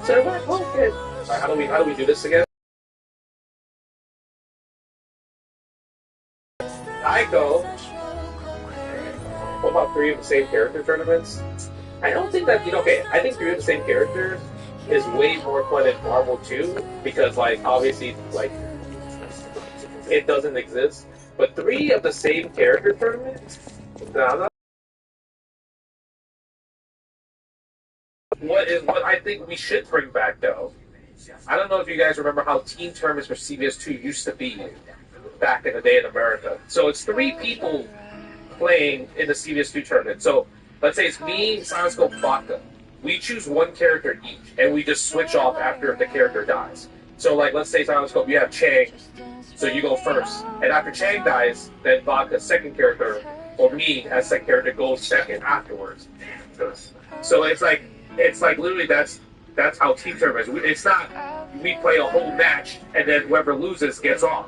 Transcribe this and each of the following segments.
So I'm like, oh, okay. Alright, how do we do this again? I go. What about three of the same character tournaments? I don't think that okay. I think three of the same characters is way more fun than Marvel 2 because like obviously like it doesn't exist. But three of the same character tournaments. Nah, what I think we should bring back though. I don't know if you guys remember how team tournaments for CBS2 used to be back in the day in America. So it's three people playing in the CBS2 tournament. So let's say it's me, Silent Scope, Vodka. We choose one character each, and we just switch off after the character dies. So like let's say Silent Scope, you have Chang, so you go first, and after Chang dies, then Vodka's second character, or me as second character, goes second afterwards. So it's like literally that's how team tournaments. It's not we play a whole match and then whoever loses gets off.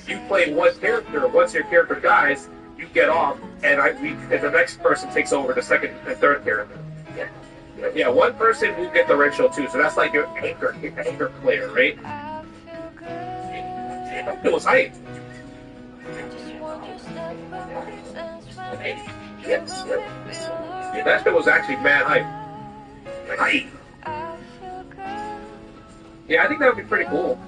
You play one character. Once your character dies, you get off, and the next person takes over the second and third character. Yeah, one person will get the red shell too. So that's like your anchor player, right? It was hype. Yes. Yeah, that shit was actually mad hype. Hype. Yeah, I think that would be pretty cool.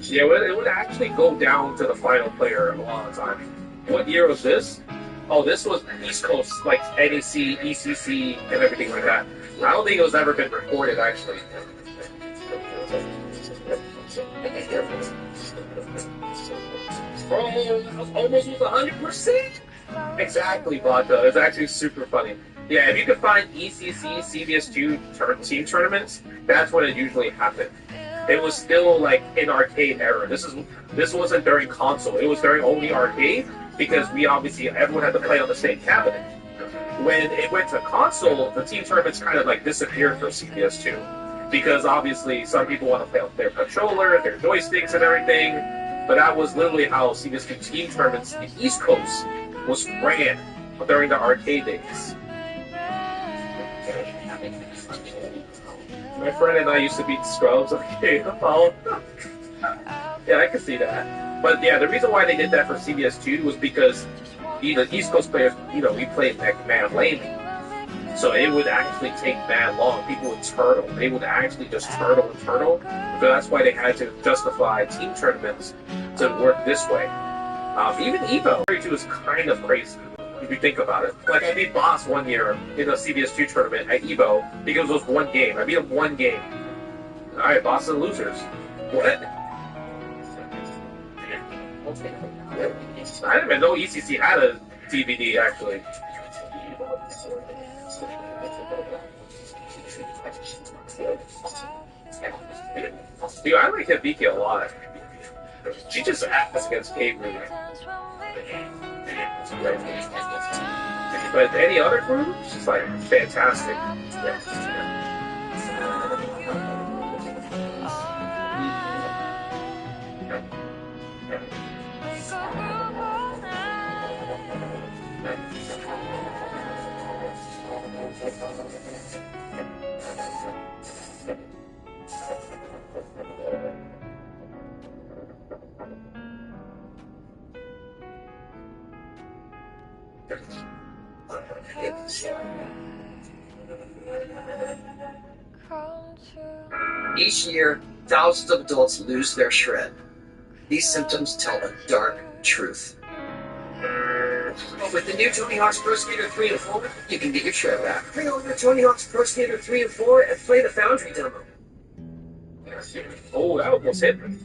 Yeah, it would actually go down to the final player a lot of the time. What year was this? Oh, this was East Coast, like NEC, ECC, and everything like that. I don't think it was ever been recorded, actually. Almost was 100%? Exactly, Vodka. It's actually super funny. Yeah, if you could find ECC, CBS2 team tournaments, that's when it usually happened. It was still like in arcade era. This wasn't during console. It was during only arcade because everyone had to play on the same cabinet. When it went to console, the team tournaments kind of like disappeared for CBS2 because obviously some people want to play with their controller, their joysticks, and everything. But that was literally how CBS2 team tournaments in the East Coast was ran during the arcade days. My friend and I used to beat Scrubs. Okay, yeah, I can see that. But yeah, the reason why they did that for CBS2 was because the East Coast players, we played man lane. So it would actually take that long. People would turtle. They would actually just turtle and turtle. So that's why they had to justify team tournaments to work this way. Even Evo 32 is kind of crazy if you think about it. Like I beat Boss one year in a CBS2 tournament at Evo because it was one game. I beat him one game. All right, Boss and losers. What? I didn't even know ECC had a DVD actually. Dude, I like Hibiki a lot. She just acts against Cave Moon. But any other group, she's like fantastic. Each year, thousands of adults lose their shred. These symptoms tell a dark truth. But with the new Tony Hawk's Pro Skater 3 and 4, you can get your shred back. Bring over Tony Hawk's Pro Skater 3 and 4 and play the Foundry demo. Oh, that almost hit me.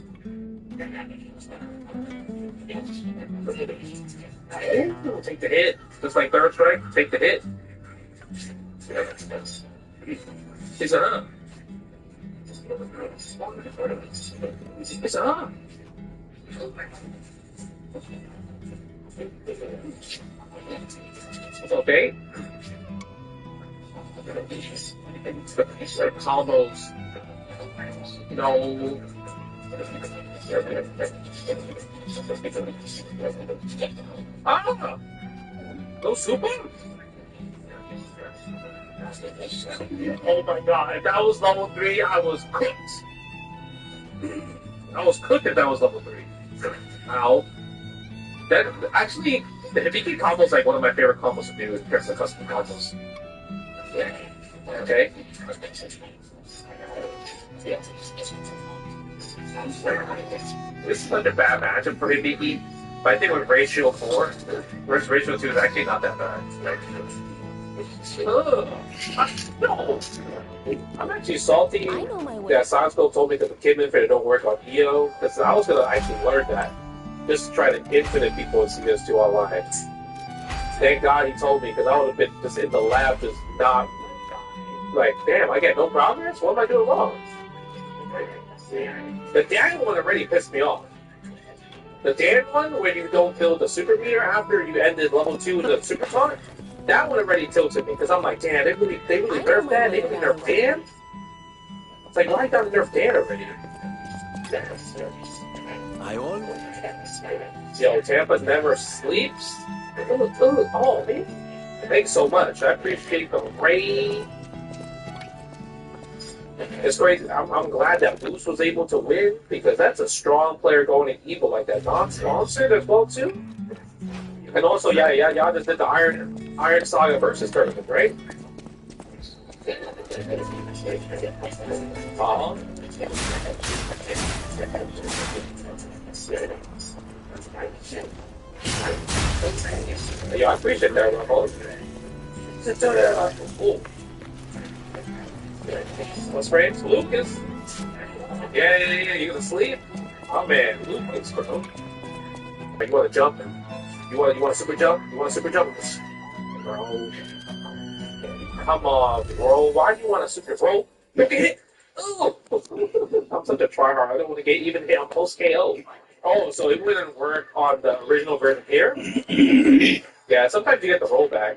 Take the hit. Just like Third Strike, take the hit. It's a It's a Okay. Combos. No. Ah! No super? Oh my god, if that was level 3, I was cooked. I was cooked if that was level 3. Ow. That, actually, the Hibiki combo is like one of my favorite combos to do in terms of custom combos. Okay? This is such a bad matchup for Hibiki, but I think with Ratio 4 versus Ratio 2 is actually not that bad. No! I'm actually salty that Sansko told me that the Kidman Fair don't work on EO, because I was going to actually learn that. Just to try to infinite people in CS2 online. Thank God he told me, because I would have been just in the lab, just not like, damn, I get no progress? What am I doing wrong? The Dan one already pissed me off. The Dan one, where you don't build the super meter after you ended level 2 in the super taunt, that one already tilted me, because I'm like, damn, they really nerfed that? They really nerfed Dan? It's like, why not nerf Dan already? Yo, Tampa never sleeps? Oh, man. Thanks so much. I appreciate the raid. It's crazy. I'm glad that Boost was able to win, because that's a strong player going to Evil like that. Monster as well, too. And also, y'all just did the Iron Saga versus tournament, right? Yo, I appreciate that, Rumble. Ooh. What's frames? Lucas? Yeah, you gonna sleep? Oh man, Lucas, bro. You wanna jump? You wanna super jump? You wanna super jump? Bro. Come on, bro. Why do you want to super bro? Look at it! Oh! I'm such a tryhard. I don't want to get even hit on post KO. Oh, so it wouldn't work on the original version here? Yeah, sometimes you get the rollback.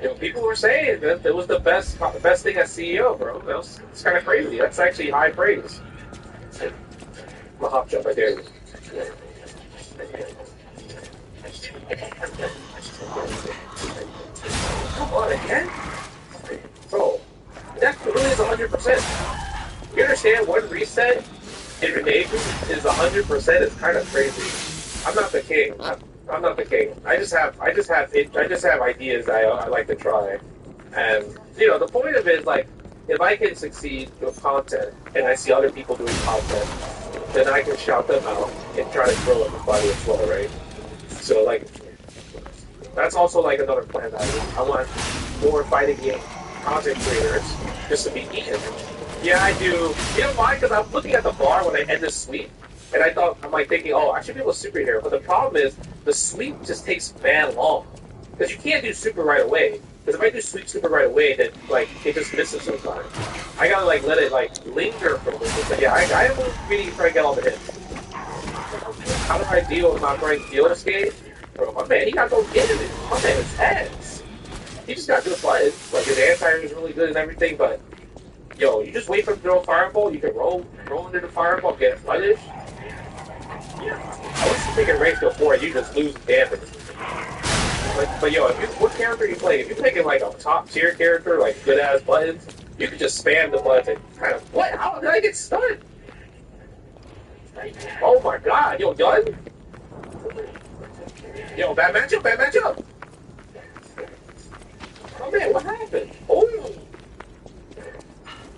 Yo, people were saying that it was the best thing at CEO, bro. It's kind of crazy. That's actually high praise. I'm a hop jump right there. Come on, again? Bro, that really is 100%. You understand one reset in Renegade is 100%? It's kind of crazy. I'm not the king. I'm not the king. I just have ideas that I like to try. And, the point of it is, like, if I can succeed with content, and I see other people doing content, then I can shout them out and try to grow everybody as well, right? So, like, that's also, like, another plan that I want more fighting game content creators just to be eaten. Yeah, I do. You know why? Because I'm looking at the bar when I end this sweep, and I'm like thinking, oh, I should be able to super here. But the problem is, the sweep just takes mad long. Because you can't do super right away. Because if I do sweep super right away, then, like, it just misses sometimes. I gotta, like, let it, like, linger for a little bit. But yeah, I am really trying to get all the hits. How do I deal with not trying field escape? Bro, my man, he got no get in it. My man is ass. He just got good buttons. Like, his anti-air is really good and everything, but, yo, you just wait for him to throw a fireball, you can roll into the fireball, get it punish. I was thinking ratio 4, you just lose damage. But yo, what character you play? If you're picking like a top tier character, like good ass buttons, you can just spam the button and kind of, what? How did I get stunned? Oh my god, yo, done? Yo, bad matchup! Oh man, what happened? Oh!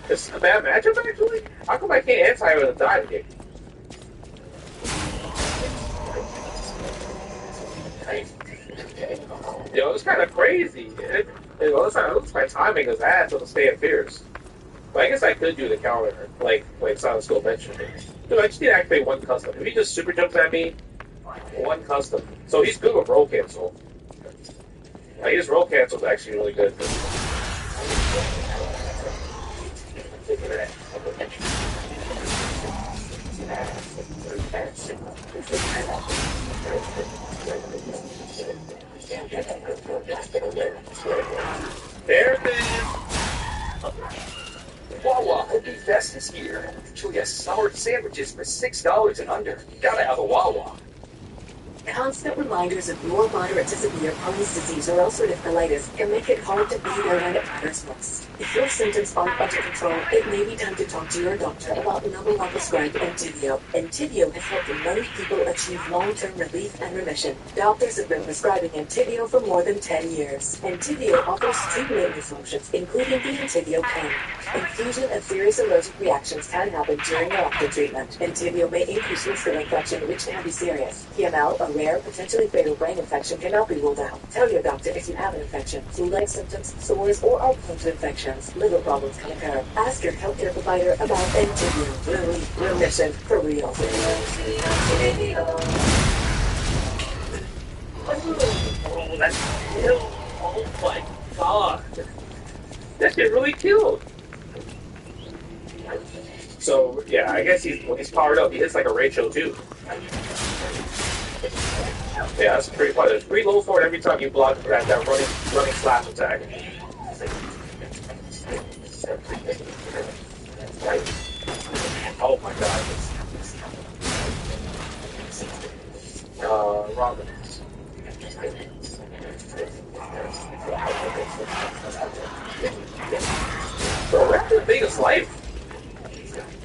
This is a bad matchup actually? How come I can't anti with a dive kick? Yo, it's kind of crazy. My timing is ass with the stand fierce. But I guess I could do the counter, like Silent Skull mentioned. Dude, I just need to activate one custom. If he just super jumps at me, one custom. So he's good with roll cancel. Like, his roll cancel is actually really good. There it is. Wawa Hoagie Fest is here. Enjoy your soured sandwiches for $6 and under. You gotta have a Wawa. Constant reminders of low or moderate to severe Crohn's disease or ulcerative colitis can make it hard to be there when it matters most. If your symptoms aren't under control, it may be time to talk to your doctor about number one prescribed Entyvio. Entyvio has helped many people achieve long-term relief and remission. Doctors have been prescribing Entyvio for more than 10 years. Entyvio offers two maintenance options, including the Entyvio pen. Infusion and serious allergic reactions can happen during or after treatment. Entyvio may increase risk of infection, which can be serious. PML, a rare, potentially fatal brain infection, cannot be ruled out. Tell your doctor if you have an infection. Flu-like symptoms, sores, or are prone to infections. Liver problems can occur. Ask your healthcare provider about Entyvio. Relief, remission, for real. Oh, that's killed. Oh my god. That shit really killed. So, yeah, I guess when he's powered up, he hits like a ratio too. Yeah, that's pretty fun. There's 3 low forward every time you block that running slash attack. Oh my god. Robin. Bro, that's the biggest life.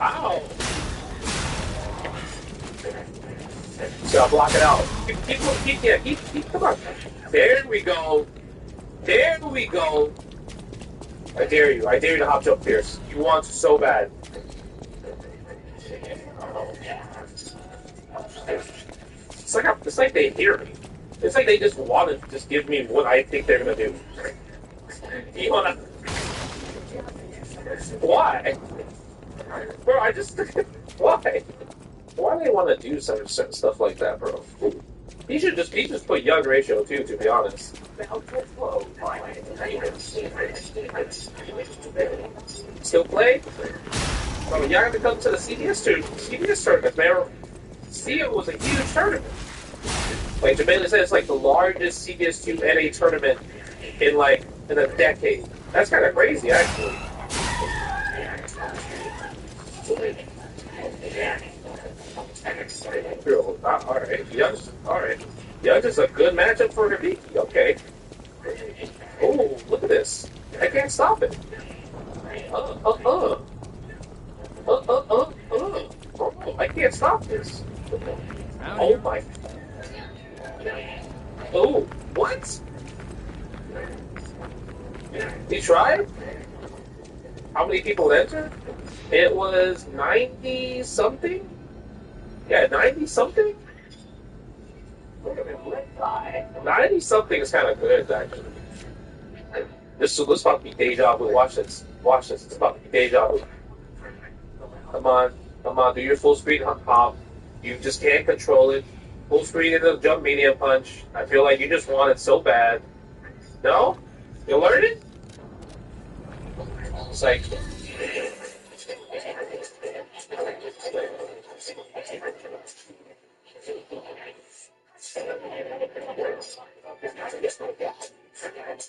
Ow. So I'll block it out. Keep, come on. There we go. There we go. I dare you. I dare you to hop jump Pierce. You want to so bad. It's like they hear me. It's like they just want to just give me what I think they're gonna do. You wanna? Why? Bro, I just why? Why do they want to do certain stuff like that, bro? He should just put young ratio too, to be honest. Still play? Bro, y'all have to come to the CBS tournament, man. See, it was a huge tournament. Like Jamaica said, it's like the largest CBS2 NA tournament in a decade. That's kind of crazy, actually. Alright. Young's is a good matchup for Hibiki. Okay. Oh, look at this. I can't stop it. Oh, I can't stop this. Oh my. Oh, what? He tried? How many people entered? It was 90 something? Yeah, 90 something? 90 something is kind of good, actually. This is about to be deja vu. Watch this. It's about to be deja vu. Come on, do your full screen hop. You just can't control it. Full screen into the jump medium punch. I feel like you just want it so bad. No? You learned it? It's like...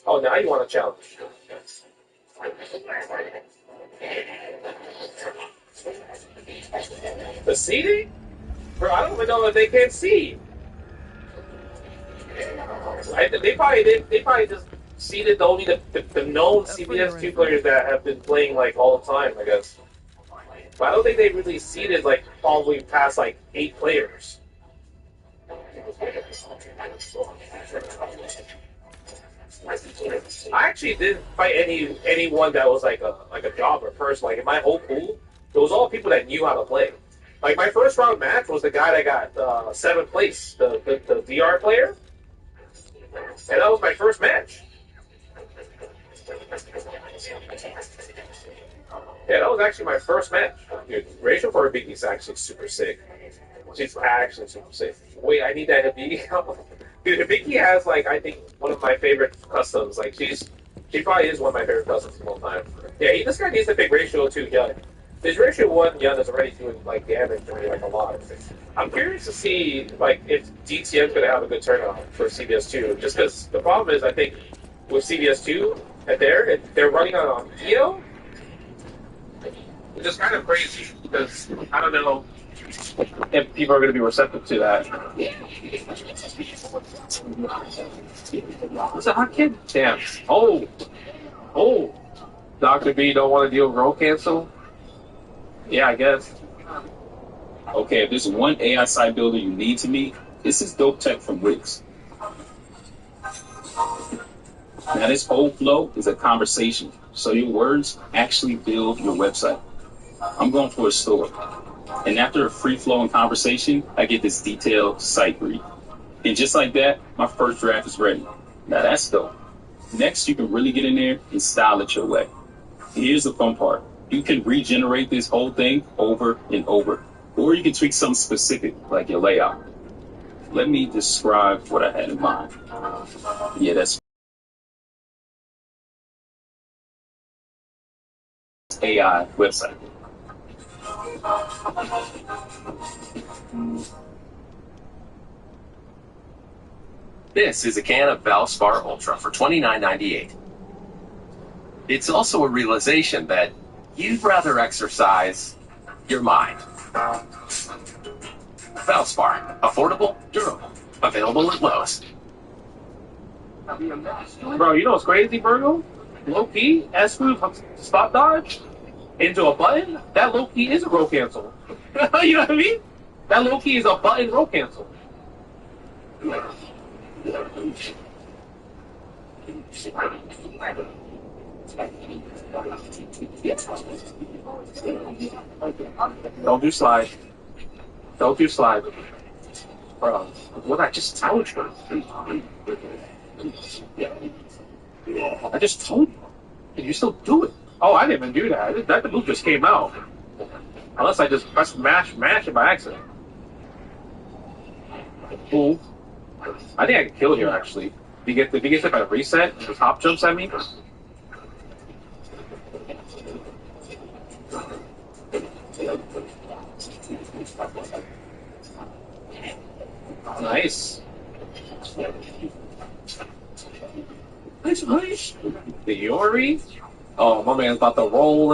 Oh, now you want to challenge. The seeding? Bro, I don't even know if they can see. They probably just seeded only the known CBS2 players that have been playing like all the time, I guess. But I don't think they really seeded like probably past like 8 players. I actually didn't fight anyone that was like a jobber person. Like in my whole pool, it was all people that knew how to play. Like my first round match was the guy that got 7th place, the VR player, and that was my first match. Yeah, that was actually my first match. Dude, Rachel for Hibiki is actually super sick. She's actually super sick. Wait, I need that Hibiki. Dude, Hibiki has like I think one of my favorite customs. Like she probably is one of my favorite customs of all time. Yeah, this guy needs to pick ratio 2 Yun. His ratio 1 Yun is already doing like damage to me like a lot. I'm curious to see like if DTM's gonna have a good turnout for CBS2. Just because the problem is I think with CBS2 they're running on Io, which is kind of crazy because I don't know. if people are going to be receptive to that. It's a hot kid. Damn. Oh. Dr. B don't want to deal with roll cancel? Yeah, I guess. Okay, if there's one AI site builder you need to meet, this is Dope Tech from Wix. Now, this whole flow is a conversation, so your words actually build your website. I'm going for a store, and after a free-flowing conversation, I get this detailed site brief. And just like that, my first draft is ready. Now, that's dope. Next, you can really get in there and style it your way. Here's the fun part. You can regenerate this whole thing over and over, or you can tweak something specific, like your layout. Let me describe what I had in mind. Yeah, that's AI website. This is a can of Valspar Ultra for $29.98. It's also a realization that you'd rather exercise your mind. Valspar, affordable, durable, available at Lowe's. Bro, you know what's crazy, Virgo? Low-key, S-move, stop dodge, into a button, that low-key is a roll cancel. You know what I mean? That low-key is a button roll cancel. Don't do slide. Don't do slide. Bro, what I just told you. I just told you. And you still do it. Oh, I didn't even do that. That move just came out. Unless I just pressed mash it by accident. Ooh. I think I can kill here, actually. If he gets hit by a reset, and the top jumps at me. Nice. Nice. The Yori. Oh, my man's about to roll.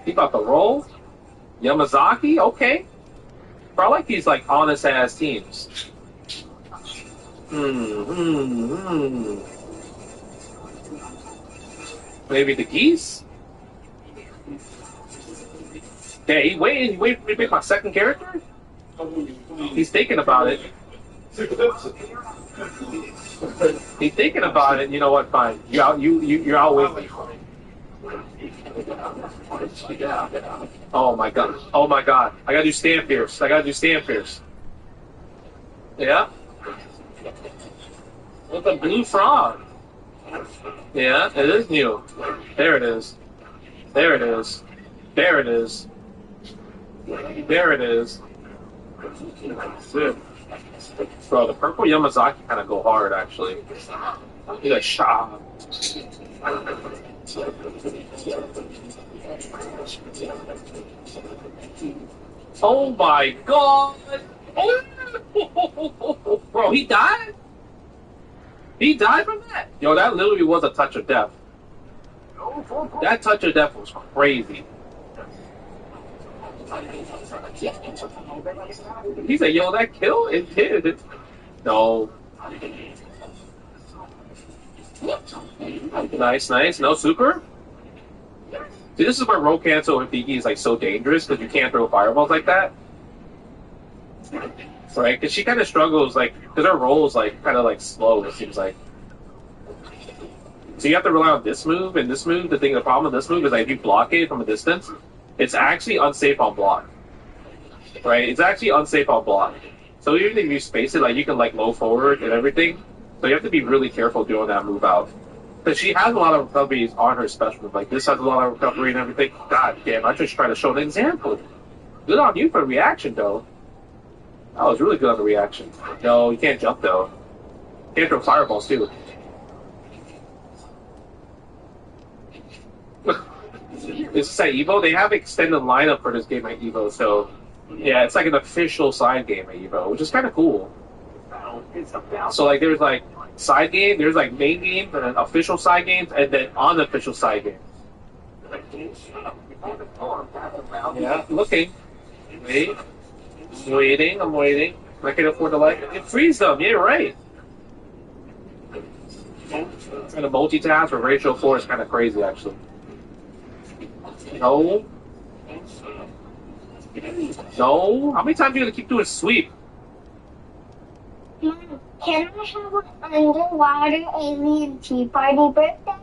He about to roll. Yamazaki, okay. Bro, I like these like honest ass teams. Maybe the geese? Yeah, he waited to make my second character? He's thinking about it. He's thinking about it. You know what? Fine. You're out with me. Oh my god. I gotta do Stand Pierce. Yeah? With a blue frog. Yeah, it is new. There it is. Dude. Bro, the purple Yamazaki kind of go hard, actually. He's like, shah. Oh my god! Oh! Bro, he died? He died from that? Yo, that literally was a touch of death. That touch of death was crazy. He said, yo, that kill? It did. No. Nice. No super? See, this is where roll cancel and Piki is like so dangerous because you can't throw fireballs like that. Right? Because she kind of struggles, like, because her roll is like kind of like slow, it seems like. So you have to rely on this move and this move. The problem with this move is like if you block it from a distance, it's actually unsafe on block. Right? It's actually unsafe on block. So even if you space it, like you can like low forward and everything. So you have to be really careful doing that move out. Because she has a lot of recoveries on her special move. Like this has a lot of recovery and everything. God damn, I just trying to show an example. Good on you for the reaction though. That was really good on the reaction. No, you can't jump though. You can't throw fireballs too. This is at Evo. They have extended lineup for this game at Evo, so yeah, it's like an official side game at Evo, which is kind of cool. So like, there's like side game, there's like main games and then official side games, and then unofficial side games. Yeah, looking. Wait. Waiting, I'm waiting. I can afford to like it. Freeze them, yeah, right. Trying to multitask with Ratio 4 is kind of crazy, actually. No. No. How many times are you going to keep doing sweep? Mom, can I have an underwater alien tea party birthday?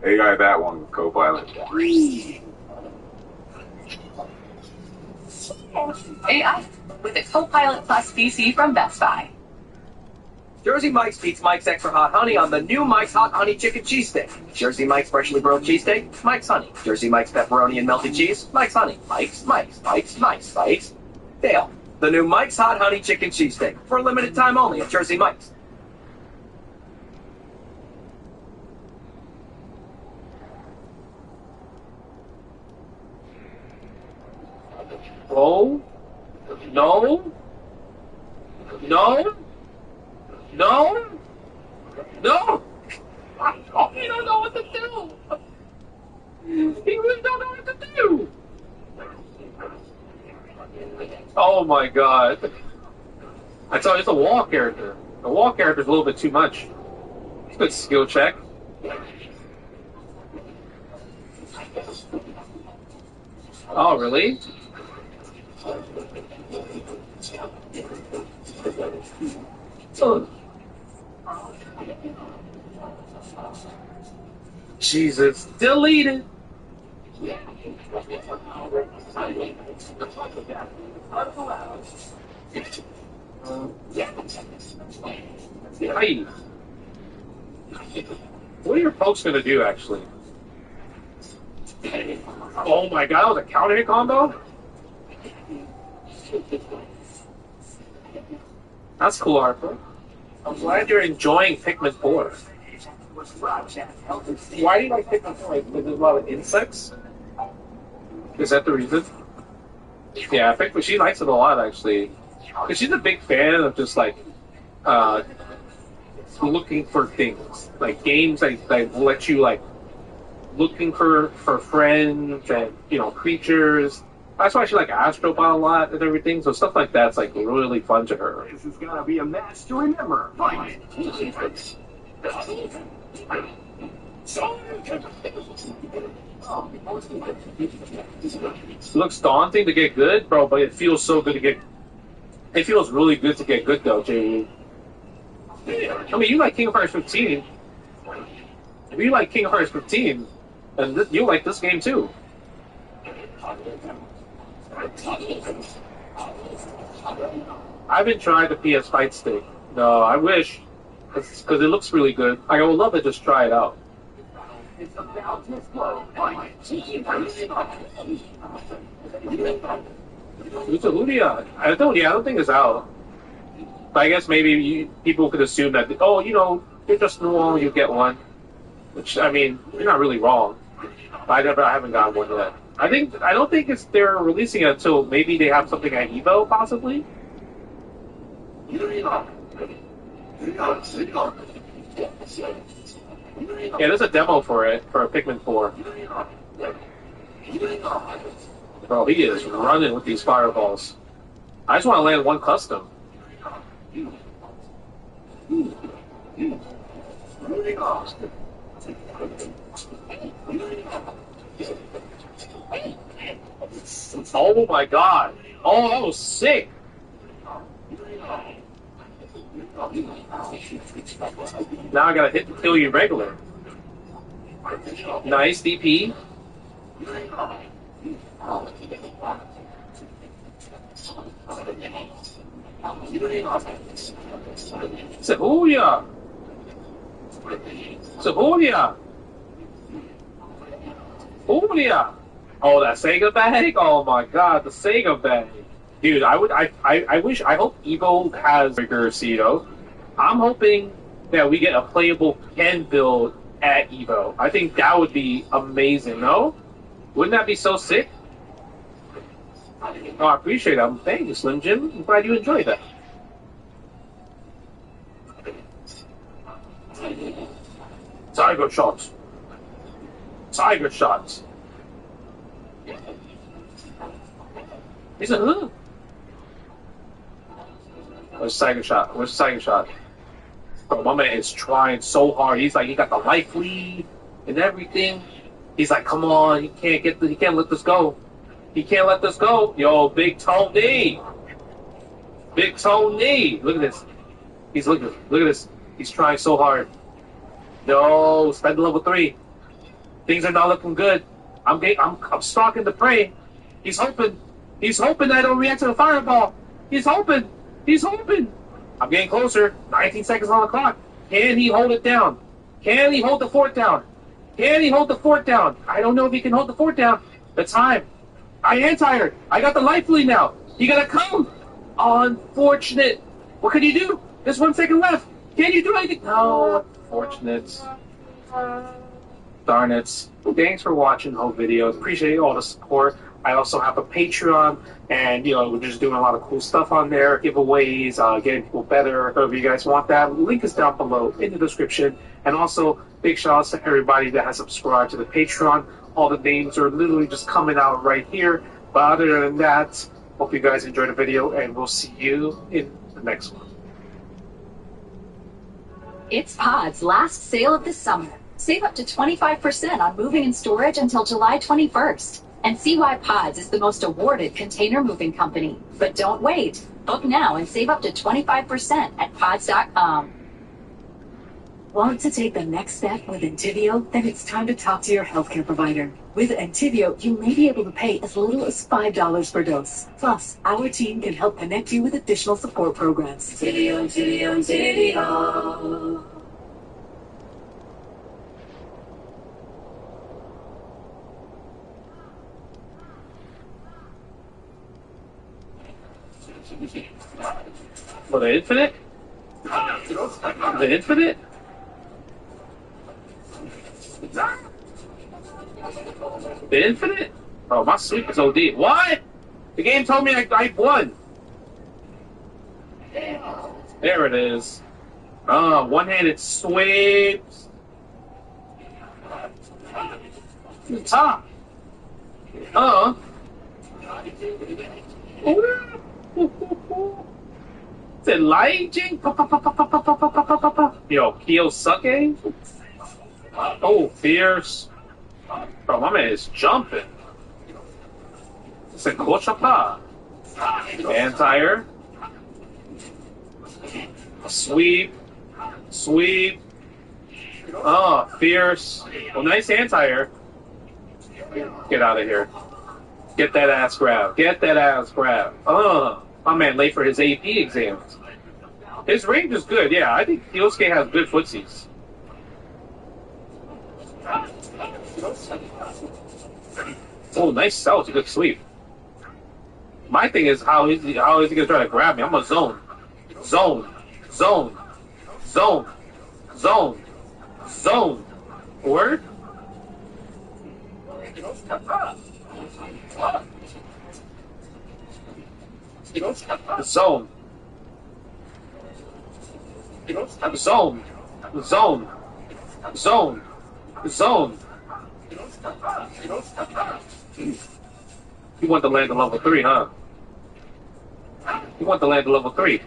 They got that one, Copilot. AI with a Copilot Plus PC from Best Buy. Jersey Mike's beats Mike's Extra Hot Honey on the new Mike's Hot Honey Chicken Cheesesteak. Jersey Mike's freshly grilled cheesesteak, Mike's Honey. Jersey Mike's pepperoni and melted cheese, Mike's Honey. Mike's. Dale, the new Mike's Hot Honey Chicken Cheesesteak for a limited time only at Jersey Mike's. Oh. No. No. No. No. Oh, he don't know what to do. He really don't know what to do. Oh my god. I tell you, it's a wall character. The wall character's a little bit too much. It's a good skill check. Oh, really? Oh. Jesus, deleted. Hey. What are your folks gonna do, actually? Oh my god, that was a counter hit combo? That's cool, Arthur. I'm glad you're enjoying Pikmin 4. Why do you like Pikmin 4? Because there's a lot of insects? Is that the reason? Yeah, Pikmin, she likes it a lot, actually. Because she's a big fan of just, like, looking for things. Like, games that let you, like, looking for friends and, you know, creatures. That's why she like Astrobot a lot and everything. So stuff like that's like really fun to her. This is gonna be a match to remember. Fight! It looks daunting to get good, bro, but it feels so good to get. It feels really good to get good though, JE. I mean, you like King of Hearts 15. If you like King of Hearts 15, and you like this game too. I haven't tried the PS Fight Stick. No, I wish, because it looks really good. I would love to just try it out. Ludia, I don't think it's out. But I guess maybe people could assume that, oh, you know, you're just normal, you get one. Which, I mean, you're not really wrong. But I haven't gotten one yet. I don't think they're releasing it until maybe they have something at Evo, possibly. Yeah, there's a demo for it for Pikmin 4. Bro, he is running with these fireballs. I just want to land one custom. Oh my god. Oh, that was sick. Now I gotta hit and kill you regular. Nice DP. Sahuya. Sahuya. Sahuya. Oh, that Sega bag? Oh my god, the Sega bag. Dude, I hope Evo has Rigor Cedo. I'm hoping that we get a playable Ken build at Evo. I think that would be amazing, no? Wouldn't that be so sick? Oh, I appreciate that. Thank you, Slim Jim. I'm glad you enjoyed that. Tiger shots. Tiger shots. He's a who? Where's the second shot? Where's the second shot? Bro, my man is trying so hard. He's like, he got the life lead and everything. He's like, come on, he can't let this go. He can't let this go. Yo, Big Tony. Big Tony. Look at this. He's looking. Look at this. He's trying so hard. No, spend level 3. Things are not looking good. I'm stalking the prey. He's hoping. He's hoping that I don't react to the fireball. He's hoping. He's hoping. I'm getting closer. 19 seconds on the clock. Can he hold it down? Can he hold the fort down? Can he hold the fort down? I don't know if he can hold the fort down. The time. I am tired. I got the life lead now. You gotta come. Unfortunate. What can you do? There's 1 second left. Can you do anything? No. Unfortunate. Darn it. Thanks for watching the whole video. Appreciate all the support. I also have a Patreon, and we're just doing a lot of cool stuff on there, giveaways, getting people better. If you guys want that, link is down below in the description. And also, big shout outs to everybody that has subscribed to the Patreon. All the names are literally just coming out right here. But other than that, hope you guys enjoyed the video, and we'll see you in the next one. It's Pod's last sale of the summer. Save up to 25% on moving and storage until July 21st. And see why Pods is the most awarded container moving company. But don't wait. Book now and save up to 25% at pods.com. Want to take the next step with Entivio? Then it's time to talk to your healthcare provider. With Entivio, you may be able to pay as little as $5 per dose. Plus, our team can help connect you with additional support programs. Entivio, Entivio, Entivio. For the infinite? The infinite? The infinite? Oh, my sweep is OD. What? The game told me I won. There it is. One-handed sweeps. The top. Is it Lightning? Yo, Kiyosake? Oh, fierce. Bro, my man is jumping. It's a Kochapa. Anti-air. Sweep. Sweep. Oh, fierce. Well, nice anti-air. Get out of here. Get that ass grab. Get that ass grab. My man late for his AP exams. His range is good, yeah. I think Kyosuke has good footsies. Oh, nice sell. It's a good sweep. My thing is, how is he going to try to grab me? I'm a zone. Zone. Zone. Zone. Zone. Zone. Word? Zone. Zone. Zone. Zone. Zone. You want to land to level 3, huh? You want to land to level 3.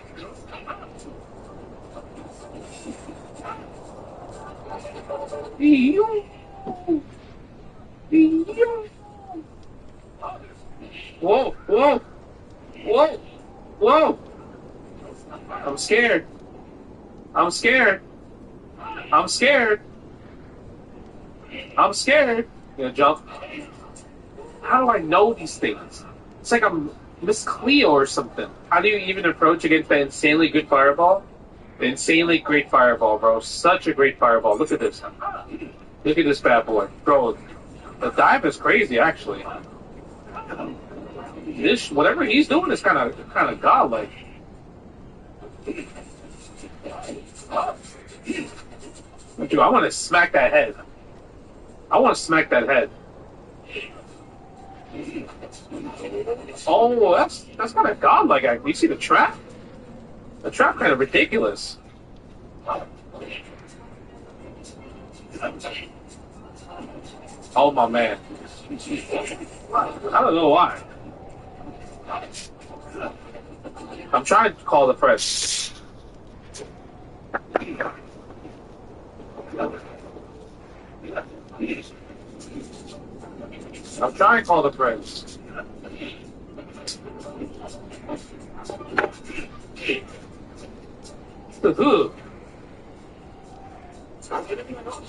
Whoa, whoa, whoa, whoa. I'm scared. I'm scared. I'm scared. I'm scared. You gonna jump? How do I know these things? It's like I'm Miss Cleo or something. How do you even approach against that insanely good fireball? The insanely great fireball, bro. Such a great fireball. Look at this. Look at this bad boy. Bro, the dive is crazy, actually. This, whatever he's doing is kind of godlike. Dude, I want to smack that head. I want to smack that head. Oh, that's kind of godlike. You see the trap? The trap kind of ridiculous. Oh my man. I don't know why. I'm trying to call the press. I'm trying to call the press.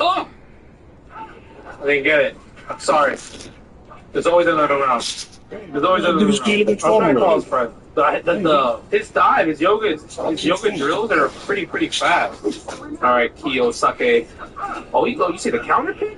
Oh! I didn't get it. I'm sorry. There's always another round. There's always another round. I'm trying to call his press. His dive, his yoga drills are pretty fast. All right, Kiyosaki. Oh, you see the counter pick?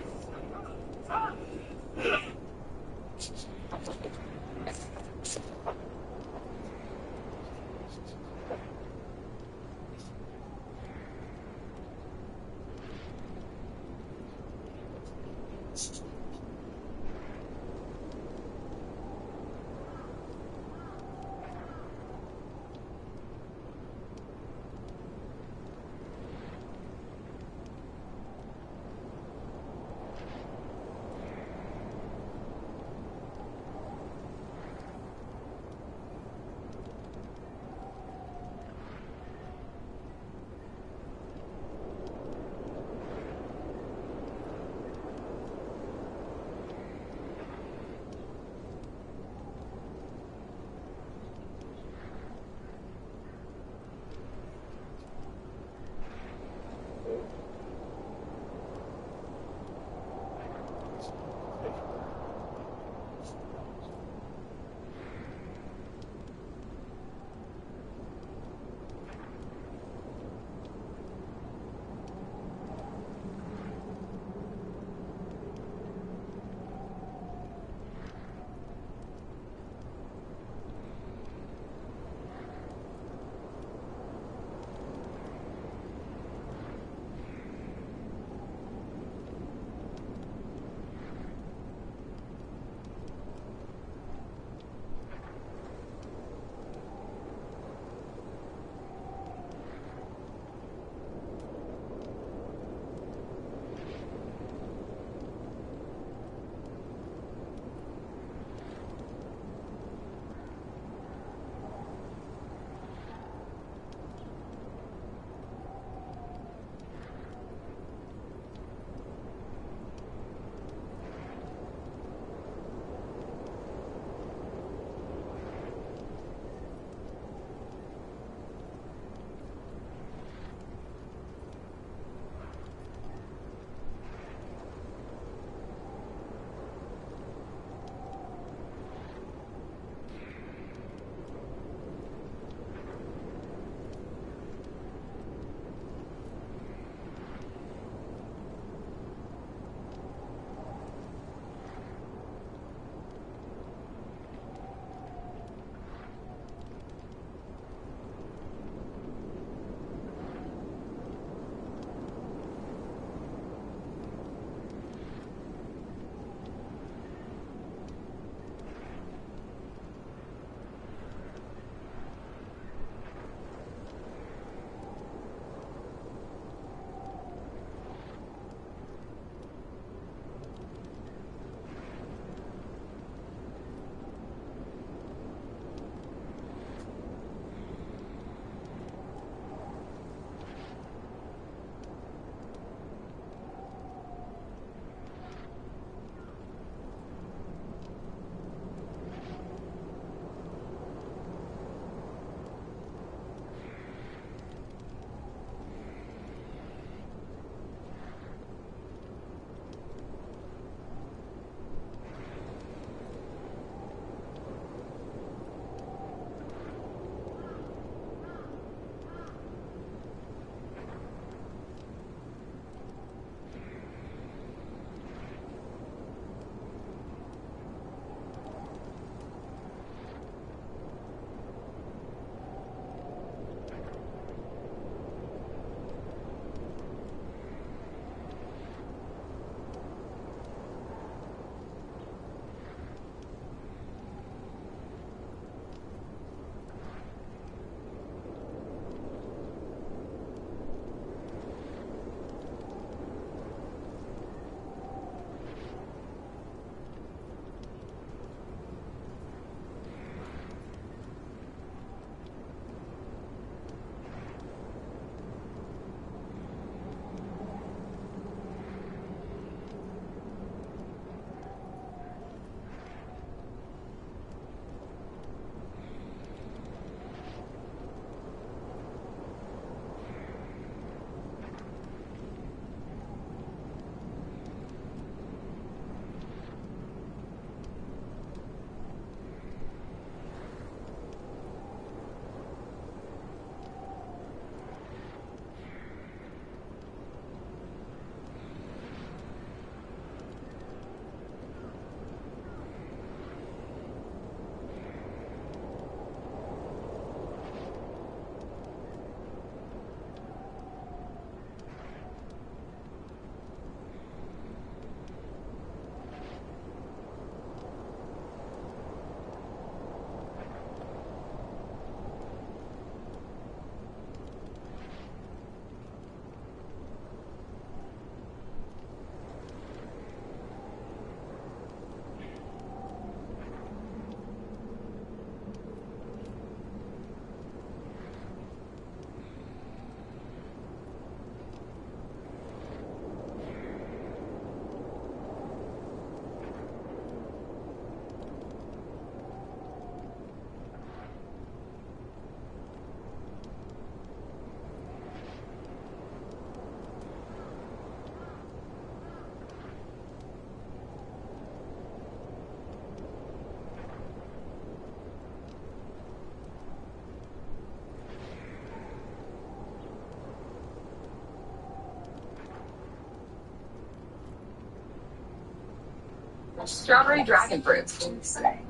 strawberry dragon fruit,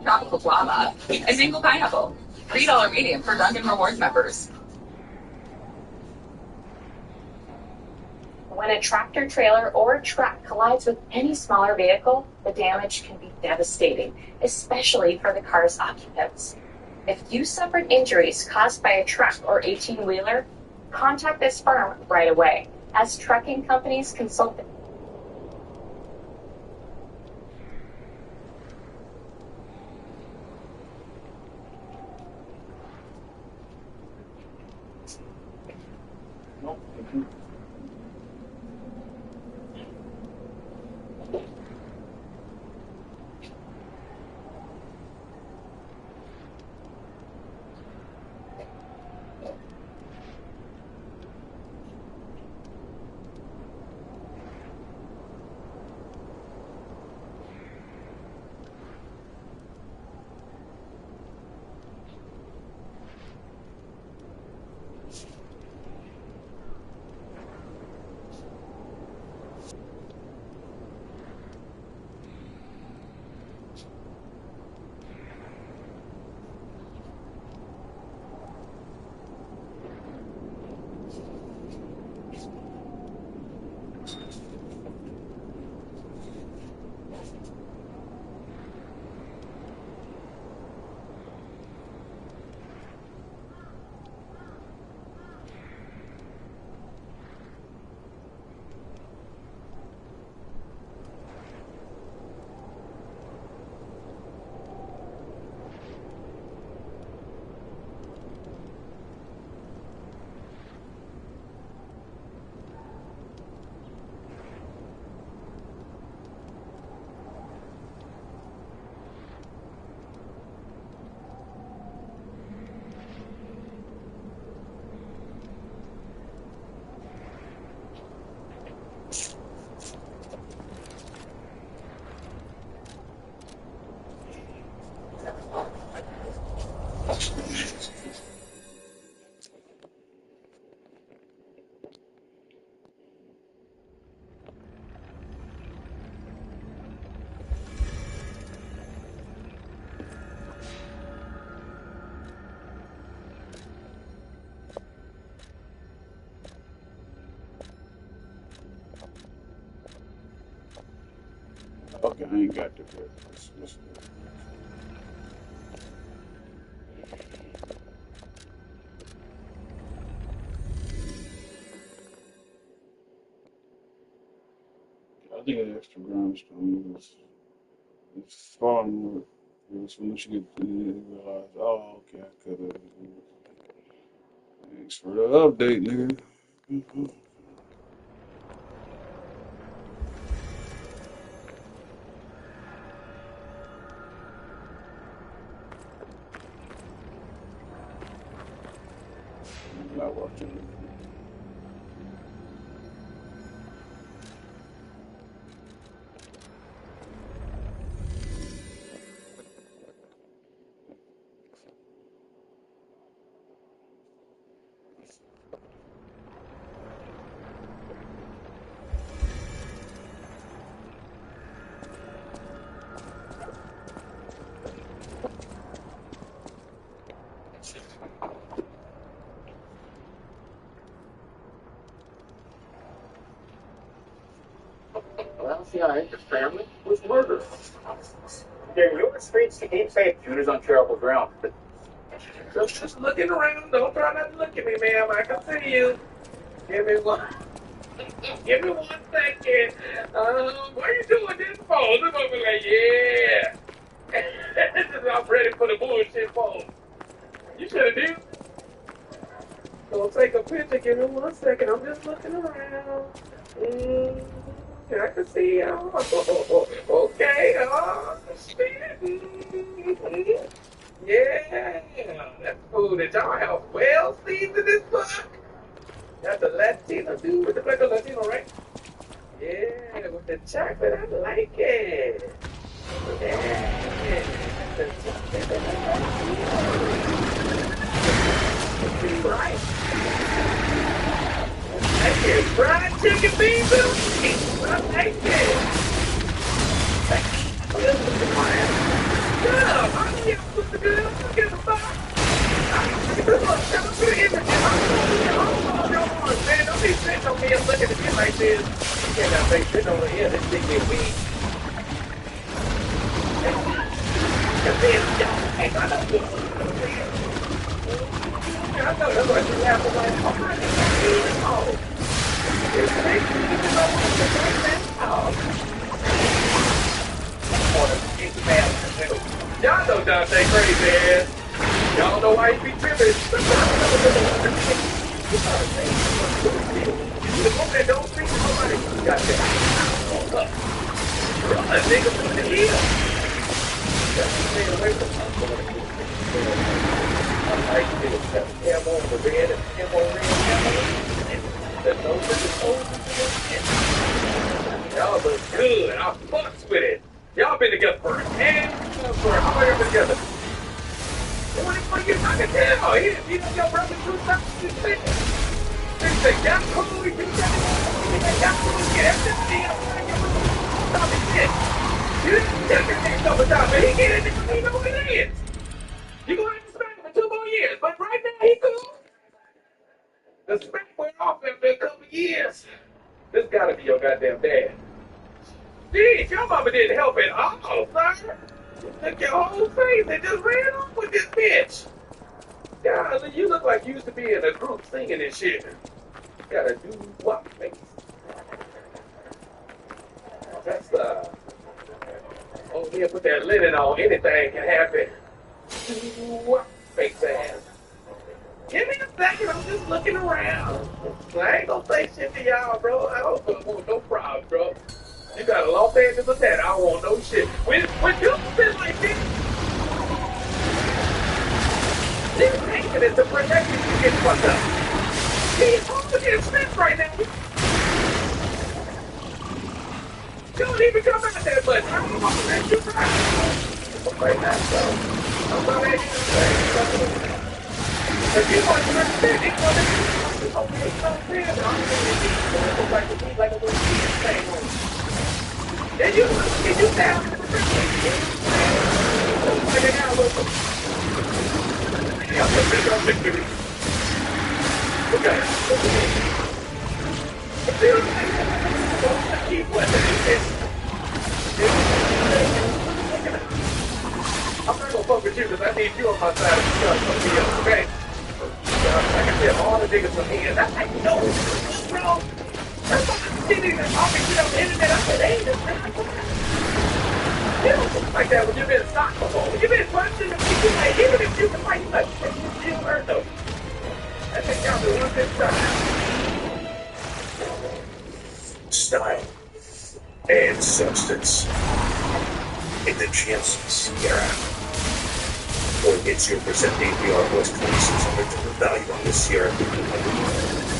tropical guava, and mango pineapple. $3 medium for Dunkin' Rewards members. When a tractor trailer or truck collides with any smaller vehicle, the damage can be devastating, especially for the car's occupants. If you suffered injuries caused by a truck or 18-wheeler, contact this firm right away, as trucking companies consult the Okay, I ain't got the breakfast. I think an extra grindstone is it's far more. So once you get you realize, oh, okay, I could have. Thanks for the update, nigga. Not watching. Well, CIA, your family was murdered. During your streets to keep safe, shooters on charitable ground. Just looking around. Don't try not to look at me, ma'am. I can see you. Give me one. Give me 1 second. What are you doing this for? Look over like, yeah. I'm ready for the bullshit pose. You should have did. Don't take a picture. Give me 1 second. I'm just looking around. I can see y'all. Okay. Oh, shit. Yeah. That's food that y'all have well seasoned this book. That's a Latino dude with the black Latino, right? Yeah, with the chocolate. I like it. Yeah. The chocolate. Right. I get fried chicken beans and I like it. good. I don't give a fuck. Man, don't be sitting on me and looking at me like this. You cannot make shit over here. This thing get weak. I know that's what you have to like. Y'all know Dante crazy, man. Y'all know why he be tripping. That don't speak to nobody. Got that. That nigga put the heel. Stay away from I like this. Cam on the red and cam on red. There's no y'all look good. I fucks with it. Y'all been together for a hand. For how long y'all been together? What you talking about? He know your brother do something. They say, y'all cool. You got cool. Get everything. Stop it, shit. You didn't take your name over time, but he get it because he know what it is. You gonna have to spend him for 2 more years, but right now he cool. The spec went off after a couple years. This gotta be your goddamn dad. Jeez, your mama didn't help at all, sir. Look your whole face and just ran off with this bitch. God, you look like you used to be in a group singing and shit. Got a do-wop face. That's oh yeah, put that linen on. Anything can happen. Do-wop face ass. Give me a second, I'm just looking around. I ain't gonna say shit to y'all, bro. I don't want no problem, bro. You got a Los Angeles with that. I don't want no shit. When you sit like this, this taking it to protect you from getting fucked up. He's home to get spent right now. Don't even come out there, but I don't want to let you try. Right now, so I'm gonna let you say something. If you want to understand, it's going to be okay, it's not fair, but I'm going to look like a little thing. Then you down in the first place. Like I got a little victory. Okay. Keep listening. I'm not gonna fuck with you because I need you on my side. Okay? Like I said, all the niggas from here. That's how you know, bro. That's why I'm sitting there talking shit on the internet. I said, hey, this you don't look like that when you've been stocked before. When you've been punched in the face, like, even if you can fight, you like, you hurt though. I think y'all do one good style and substance in the Chance Sierra. Or gets 0% APR plus $2,600 value on the Sierra 1500.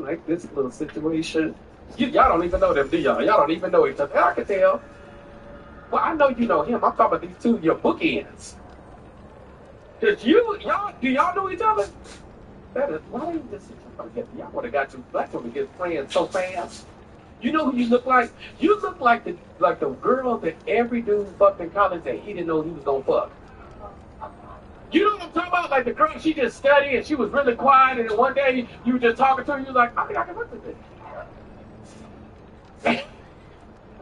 Like this little situation. Y'all don't even know them, do y'all? Y'all don't even know each other. I can tell. Well, I know you know him. I'm talking about these two, your bookends. Cause do y'all know each other? That is, why you just y'all would have got you black women get playing so fast. You know who you look like? You look like the girl that every dude fucked in college that he didn't know he was gonna fuck. You know what I'm talking about? Like the girl, she just studied and she was really quiet, and then one day you were just talking to her, you was like, I think I can fuck with this.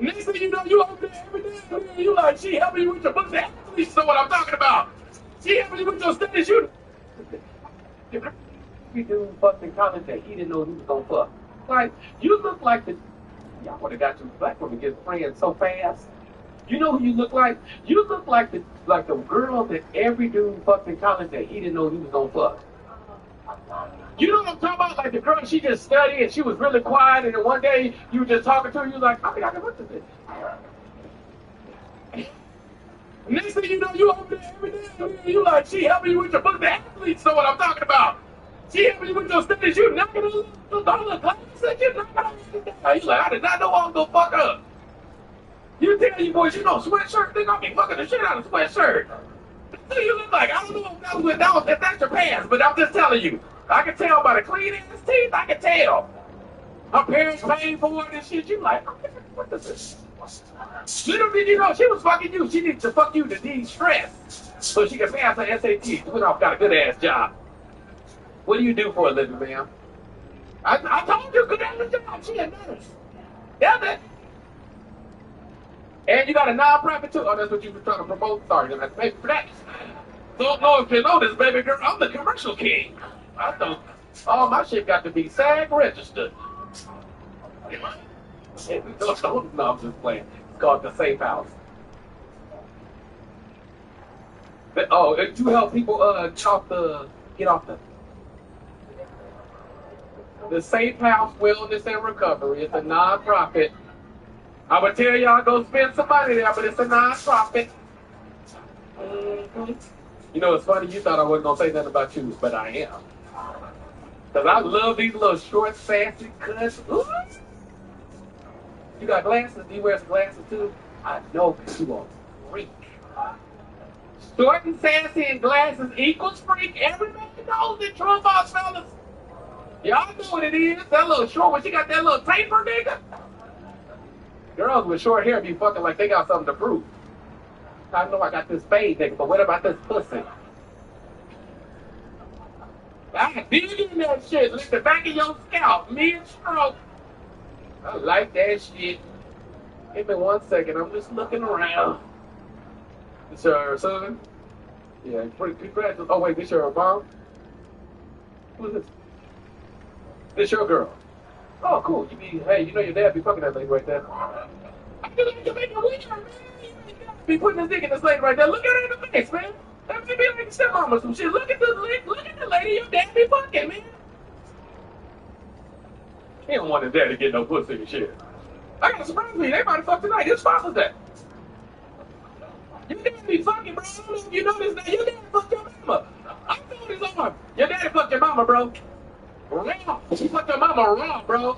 Next thing you know, you over there every day, you like, she helping you with your books. You know what I'm talking about. She helping you with your studies. You dude fucked in college that he didn't know he was gonna fuck. Like, you look like the, y'all would have got you black women get playing so fast. You know who you look like? You look like the girl that every dude fucked in college that he didn't know he was gonna fuck. You know what I'm talking about? Like the girl, she just studied and she was really quiet, and then one day you were just talking to her, you was like, I think I can fuck with this. Next thing you know, you over there every day, you like, she helping you with your book. The athletes know what I'm talking about. She helping you with your studies. You knocking on the class, you knocking on the. You like, I did not know I was gonna fuck up. You tell you boys, you know, sweatshirt, think I'll be fucking the shit out of sweatshirt. What do you look like? I don't know if that's your pants, but I'm just telling you. I can tell by the clean ass teeth, I can tell. Her parents paid for it and shit. You like, what is this? Little did you know she was fucking you. She needed to fuck you to de-stress so she could pass her SAT. Went off, got a good ass job. What do you do for a living, ma'am? I told you, good ass job. She a nurse. Yeah, that. And you got a non-profit too. Oh, that's what you were trying to promote. Sorry, I'm going to pay for that. Don't know if you know this, baby girl. I'm the commercial king. I don't. All my shit got to be SAG registered. No, I'm just playing. It's called the Safe House. But, you help people get off the Safe House Wellness and Recovery. It's a non-profit. I would tell y'all go spend some money there, but it's a non-profit. Mm-hmm. You know, it's funny, you thought I wasn't going to say nothing about you, but I am. Because I love these little short, sassy cuts. Ooh. You got glasses? Do you wear some glasses too? I know because you are a freak. Short and sassy and glasses equals freak. Everybody knows it, true boss fellas. Y'all know what it is. That little short one, she got that little taper, nigga. Girls with short hair be fucking like they got something to prove. I know I got this fade, nigga, but what about this pussy? I dig in that shit. Lick the back of your scalp, mid-stroke. I like that shit. Give me 1 second. I'm just looking around. This your son? Yeah, congrats. Oh, wait, this your mom? Who is this? This your girl? Oh, cool. Hey, you know your dad be fucking that lady right there. I feel like you're making a weird, man. You be putting his dick in this lady right there. Look at her in the face, man. That may be like a stepmom or some shit. Look at the lady your dad be fucking, man. He don't want his dad to get no pussy and shit. I got a surprise for you. They might have fucked tonight. His father's that. Your dad be fucking, bro. I don't know if you know this now. Your dad fucked your mama. I told his arm. Your daddy fucked your mama, bro. Raw. He fucked your mama raw, bro.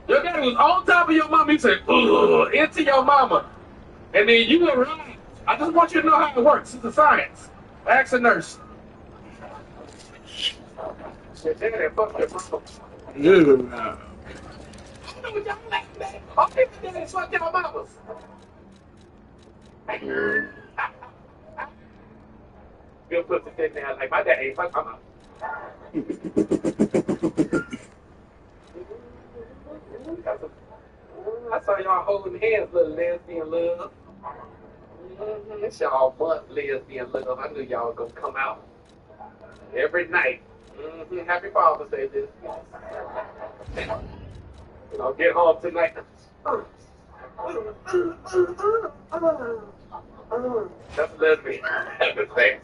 Your daddy was on top of your mama. He said, ugh, into your mama. And then you were right. I just want you to know how it works. It's a science. Ask a nurse. Your daddy fucked your mama. Yeah. I know what y'all laughing at. All people daddy fucked your mamas. Good pussy sitting there like my daddy fucked my mama. I saw y'all holding hands, little lesbian love. It's y'all butt lesbian love. I knew y'all were gonna come out every night. Happy Father's Day, this. I'll get home tonight. That's lesbian. Happy thing.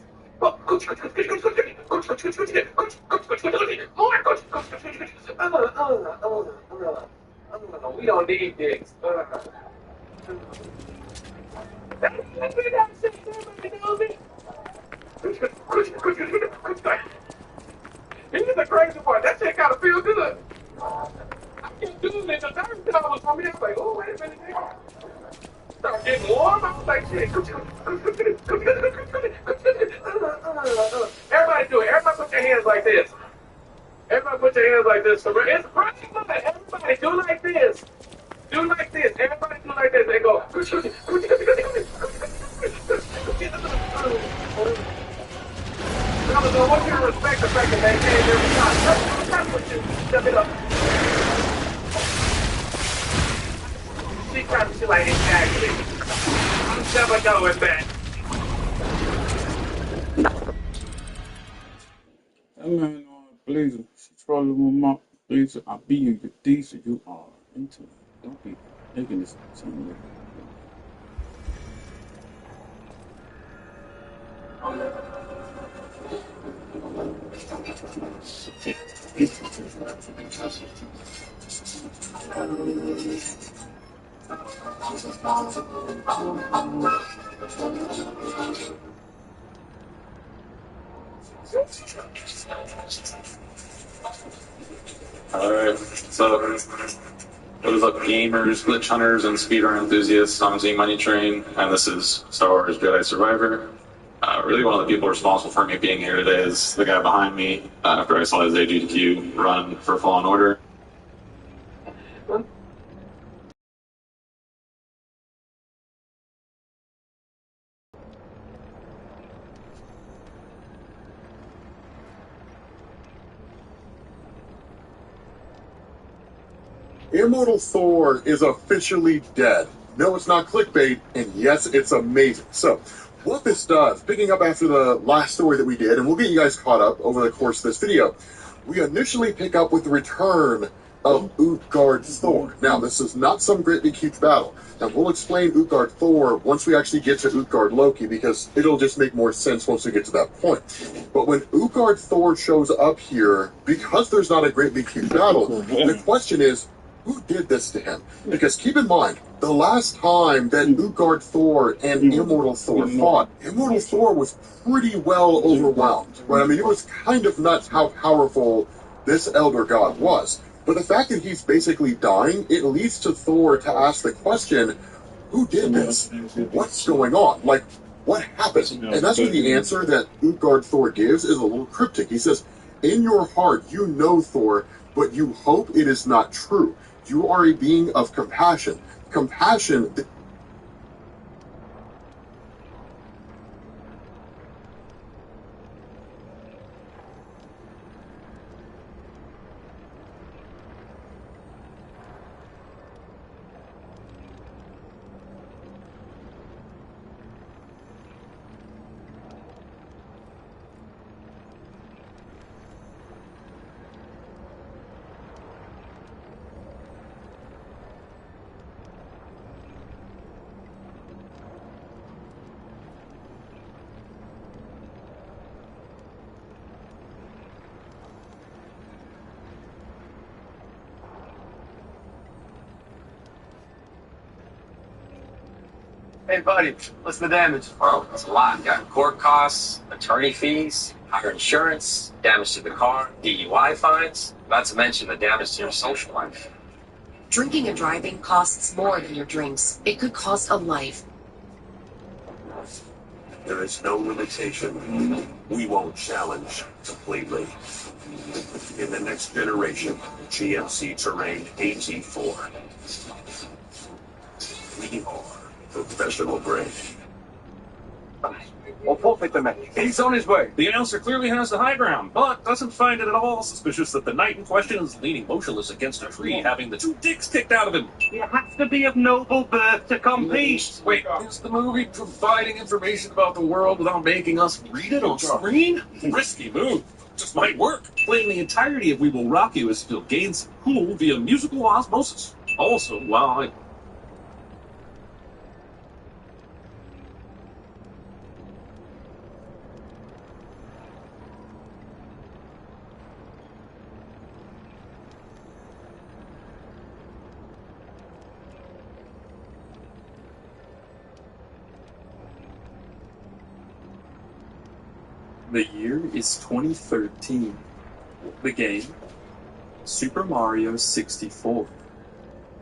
We don't need dicks. Here's the crazy part. That shit gotta feel good. I kept doing it. The third time was for me. I was like, oh, wait a minute, nigga. Start getting warm. I was like, shit. Everybody do it. Everybody put your hands like this. Everybody put your hands like this. It's pretty good. Everybody do like this. Do like this. Everybody do like this. They go. I want you to respect the fact that they came every time. Touch with you. Step it up. She tries to like exactly. I'm never going back. That man Blazer, she probably with my Blazer. I be you, the decent you are into it. Don't be taking this something. Alright, so What is up, gamers, glitch hunters, and speedrun enthusiasts? I'm Z Money Train, and this is Star Wars Jedi Survivor. Really, one of the people responsible for me being here today is the guy behind me, after I saw his AGDQ run for Fallen Order. Immortal Thor is officially dead. No, it's not clickbait, and yes, it's amazing. So, what this does, picking up after the last story that we did, and we'll get you guys caught up over the course of this video, we initially pick up with the return of Utgard Thor. Now, this is not some great big huge battle. Now, we'll explain Utgard Thor once we actually get to Utgard Loki, because it'll just make more sense once we get to that point. But when Utgard Thor shows up here, because there's not a great big huge battle, the question is, who did this to him? Because keep in mind, the last time that Utgard Thor and Immortal Thor fought, Immortal Thor was pretty well overwhelmed. Right? I mean, it was kind of nuts how powerful this Elder God was. But the fact that he's basically dying, it leads to Thor to ask the question, who did this? What's going on? Like, what happened? And that's where the answer that Utgard Thor gives is a little cryptic. He says, in your heart, you know Thor, but you hope it is not true. You are a being of compassion. Compassion. Hey, buddy, what's the damage? Well, it's a lot. Got court costs, attorney fees, higher insurance, damage to the car, DUI fines, not to mention the damage to your social life. Drinking and driving costs more than your drinks. It could cost a life. There is no limitation. We won't challenge completely. In the next generation, GMC Terrain AT4. We are professional grade. We'll forfeit the match. He's on his way. The announcer clearly has the high ground, but doesn't find it at all suspicious that the knight in question is leaning motionless against a tree, having the two dicks kicked out of him. You have to be of noble birth to compete. Wait, is the movie providing information about the world without making us read it on screen? Risky move. Just might work. Playing the entirety of We Will Rock You is still gains cool via musical osmosis. Also, while I... The year is 2013. The game, Super Mario 64.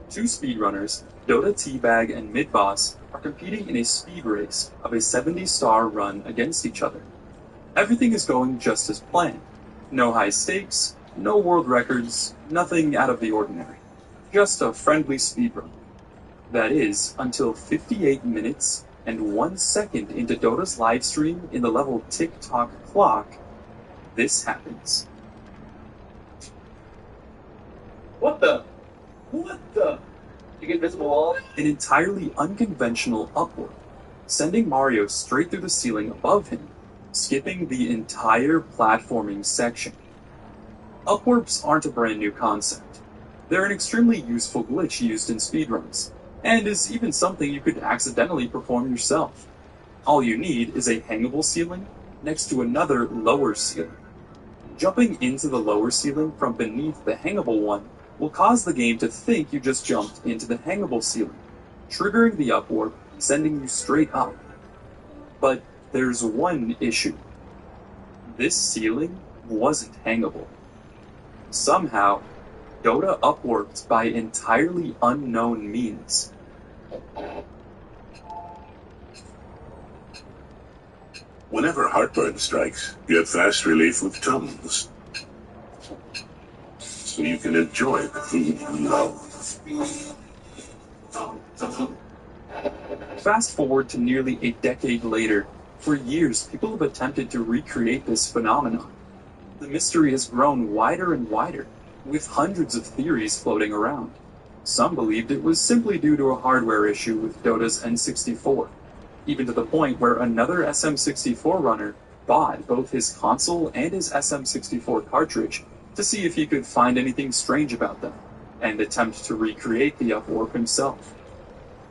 Two speedrunners, Dota Teabag and Midboss, are competing in a speed race of a 70-star run against each other. Everything is going just as planned. No high stakes, no world records, nothing out of the ordinary. Just a friendly speedrun. That is, until 58 minutes and 1 second into Dota's livestream in the level TikTok clock, this happens. What the? You get visible wall? An entirely unconventional upward, sending Mario straight through the ceiling above him, skipping the entire platforming section. Upwarps aren't a brand new concept. They're an extremely useful glitch used in speedruns, and is even something you could accidentally perform yourself. All you need is a hangable ceiling next to another lower ceiling. Jumping into the lower ceiling from beneath the hangable one will cause the game to think you just jumped into the hangable ceiling, triggering the upwarp, sending you straight up. But there's one issue. This ceiling wasn't hangable. Somehow, Dota upwarped by entirely unknown means. Whenever heartburn strikes, get fast relief with Tums. So you can enjoy the food you love. Fast forward to nearly a decade later. For years, people have attempted to recreate this phenomenon. The mystery has grown wider and wider, with hundreds of theories floating around. Some believed it was simply due to a hardware issue with Dota's N64, even to the point where another SM64 runner bought both his console and his SM64 cartridge to see if he could find anything strange about them, and attempt to recreate the upwarp himself.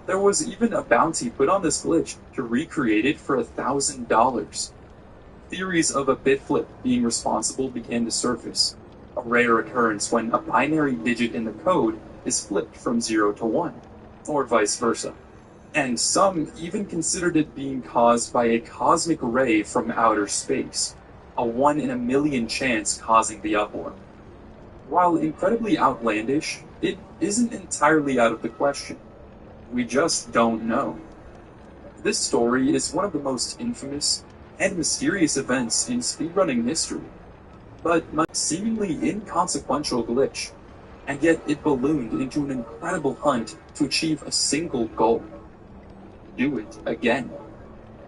There was even a bounty put on this glitch to recreate it for $1,000. Theories of a bit flip being responsible began to surface, a rare occurrence when a binary digit in the code is flipped from 0 to 1, or vice versa. And some even considered it being caused by a cosmic ray from outer space, a 1 in a million chance causing the upwarp. While incredibly outlandish, it isn't entirely out of the question. We just don't know. This story is one of the most infamous and mysterious events in speedrunning history, but a seemingly inconsequential glitch, and yet it ballooned into an incredible hunt to achieve a single goal. Do it again.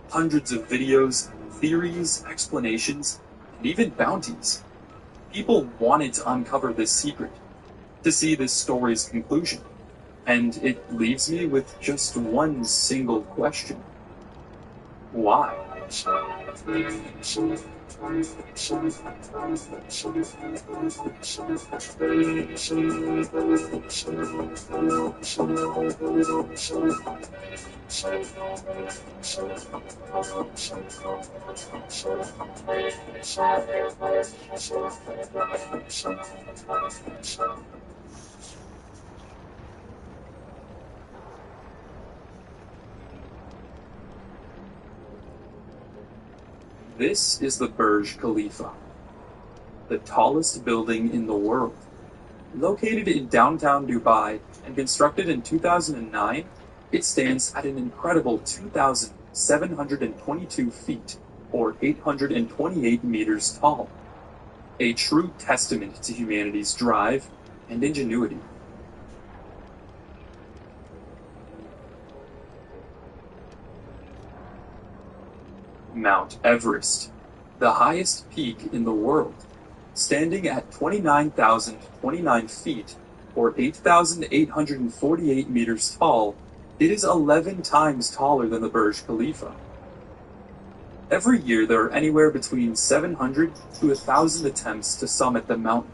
Hundreds of videos, theories, explanations, and even bounties. People wanted to uncover this secret, to see this story's conclusion, and it leaves me with just one single question. Why? This is the Burj Khalifa, the tallest building in the world. Located in downtown Dubai and constructed in 2009, it stands at an incredible 2,722 feet, or 828 meters tall. A true testament to humanity's drive and ingenuity. Mount Everest, the highest peak in the world, standing at 29,029 feet, or 8,848 meters tall, it is 11 times taller than the Burj Khalifa. Every year there are anywhere between 700 to 1,000 attempts to summit the mountain,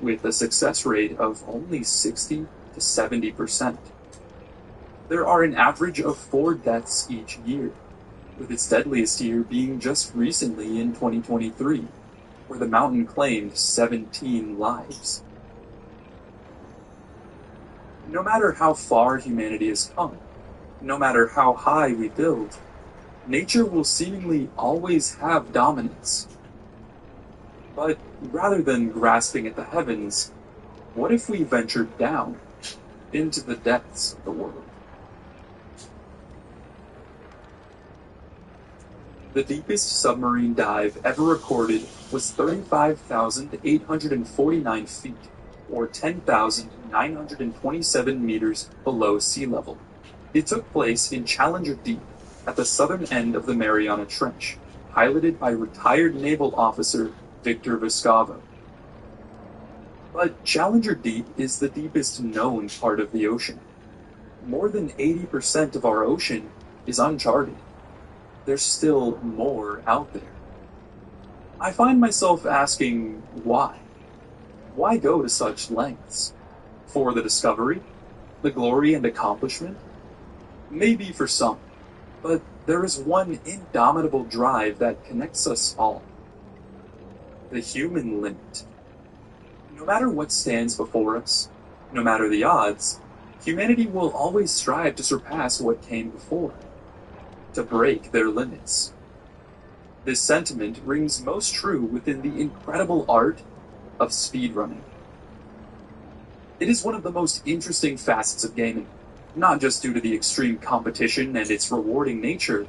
with a success rate of only 60 to 70%. There are an average of 4 deaths each year, with its deadliest year being just recently in 2023, where the mountain claimed 17 lives. No matter how far humanity has come, no matter how high we build, nature will seemingly always have dominance. But rather than grasping at the heavens, what if we ventured down into the depths of the world? The deepest submarine dive ever recorded was 35,849 feet, or 10,927 meters below sea level. It took place in Challenger Deep, at the southern end of the Mariana Trench, piloted by retired naval officer Victor Vescovo. But Challenger Deep is the deepest known part of the ocean. More than 80% of our ocean is uncharted. There's still more out there. I find myself asking why? Why go to such lengths? For the discovery? The glory and accomplishment? Maybe for some, but there is one indomitable drive that connects us all. The human limit. No matter what stands before us, no matter the odds, humanity will always strive to surpass what came before, to break their limits. This sentiment rings most true within the incredible art of speedrunning. It is one of the most interesting facets of gaming, not just due to the extreme competition and its rewarding nature,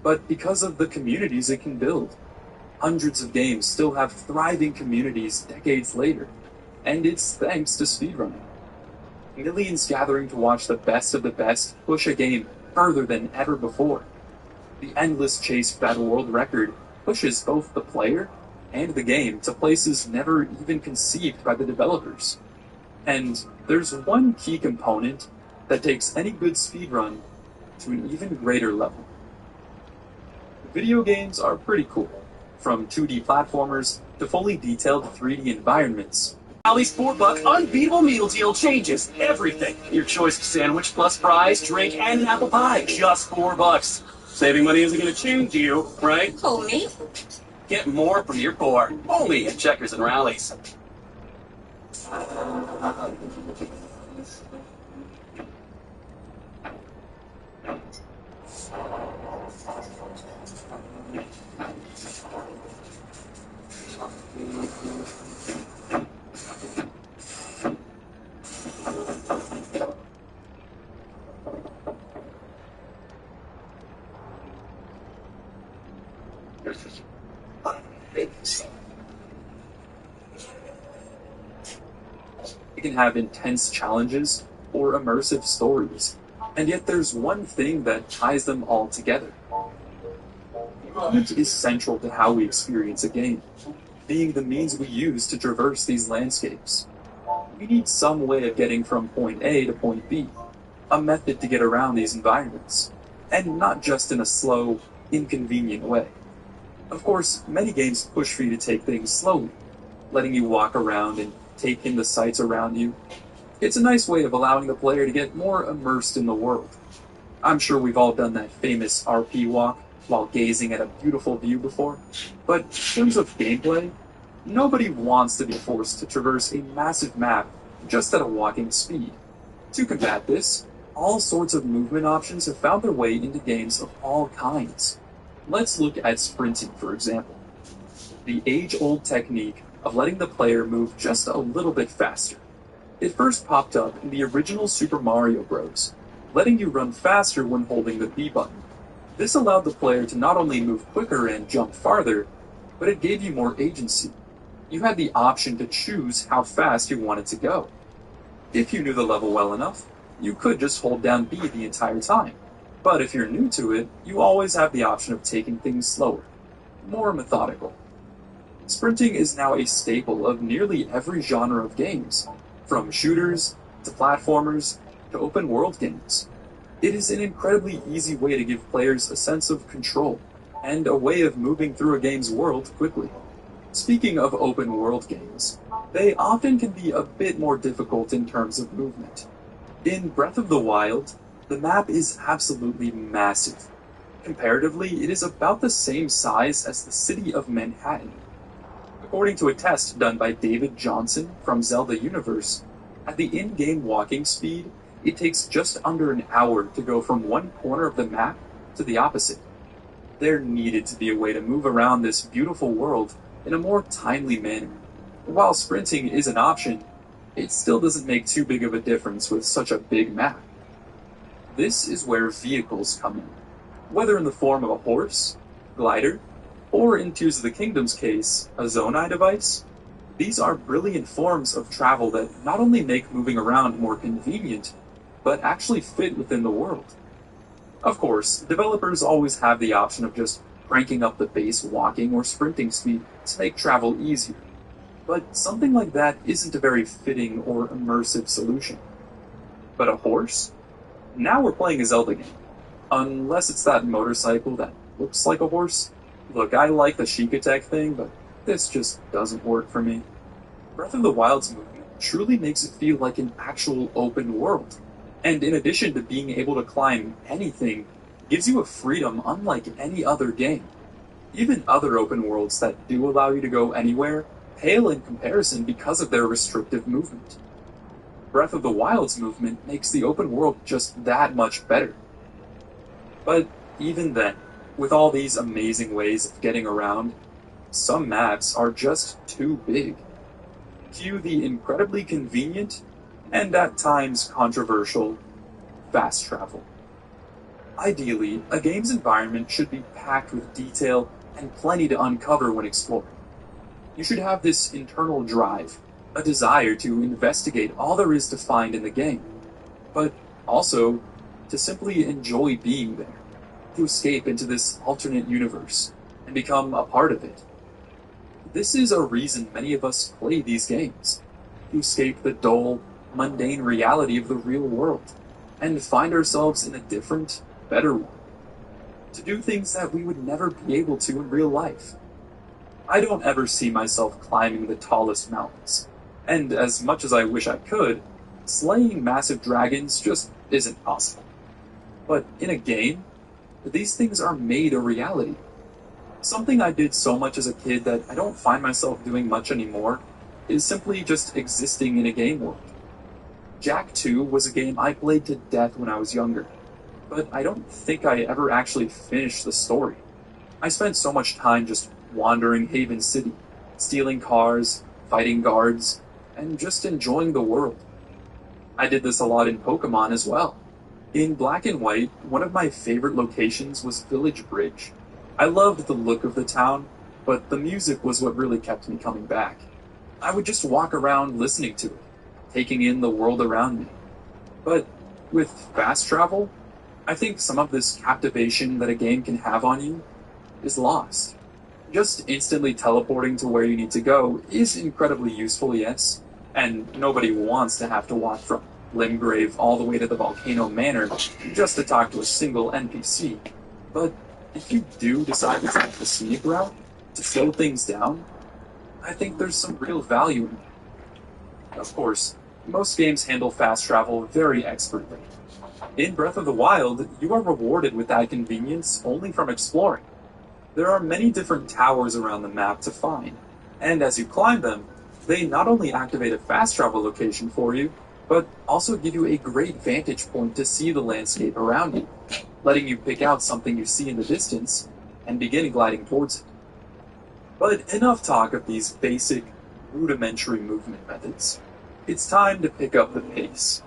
but because of the communities it can build. Hundreds of games still have thriving communities decades later, and it's thanks to speedrunning. Millions gathering to watch the best of the best push a game further than ever before. The endless chase for that world record pushes both the player and the game to places never even conceived by the developers. And there's one key component that takes any good speedrun to an even greater level. Video games are pretty cool, from 2D platformers to fully detailed 3D environments. Allie's $4 unbeatable meal deal changes everything. Your choice of sandwich plus fries, drink, and an apple pie. Just $4. Saving money isn't going to change you, right? Oh, me? Get more from your poor. Only at Checkers and Rallies. It can have intense challenges or immersive stories, and yet there's one thing that ties them all together. Movement is central to how we experience a game, being the means we use to traverse these landscapes. We need some way of getting from point A to point B, a method to get around these environments, and not just in a slow, inconvenient way. Of course, many games push for you to take things slowly, letting you walk around and take in the sights around you. It's a nice way of allowing the player to get more immersed in the world. I'm sure we've all done that famous RP walk while gazing at a beautiful view before, but in terms of gameplay, nobody wants to be forced to traverse a massive map just at a walking speed. To combat this, all sorts of movement options have found their way into games of all kinds. Let's look at sprinting, for example. The age-old technique of letting the player move just a little bit faster. It first popped up in the original Super Mario Bros., letting you run faster when holding the B button. This allowed the player to not only move quicker and jump farther, but it gave you more agency. You had the option to choose how fast you wanted to go. If you knew the level well enough, you could just hold down B the entire time. But if you're new to it, you always have the option of taking things slower, more methodical. Sprinting is now a staple of nearly every genre of games, from shooters to platformers to open world games. It is an incredibly easy way to give players a sense of control and a way of moving through a game's world quickly. Speaking of open world games, they often can be a bit more difficult in terms of movement. In Breath of the Wild, the map is absolutely massive. Comparatively, it is about the same size as the city of Manhattan. According to a test done by David Johnson from Zelda Universe, at the in-game walking speed, it takes just under an hour to go from one corner of the map to the opposite. There needed to be a way to move around this beautiful world in a more timely manner. While sprinting is an option, it still doesn't make too big of a difference with such a big map. This is where vehicles come in, whether in the form of a horse, glider, or in Tears of the Kingdom's case, a Zonai device. These are brilliant forms of travel that not only make moving around more convenient, but actually fit within the world. Of course, developers always have the option of just cranking up the base walking or sprinting speed to make travel easier, but something like that isn't a very fitting or immersive solution. But a horse? Now we're playing a Zelda game. Unless it's that motorcycle that looks like a horse. Look, I like the Sheikah Tech thing, but this just doesn't work for me. Breath of the Wild's movement truly makes it feel like an actual open world. And in addition to being able to climb anything, gives you a freedom unlike any other game. Even other open worlds that do allow you to go anywhere pale in comparison because of their restrictive movement. Breath of the Wild's movement makes the open world just that much better. But even then, with all these amazing ways of getting around, some maps are just too big. Cue the incredibly convenient, and at times controversial, fast travel. Ideally, a game's environment should be packed with detail and plenty to uncover when exploring. You should have this internal drive, a desire to investigate all there is to find in the game, but also to simply enjoy being there, to escape into this alternate universe and become a part of it. This is a reason many of us play these games, to escape the dull, mundane reality of the real world and find ourselves in a different, better one. To do things that we would never be able to in real life. I don't ever see myself climbing the tallest mountains, and as much as I wish I could, slaying massive dragons just isn't possible. But in a game, these things are made a reality. Something I did so much as a kid that I don't find myself doing much anymore is simply just existing in a game world. Jak 2 was a game I played to death when I was younger, but I don't think I ever actually finished the story. I spent so much time just wandering Haven City, stealing cars, fighting guards, and just enjoying the world. I did this a lot in Pokemon as well. In Black and White, one of my favorite locations was Village Bridge. I loved the look of the town, but the music was what really kept me coming back. I would just walk around listening to it, taking in the world around me. But with fast travel, I think some of this captivation that a game can have on you is lost. Just instantly teleporting to where you need to go is incredibly useful, yes, and nobody wants to have to walk from Limgrave all the way to the Volcano Manor just to talk to a single NPC. But if you do decide to take the scenic route, to slow things down, I think there's some real value in it. Of course, most games handle fast travel very expertly. In Breath of the Wild, you are rewarded with that convenience only from exploring. There are many different towers around the map to find, and as you climb them, they not only activate a fast travel location for you, but also give you a great vantage point to see the landscape around you, letting you pick out something you see in the distance and begin gliding towards it. But enough talk of these basic, rudimentary movement methods. It's time to pick up the pace.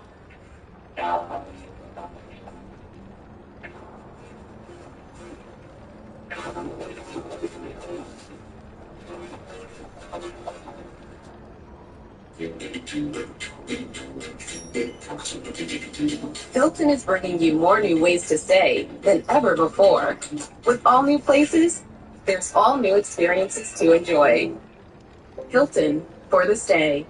Hilton is bringing you more new ways to stay than ever before. With all new places, there's all new experiences to enjoy. Hilton for the stay.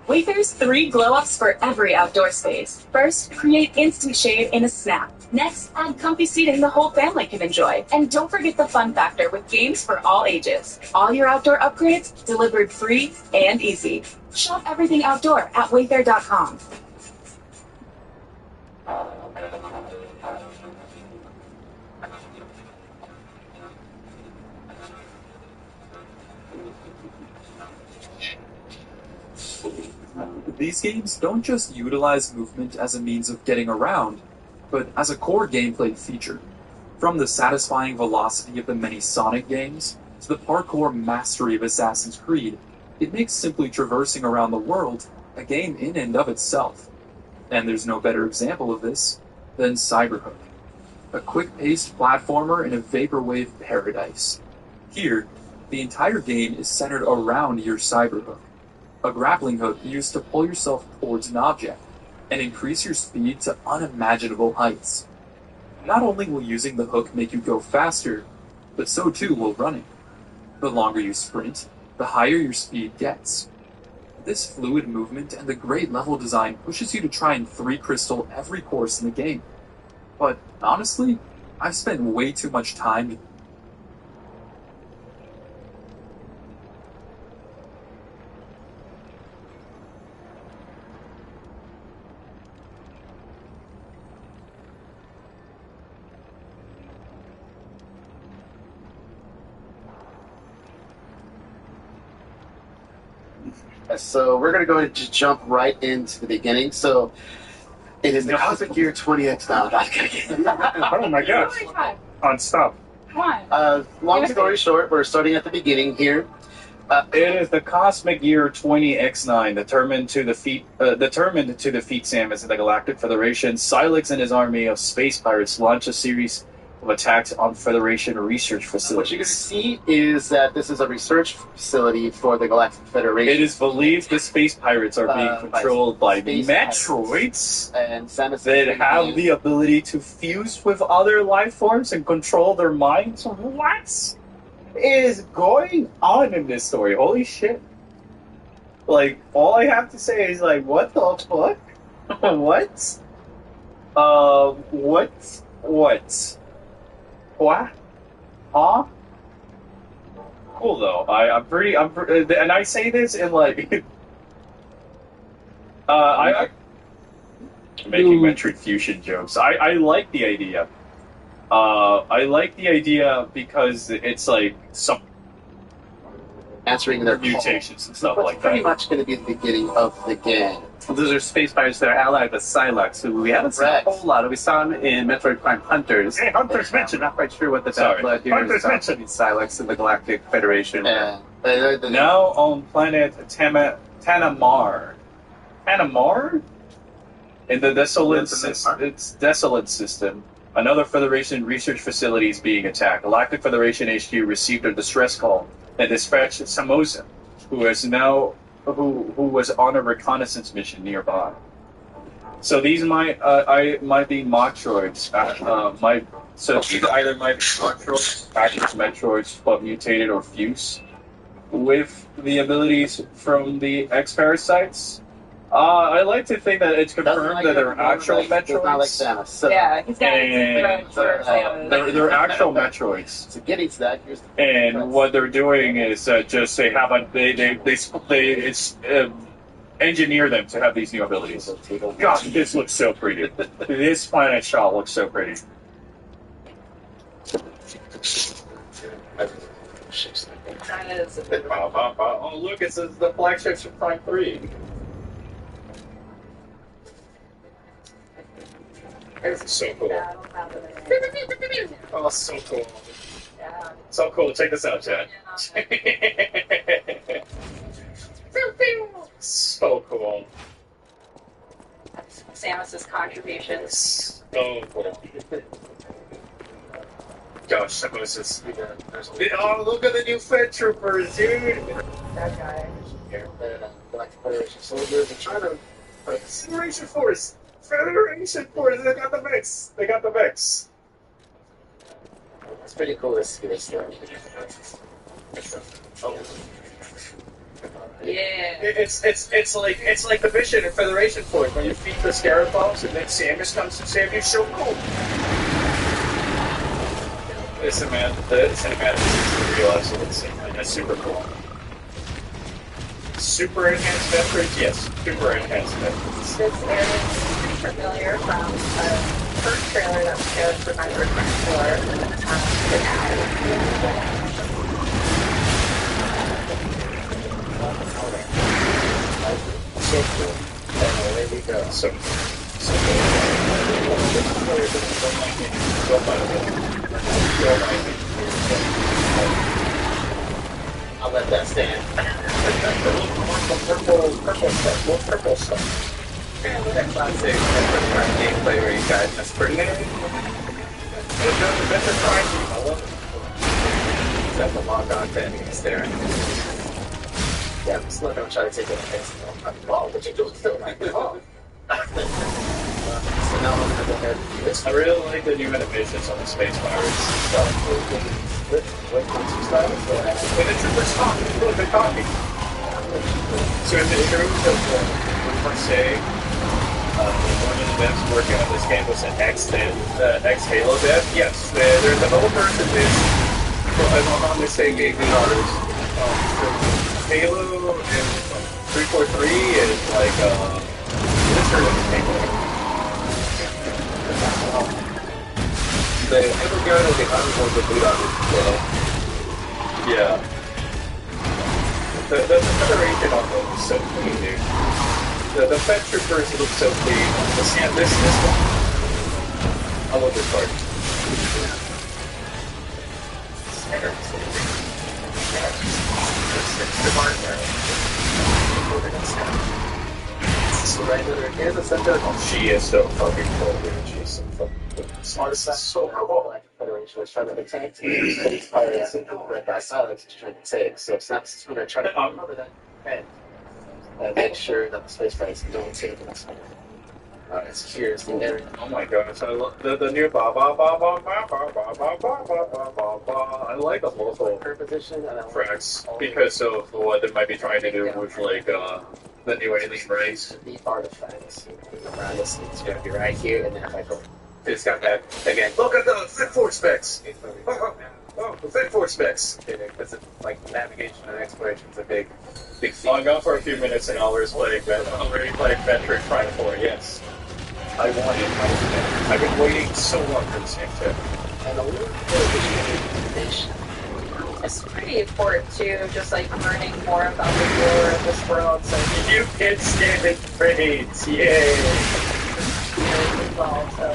Wayfair's 3 glow-ups for every outdoor space. First, create instant shade in a snap. Next, add comfy seating the whole family can enjoy. And don't forget the fun factor with games for all ages. All your outdoor upgrades delivered free and easy. Shop everything outdoor at wayfair.com. These games don't just utilize movement as a means of getting around, but as a core gameplay feature. From the satisfying velocity of the many Sonic games, to the parkour mastery of Assassin's Creed, it makes simply traversing around the world a game in and of itself. And there's no better example of this than Cyberhook, a quick-paced platformer in a vaporwave paradise. Here, the entire game is centered around your Cyberhook, a grappling hook used to pull yourself towards an object and increase your speed to unimaginable heights. Not only will using the hook make you go faster, but so too will running. The longer you sprint, the higher your speed gets. This fluid movement and the great level design pushes you to try and 3-crystal every course in the game. But honestly, I've spent way too much time So we're going to go ahead and just jump right into the beginning. So it is the Cosmic Gear 20X now. Oh my gosh. On stop. Long story short, we're starting at the beginning here. It is the Cosmic Year 20X9, determined to defeat Samus in the Galactic Federation. Silex and his army of space pirates launch a series of attacks on Federation research facilities. What you're going to see is that this is a research facility for the Galactic Federation. It is believed the space pirates are being controlled by Metroids and Samus that have the ability to fuse with other life forms and control their minds. What is going on in this story? Holy shit. Like, all I have to say is, like, what the fuck? What? What? Huh? Cool though. I'm pretty, and I say this in like, I'm making Metroid Fusion jokes. I like the idea. I like the idea because it's like some answering their mutations and stuff like that. Pretty much going to be the beginning of the game. Those are space pirates that are allied with Silex, who we haven't seen a whole lot of. We saw him in Metroid Prime Hunters. Hey, Hunters mentioned. Not quite sure what the bad blood here Hunters is. mentioned. Silex and the Galactic Federation. Yeah. Now on planet Tanamar. Tanamar? In the Desolate system, another Federation research facility is being attacked. Galactic Federation HQ received a distress call and dispatched Samosa, who was on a reconnaissance mission nearby. So these might be Metroids. So these either might be Metroids, packaged Metroids, but mutated or fused with the abilities from the X-Parasites. I like to think that it's confirmed that they're actual Metroids. Not like Samus. So. Yeah, he's got they're actual Metroids. So getting to that, here's the and what they're doing is just they engineer them to have these new abilities. God, this looks so pretty. This planet shot looks so pretty. Oh look, it says the flagships from Prime 3. It's so cool. Oh, so cool. Yeah. So cool. Check this out, Chad. So cool. Samus's contributions. So cool. Gosh, Samus's. Oh, look at the new Fed Troopers, dude! That guy. Galactic Federation soldiers are trying to. Federation Force! Federation Force! They got the mix! They got the mix! It's pretty cool to see this stuff. Yeah. It's like the mission in Federation Force when you feed the Scarab bombs and then Samus comes to save you. So cool. Listen, man, the cinematics is real excellence. That's super cool. Super enhanced Metroids, yes. Super enhanced Metroids. This area is pretty familiar from the first trailer that was showed for Metroid Prime 4 to now. So cool. There we go. So cool. I'll let that stand. Purple stuff. That classic Metroid Prime gameplay where you got just pretty. Metroid Prime. I love it. Is that the long on to enemies there? Yeah, I'm still gonna try to take it. Oh, what you doing still? Oh. So now I'm gonna go ahead and do this. I really like the new animations on the Space Pirates stuff. What country style? When the troopers talk, look, they're talking. So in the interview of say, one of the devs working on this game was an ex-Halo dev. Yes, they're developers in this. If I'm not mistaken, the artists. Halo and 343 is like Blizzard and Halo. The Halo game will be on the boot on it. Yeah. The Federation on them is so clean, dude. The Fed Troopers look so clean. This one. I love this part. surrender. Here's a center. She is so fucking cool, dude. She's so fucking cool. Artifact So cool. Galactic Federation was trying to attack Space Pirates and Red by Silence was trying to take. So Snaps is going to try to cover that and make sure that the Space Pirates don't take this. Secures the area. Oh my gosh, I love the new ba ba ba ba ba ba ba ba ba ba ba ba ba. I like the local position tracks because of what they might be trying to do with like the new alien race. The artifacts around us, it's going to be right here, and then if I go, It's got that again. Look at the Fit Force specs. Oh, the Fit Force specs. because like navigation and exploration is a big I'll go for a few minutes and hours playing Metroid Prime 4. Yes, I want it. I've been waiting so long for this game too. and a little bit of information. It's pretty important too, just like learning more about the lore of this world. So You can stand it grades, yay! involved. So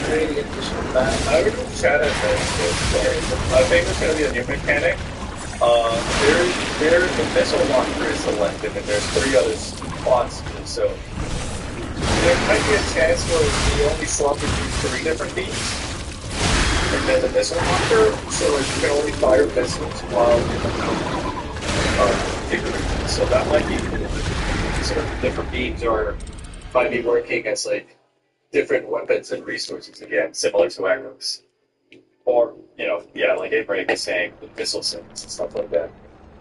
Creating additional battles. I would chat at this. I think there's going to be a new mechanic. The missile launcher is selected, and there's 3 other spots, so there might be a chance where you only slot between 3 different teams. And then the missile launcher, so you can only fire missiles while configuring. So that might be sort of different teams, or might be working as like different weapons and resources again, similar to Agrox. Or, like Abraham is saying, with missile systems and stuff like that.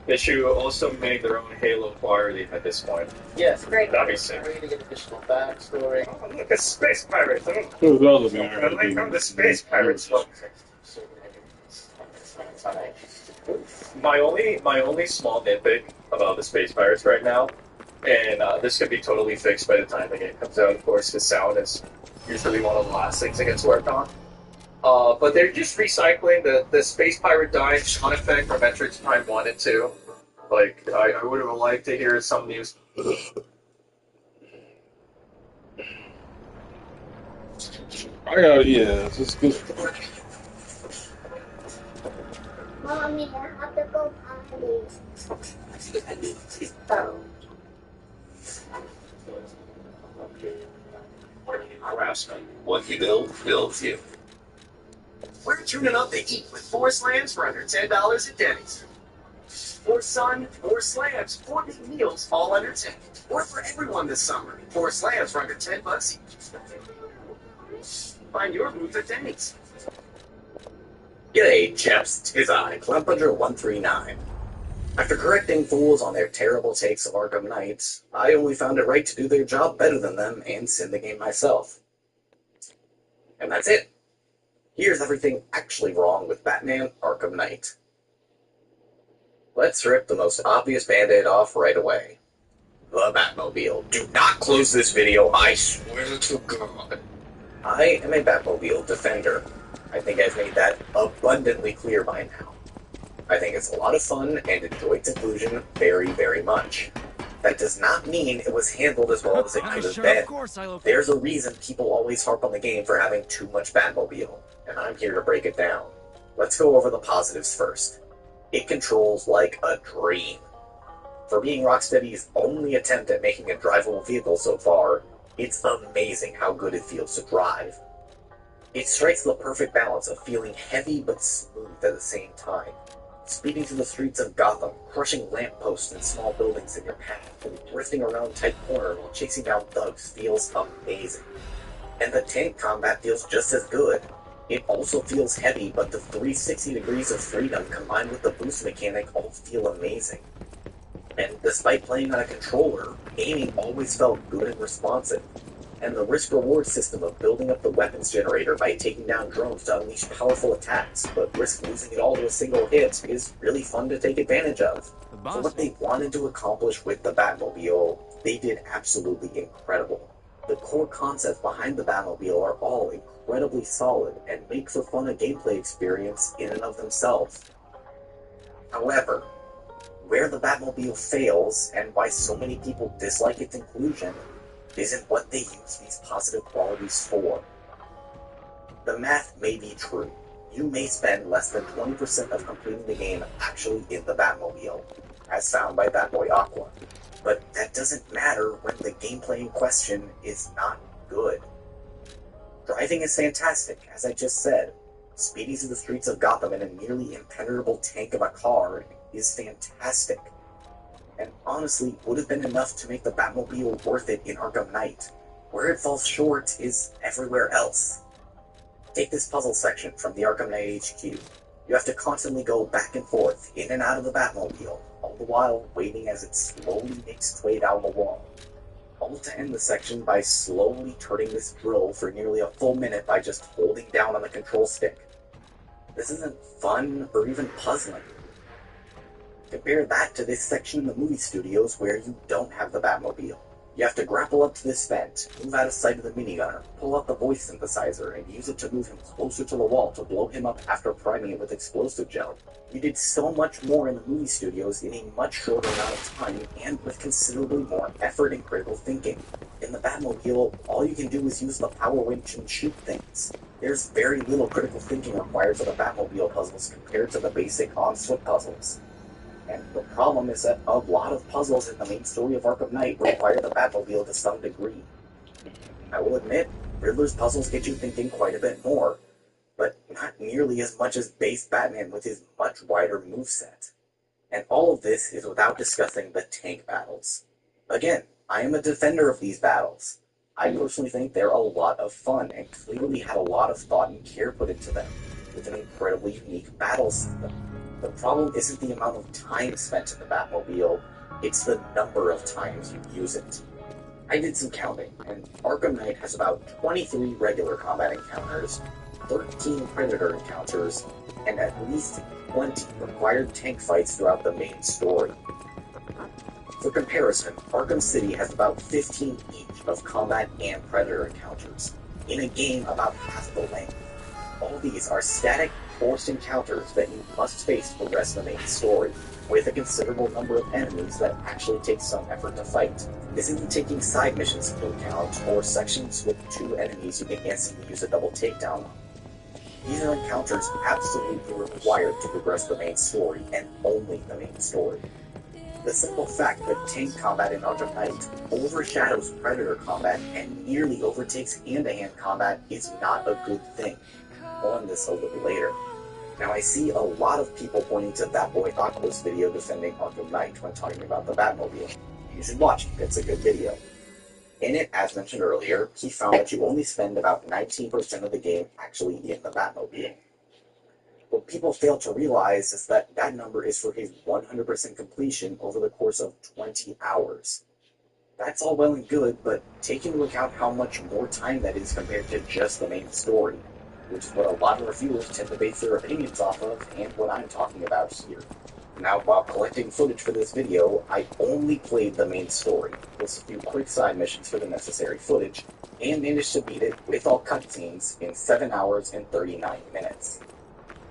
They should also make their own Halo quality at this point. Yes, great. That'd be sick. Creating additional backstory. Oh, look at Space Pirates! It was other than I like how the Space Pirates look. My only small nitpick about the Space Pirates right now, and this could be totally fixed by the time the game comes out, of course, because sound is usually one of the last things that gets worked on. But they're just recycling the Space Pirate dying sound effect from Metroid Prime 1 and 2. Like, I would have liked to hear some news. It's just good. Mommy, I have to go potty. Oh. Harassment. What you build, builds you. We're tuning up to eat with 4 slams for under $10 at Denny's. 4 sun, 4 slams, 4 big meals, all under 10. Or for everyone this summer. 4 slams for under $10 each. Find your booth at Denny's. G'day, chaps. Tis I, Clumpunger139. After correcting fools on their terrible takes of Arkham Knight, I only found it right to do their job better than them and send the game myself. And that's it. Here's everything actually wrong with Batman Arkham Knight. Let's rip the most obvious band-aid off right away. The Batmobile. Do not close this video, I swear to God. I am a Batmobile defender. I think I've made that abundantly clear by now. I think it's a lot of fun and enjoy its inclusion very, very much. That does not mean it was handled as well as it could have been. There's a reason people always harp on the game for having too much Batmobile, and I'm here to break it down. Let's go over the positives first. It controls like a dream. For being Rocksteady's only attempt at making a drivable vehicle so far, it's amazing how good it feels to drive. It strikes the perfect balance of feeling heavy but smooth at the same time. Speeding through the streets of Gotham, crushing lampposts and small buildings in your path, and drifting around tight corners while chasing down thugs feels amazing. And the tank combat feels just as good. It also feels heavy, but the 360 degrees of freedom combined with the boost mechanic all feel amazing. And despite playing on a controller, aiming always felt good and responsive. And the risk-reward system of building up the weapons generator by taking down drones to unleash powerful attacks, but risk losing it all to a single hit, is really fun to take advantage of. For what they wanted to accomplish with the Batmobile, they did absolutely incredible. The core concepts behind the Batmobile are all incredibly solid and make for fun a gameplay experience in and of themselves. However, where the Batmobile fails, and why so many people dislike its inclusion, isn't what they use these positive qualities for. The math may be true. You may spend less than 20% of completing the game actually in the Batmobile. as found by Batboy Aqua. But that doesn't matter when the gameplay in question is not good. Driving is fantastic, as I just said. Speeding through the streets of Gotham in a nearly impenetrable tank of a car is fantastic. And honestly, would have been enough to make the Batmobile worth it in Arkham Knight. Where it falls short is everywhere else. Take this puzzle section from the Arkham Knight HQ. You have to constantly go back and forth, in and out of the Batmobile, all the while waiting as it slowly makes its way down the wall. All to end the section by slowly turning this drill for nearly a full minute by just holding down on the control stick. This isn't fun or even puzzling. Compare that to this section in the movie studios where you don't have the Batmobile. You have to grapple up to this vent, move out of sight of the minigunner, pull out the voice synthesizer, and use it to move him closer to the wall to blow him up after priming it with explosive gel. You did so much more in the movie studios in a much shorter amount of time and with considerably more effort and critical thinking. In the Batmobile, all you can do is use the power winch and shoot things. There's very little critical thinking required for the Batmobile puzzles compared to the basic on-foot puzzles. And the problem is that a lot of puzzles in the main story of Arkham Knight require the Batmobile to some degree. I will admit, Riddler's puzzles get you thinking quite a bit more, but not nearly as much as base Batman with his much wider moveset. And all of this is without discussing the tank battles. Again, I am a defender of these battles. I personally think they're a lot of fun and clearly had a lot of thought and care put into them, with an incredibly unique battle system. The problem isn't the amount of time spent in the Batmobile, it's the number of times you use it. I did some counting, and Arkham Knight has about 23 regular combat encounters, 13 Predator encounters, and at least 20 required tank fights throughout the main story. For comparison, Arkham City has about 15 each of combat and Predator encounters, in a game about half the length. All these are static, forced encounters that you must face to progress the main story, with a considerable number of enemies that actually take some effort to fight. This isn't taking side missions into account, or sections with 2 enemies you can instantly use a double takedown on. These are encounters absolutely required to progress the main story, and only the main story. The simple fact that tank combat in Arkham Knight overshadows Predator combat and nearly overtakes hand-to-hand combat is not a good thing. More on this a little later. Now, I see a lot of people pointing to Batboy Aqua's video defending Arkham Knight when talking about the Batmobile. You should watch it, it's a good video. In it, as mentioned earlier, he found that you only spend about 19% of the game actually in the Batmobile. What people fail to realize is that that number is for his 100% completion over the course of 20 hours. That's all well and good, but take into account how much more time that is compared to just the main story, which is what a lot of reviewers tend to base their opinions off of, and what I'm talking about here. Now, while collecting footage for this video, I only played the main story, with a few quick side missions for the necessary footage, and managed to beat it with all cutscenes in 7 hours and 39 minutes.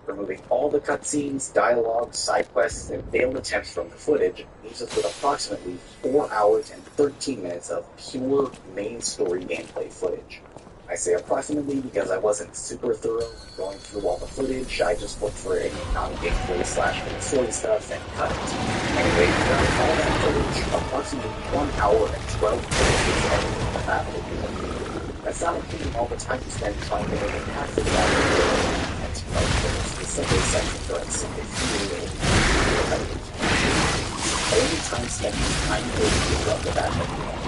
Removing all the cutscenes, dialogue, side quests, and failed attempts from the footage leaves us with approximately 4 hours and 13 minutes of pure main story gameplay footage. I say approximately because I wasn't super thorough going through all the footage. I just looked for any non-gameplay / main story stuff and cut it. Anyway, during all that footage, approximately 1 hour and 12 minutes was edited in the Batmobile. That's not including all the time you spent trying to make it half the Batmobile and specific section during some infuriating repetitive. Only time spent trying to throughout the Batmobile.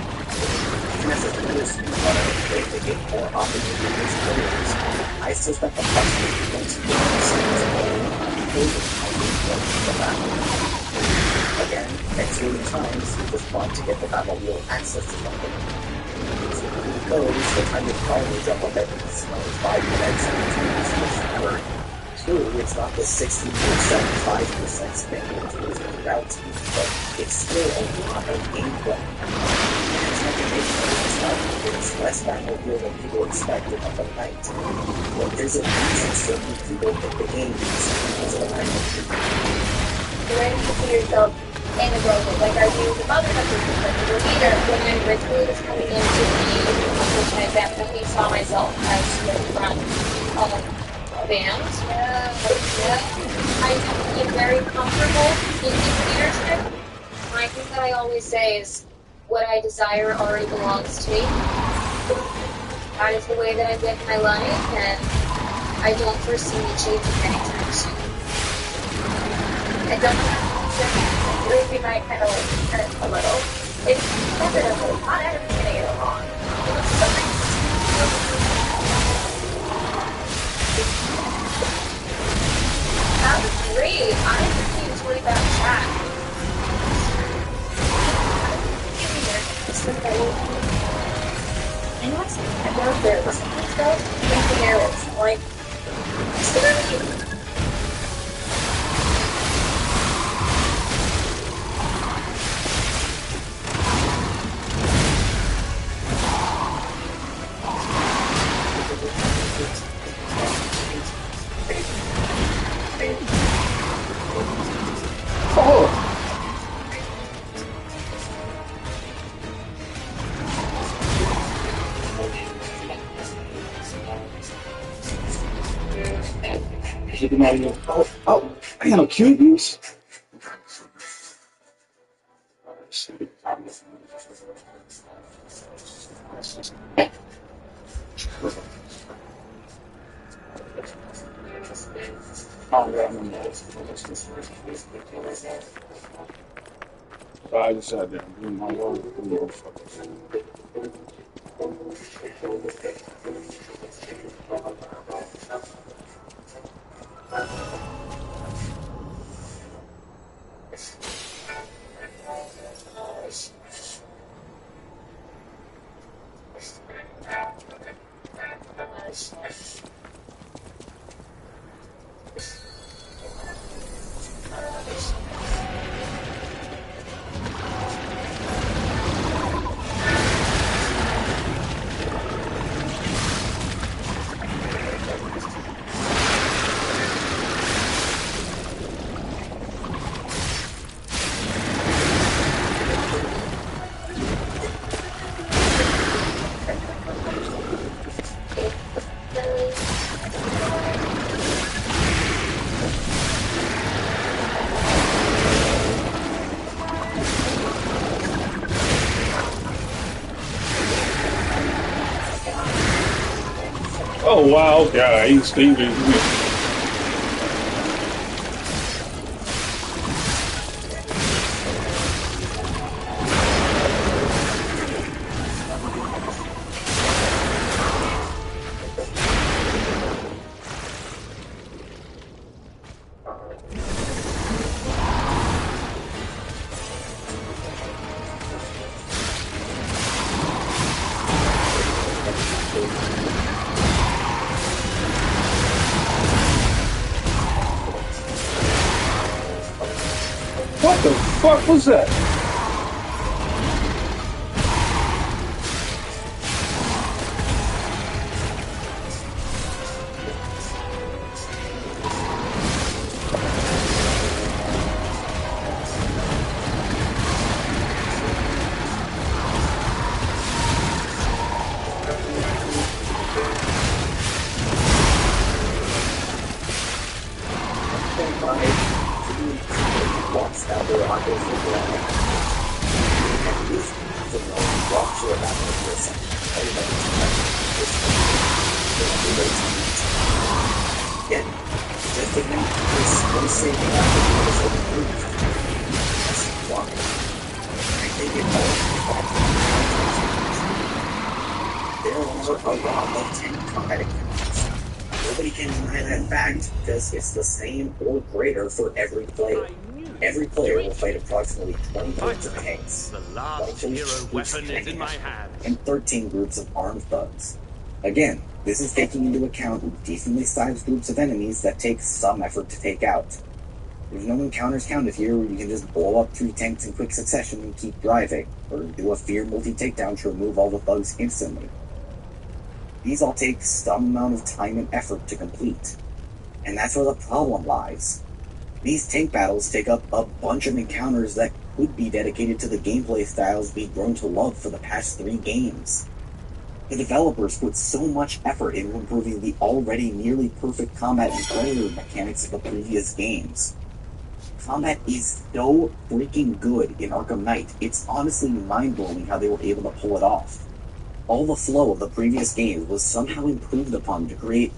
Even as a limited speed runner to make the game more optimal for its players, I still spent approximately 20 minutes over the Batmobile. Again, excluding times, it was fun to get the Batmobile access to something. So it goes, the time would probably jump up at least 5 minutes and 2 minutes an hour. True, it's not the 60 or 75% spin into losing route speed, but it's still a lot of gameplay. It's less Batmobile than people expected on the night. But there's a reason certain people pick the game because of the Batmobile. You're ready to see yourself in the broken, like I do with other members of the leader. When Riddler was coming into the competition, I definitely saw myself as the front of a band. I became very comfortable in his leadership. my thing that I always say is, what I desire already belongs to me. That is the way that I live my life, and I don't foresee me changing anytime soon. It doesn't have to be we might kind of like hurt a little. It's inevitable. Not everything gonna get along. That was great. I think it's really bad chat. And what's I love there? Let's go. Thinking arrows. Like, Oh, I got no cuties. I just sat there and doing my work. Oh wow, yeah, he's Stevie. What the fuck was that? Nobody can deny that fact because it's the same or greater for every player. Every player will fight approximately 20 groups of tanks, 20 groups of tanks, and 13 groups of armed thugs. Again, this is taking into account decently sized groups of enemies that take some effort to take out. There's no encounters counted here where you can just blow up 3 tanks in quick succession and keep driving, or do a fear multi-takedown to remove all the thugs instantly. These all take some amount of time and effort to complete. And that's where the problem lies. These tank battles take up a bunch of encounters that could be dedicated to the gameplay styles we've grown to love for the past 3 games. The developers put so much effort into improving the already nearly perfect combat and predator mechanics of the previous games. Combat is so freaking good in Arkham Knight. It's honestly mind-blowing how they were able to pull it off. All the flow of the previous games was somehow improved upon to create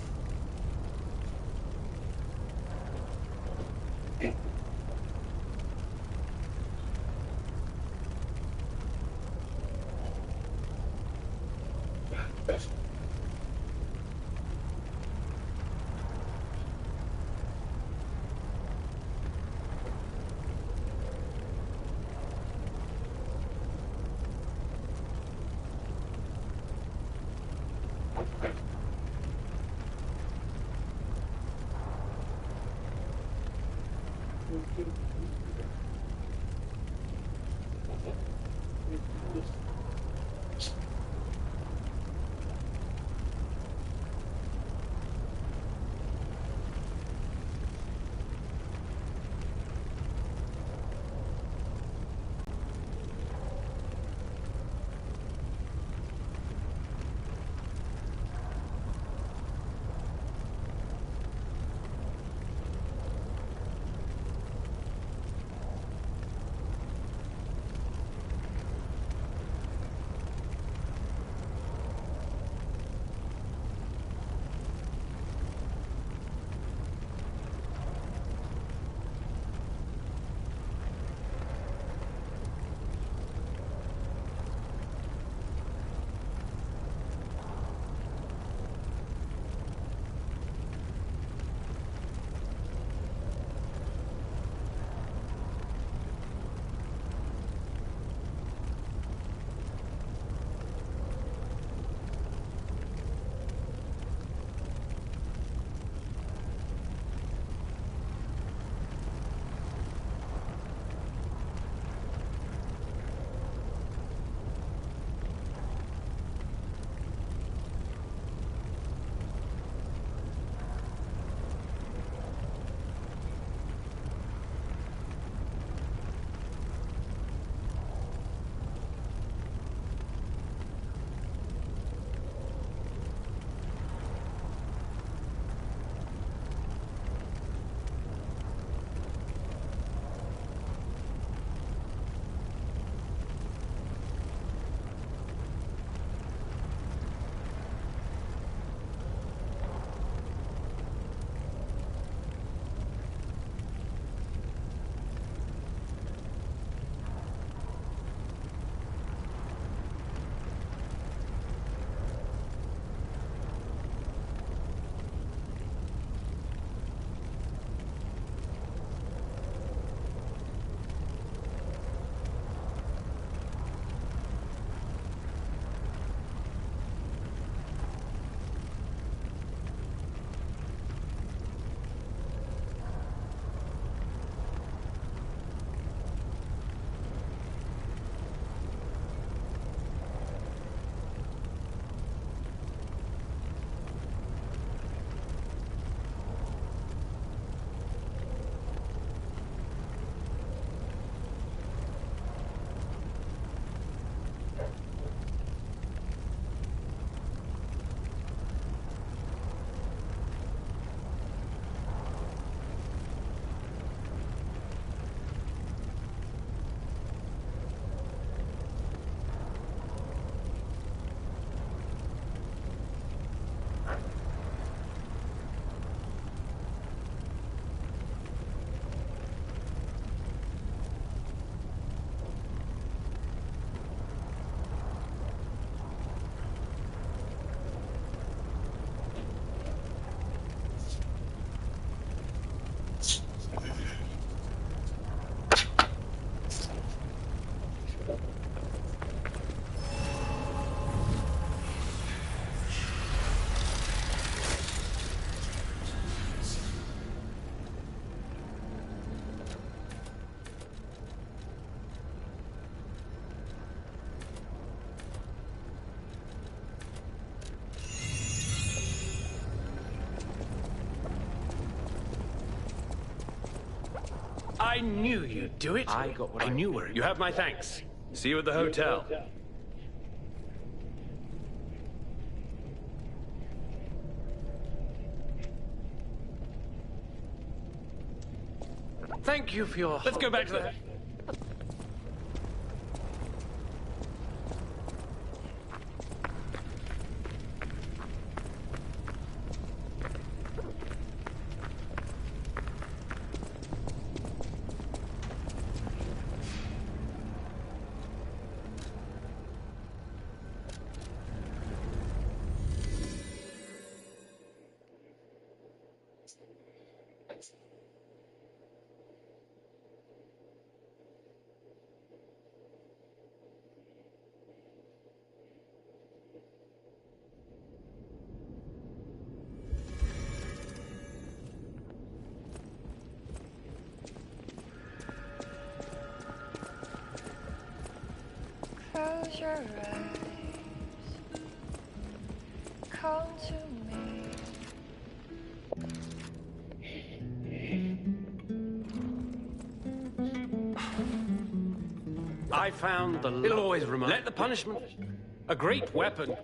I knew you'd do it. I knew her. You have my thanks. See you at the hotel. Thank you for your... Let's go back to that. Close your eyes, come to me. I found the... It'll always remind... Let the punishment... A great weapon.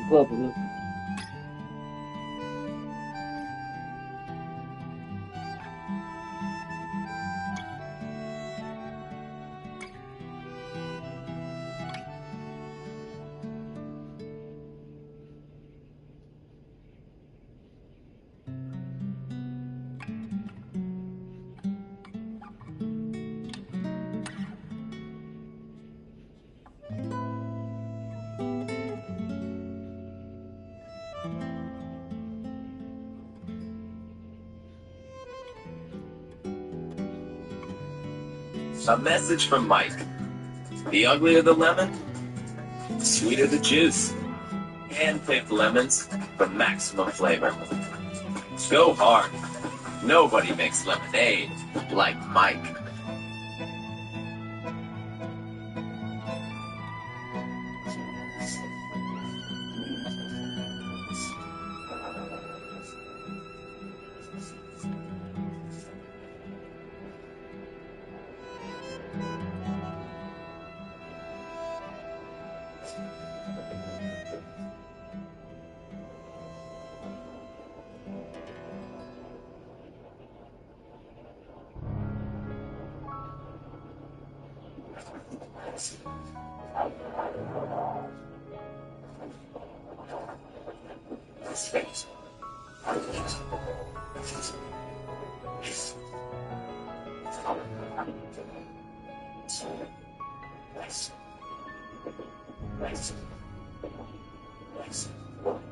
Probably. A message from Mike. The uglier the lemon, the sweeter the juice. Hand-picked lemons for maximum flavor. Go hard. Nobody makes lemonade like Mike.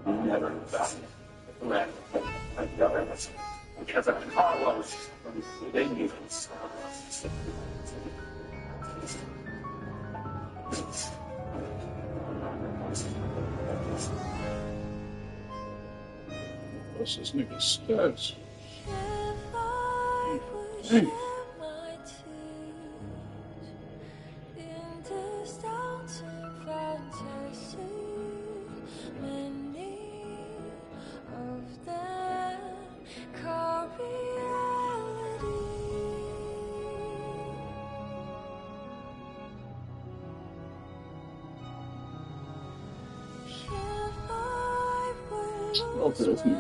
Never let government because of Carlos. They use What's this nigga's stats? Of the Okay, that's new.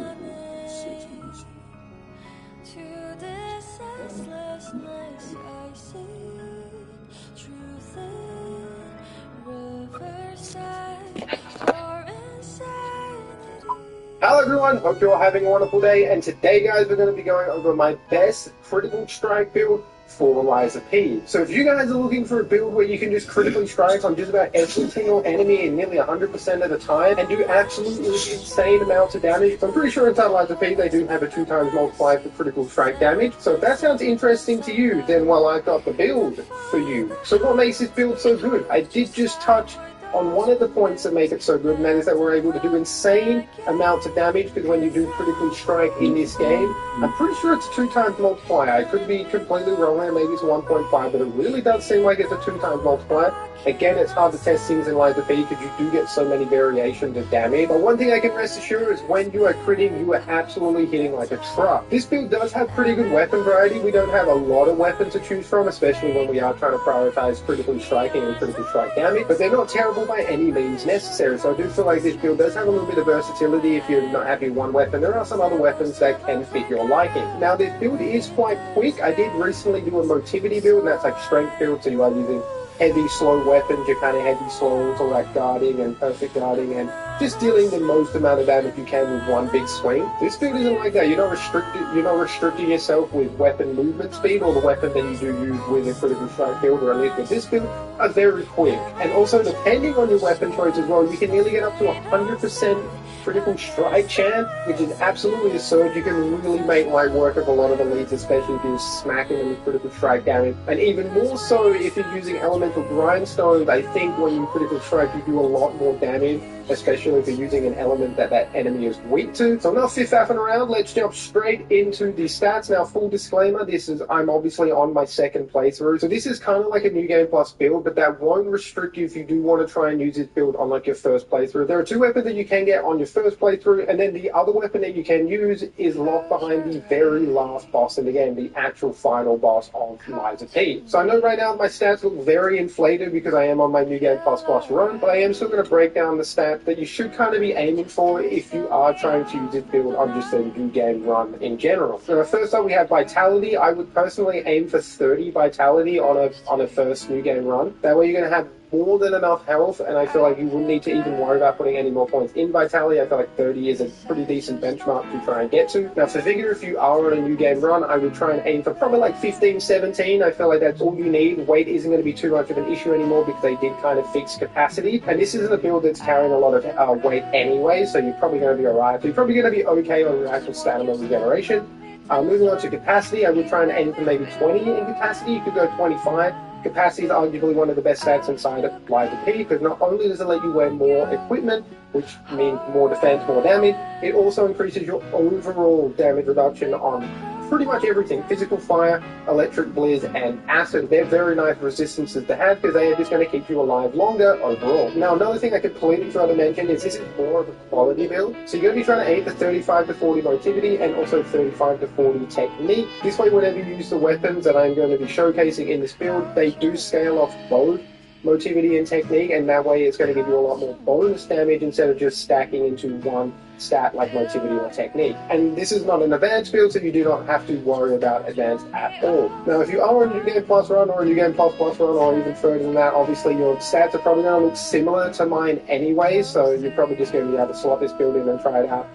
Hello everyone, hope you're all having a wonderful day, and today guys we're going to be going over my best critical strike build for Lies of P. So if you guys are looking for a build where you can just critically strike on just about every single enemy in nearly 100% of the time and do absolutely insane amounts of damage, so I'm pretty sure inside Lies of P they do have a 2x multiplier for critical strike damage. So if that sounds interesting to you, then well I've got the build for you. So what makes this build so good? I did just touch on one of the points that make it so good, and that is that we're able to do insane amounts of damage, because when you do critically strike in this game, I'm pretty sure it's 2x multiplier. I could be completely wrong there, maybe it's 1.5, but it really does seem like it's a 2x multiplier. Again, it's hard to test things in Lies of P because you do get so many variations of damage. But one thing I can rest assured is when you are critting, you are absolutely hitting like a truck. This build does have pretty good weapon variety. We don't have a lot of weapons to choose from, especially when we are trying to prioritize critically striking and critical strike damage, but they're not terrible by any means necessary. So I do feel like this build does have a little bit of versatility. If you're not happy with one weapon, there are some other weapons that can fit your liking. Now this build is quite quick. I did recently do a motivity build, and that's like strength build, so you are using heavy, slow weapons, your kind of heavy, slow, so like guarding and perfect guarding, and just dealing the most amount of damage you can with one big swing. This build isn't like that. You're not restricting yourself with weapon movement speed or the weapon that you do use with a critical strike build, or at least with this build, are very quick. And also, depending on your weapon choice as well, you can nearly get up to 100% critical strike chance, which is absolutely absurd. You can really make light work of a lot of the leads, especially if you're smacking them with critical strike damage. And even more so if you're using elemental grindstones. I think when you critical strike, you do a lot more damage, especially if you're using an element that that enemy is weak to. So I'm not fiff-faffing around, let's jump straight into the stats. Now, full disclaimer, I'm obviously on my second playthrough, so this is kind of like a New Game Plus build, but that won't restrict you if you do want to try and use this build on like your first playthrough. There are two weapons that you can get on your first playthrough, and then the other weapon that you can use is locked behind the very last boss in the game, the actual final boss of Lies of P. So I know right now my stats look very inflated because I am on my New Game Plus run, but I am still going to break down the stats that you should kind of be aiming for if you are trying to use this build on just a New Game run in general. So first up we have Vitality. I would personally aim for 30 Vitality on a first New Game run. That way you're going to have more than enough health, and I feel like you wouldn't need to even worry about putting any more points in Vitality. I feel like 30 is a pretty decent benchmark to try and get to. Now, so figure if you are on a New Game run, I would try and aim for probably like 15, 17. I feel like that's all you need. Weight isn't going to be too much of an issue anymore because they did kind of fix capacity, and this isn't a build that's carrying a lot of weight anyway, so you're probably going to be alright. So you're probably going to be okay on your actual stamina regeneration. Moving on to capacity, I would try and aim for maybe 20 in capacity. You could go 25. Capacity is arguably one of the best stats inside of Lies of P, because not only does it let you wear more equipment, which means more defense, more damage, it also increases your overall damage reduction on pretty much everything. Physical fire, electric blizz, and acid. They're very nice resistances to have because they are just going to keep you alive longer overall. Now, another thing I completely forgot to mention is this is more of a quality build. So you're going to be trying to aim for 35 to 40 motivity and also 35 to 40 technique. This way, whenever you use the weapons that I'm going to be showcasing in this build, they do scale off both motivity and technique, and that way it's going to give you a lot more bonus damage instead of just stacking into one stat like motivity or technique. And this is not an advanced build, so you do not have to worry about advanced at all. Now, if you are on a New Game Plus run or a New Game Plus run or even further than that, obviously your stats are probably going to look similar to mine anyway, so you're probably just going to be able to slot this build in and try it out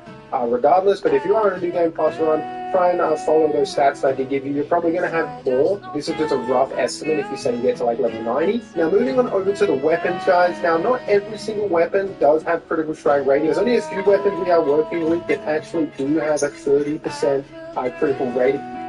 regardless. But if you are on a New Game Plus run, try and follow those stats that I did give you. You're probably going to have more. This is just a rough estimate if you say you get to like level 90. Now, moving on over to the weapons, guys. Now, not every single weapon does have critical strike rating. There's only a few weapons we are working with that actually do have a 30% critical rating.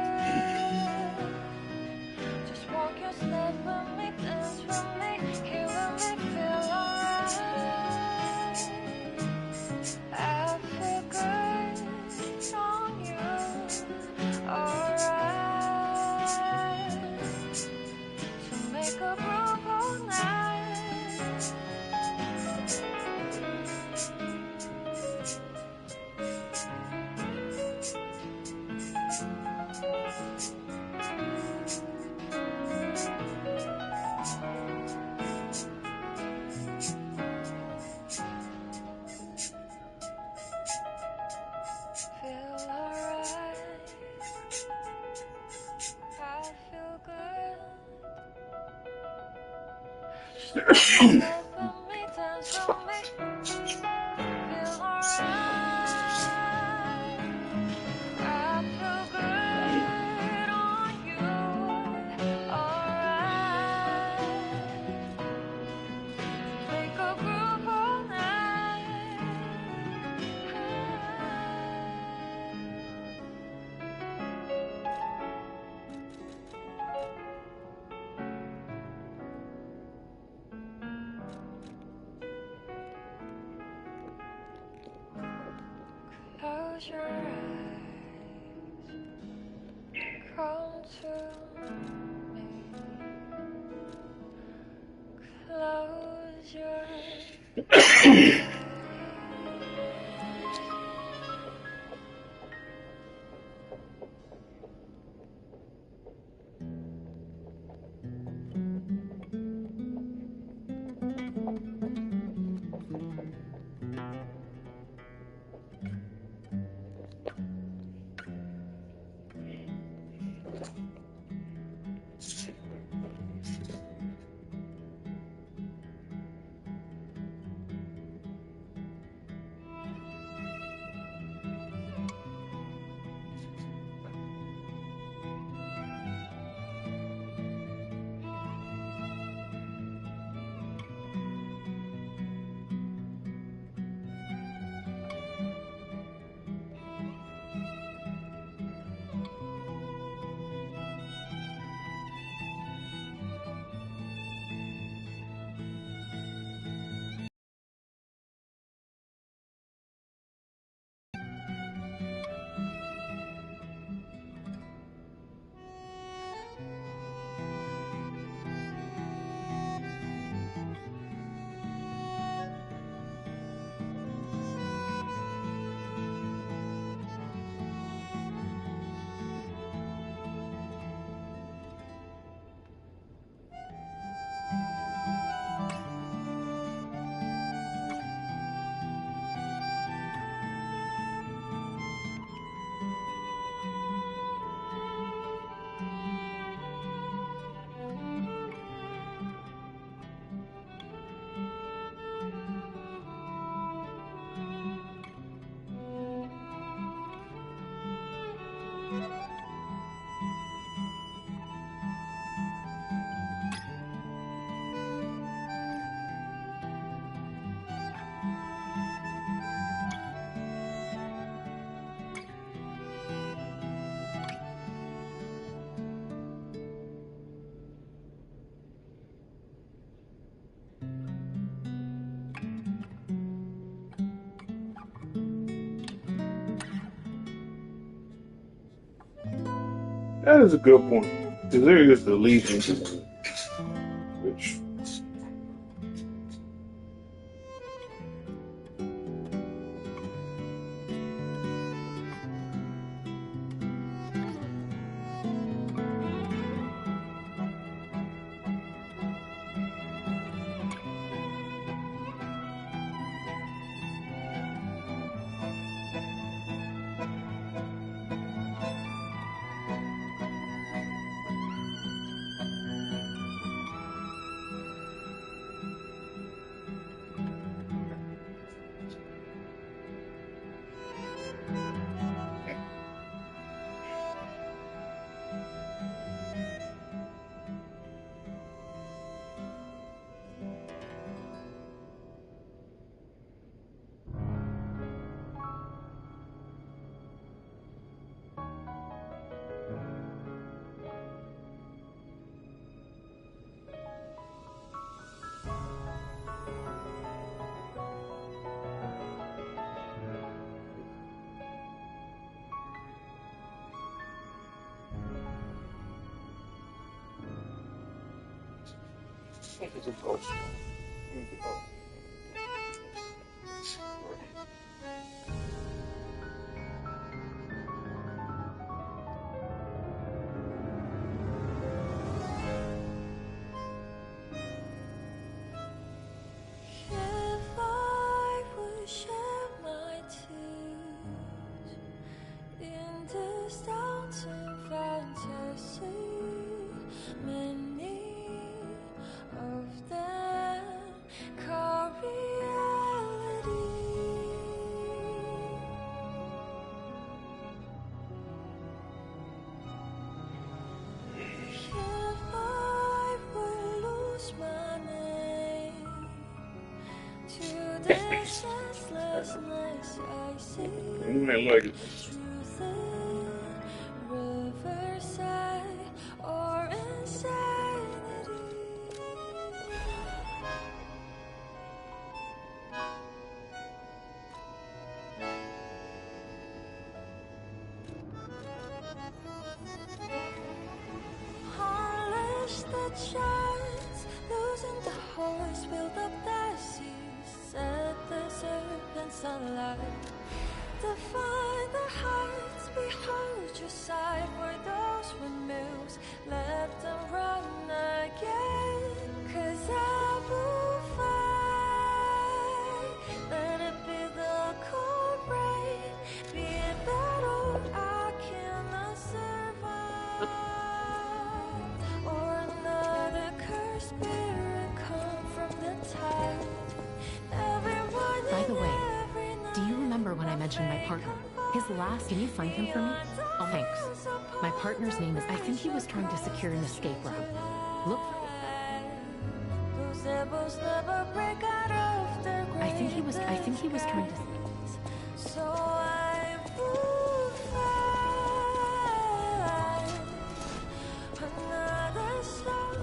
Close your eyes, come to me. Close your eyes. That is a good point. Because there is the Legion, which it's a ghost. If I would shed my tears in this dancing fantasy, many of them business I see. Like it. Riverside or insanity. Polish the charts, losing the horse, build up the seas, set the serpents alight. Define the heights, behold your side, for those windmills, let them run again. 'Cause I will fight, let it be the cold rain, be it battle I cannot survive, or another cursed spirit come from the tide. Everyone By the way, every do you remember when I mentioned my partner? His last, can you find him for me? Oh, thanks. My partner's name is, I think he was trying to secure an escape route. Look, those devils never break out of their grave. I think he was trying to. So I will find another star,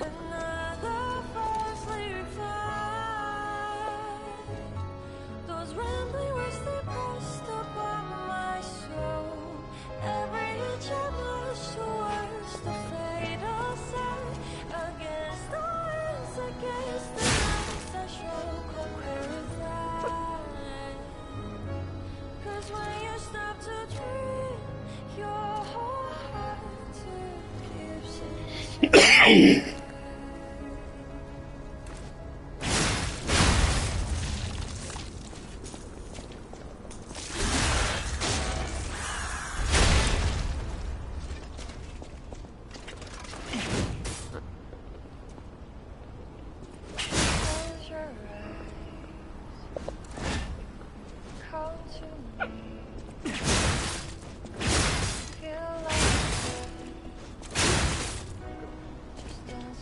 another falsely find. Those rambling words they pressed upon my soul. Every inch I blush towards the fatal side. Against the winds, against the nights, I shall conquer that. 'Cause when you stop to dream, your whole heart gives it. Close your eyes, come to me, feel like just dance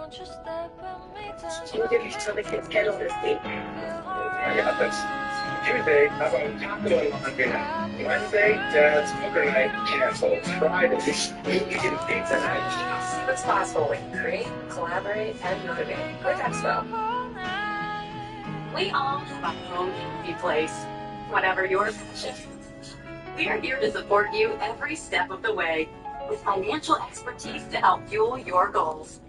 Can you give me till the kids schedule this week? I got this. Tuesday, how about taco and laundry night? Wednesday, dad's poker night canceled. Friday, vegan pizza night. See what's possible when you create, collaborate, and motivate. Quick Expo. We all have our own happy place, whatever your passion. We are here to support you every step of the way with financial expertise to help fuel your goals.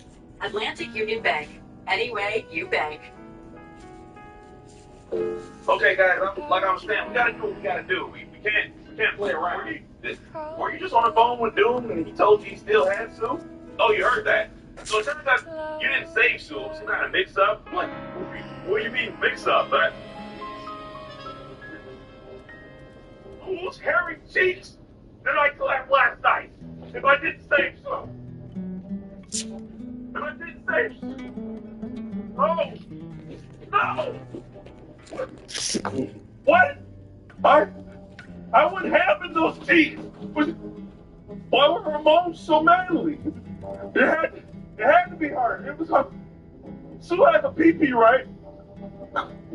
Atlantic Union Bank. Any way you bank. Okay, guys, like I was saying, we gotta do what we gotta do. We can't play around. Were you just on the phone with Doom and he told you he still had Sue? Oh, you heard that. So it turns out you didn't save Sue. It's not a mix-up. Like, what do you mean mix-up, man? Who's hairy cheeks that I clapped last night? If I didn't save Sue. If I didn't save Sue. Oh, no. What? I wouldn't have in those teeth. Why were Ramones so manly? It had to be hard. It was like, Sue has a pee-pee, right?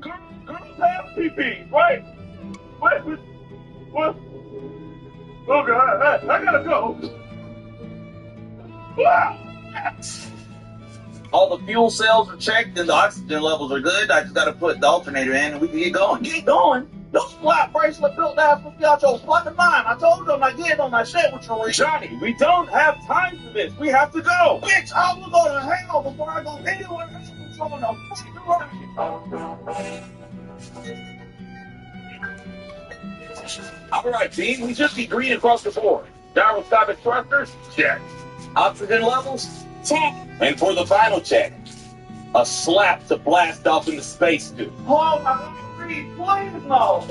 Girls have pee-pees, right? What? Oh, God, I gotta go. Wow. All the fuel cells are checked and the oxygen levels are good. I just got to put the alternator in and we can get going. Get going? Those flat bracelet built ass will be out your fucking mind. I told you I'm not getting on that shit with your Johnny, we don't have time for this. We have to go. Bitch, I will go to hell before I go anywhere else with someone else. All right, team. We just need green across the board. Gyroscopic thrusters? Check. Oxygen levels? Check. And for the final check, a slap to blast off into space, dude. Oh, my God, please no.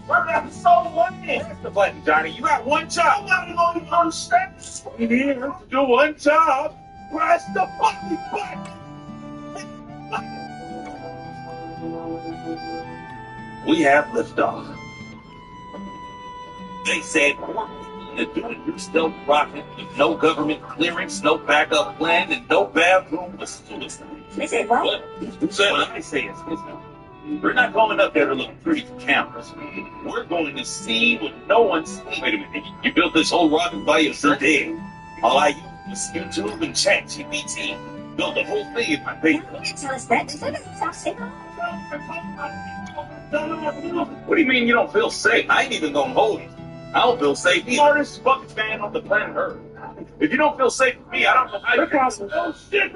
That's so lame. Press the button, Johnny. You got one job. I'm not going to understand. We here to do one job. Press the fucking button. We have liftoff. They said to do it yourself rocket with no government clearance, no backup plan, and no bathroom facility. They said what? Who said what I say is we're not going up there to look pretty for cameras. We're going to see what no one sees. Wait a minute, you built this whole rocket by yourself? Dead. All I used was YouTube and ChatGPT. Built the whole thing in my paper. You didn't tell us that. Sounds safe. What do you mean you don't feel safe? I ain't even gonna hold it. I don't feel safe. The hardest fucking man on the planet Earth. If you don't feel safe with me, I don't know how you can. Oh shit,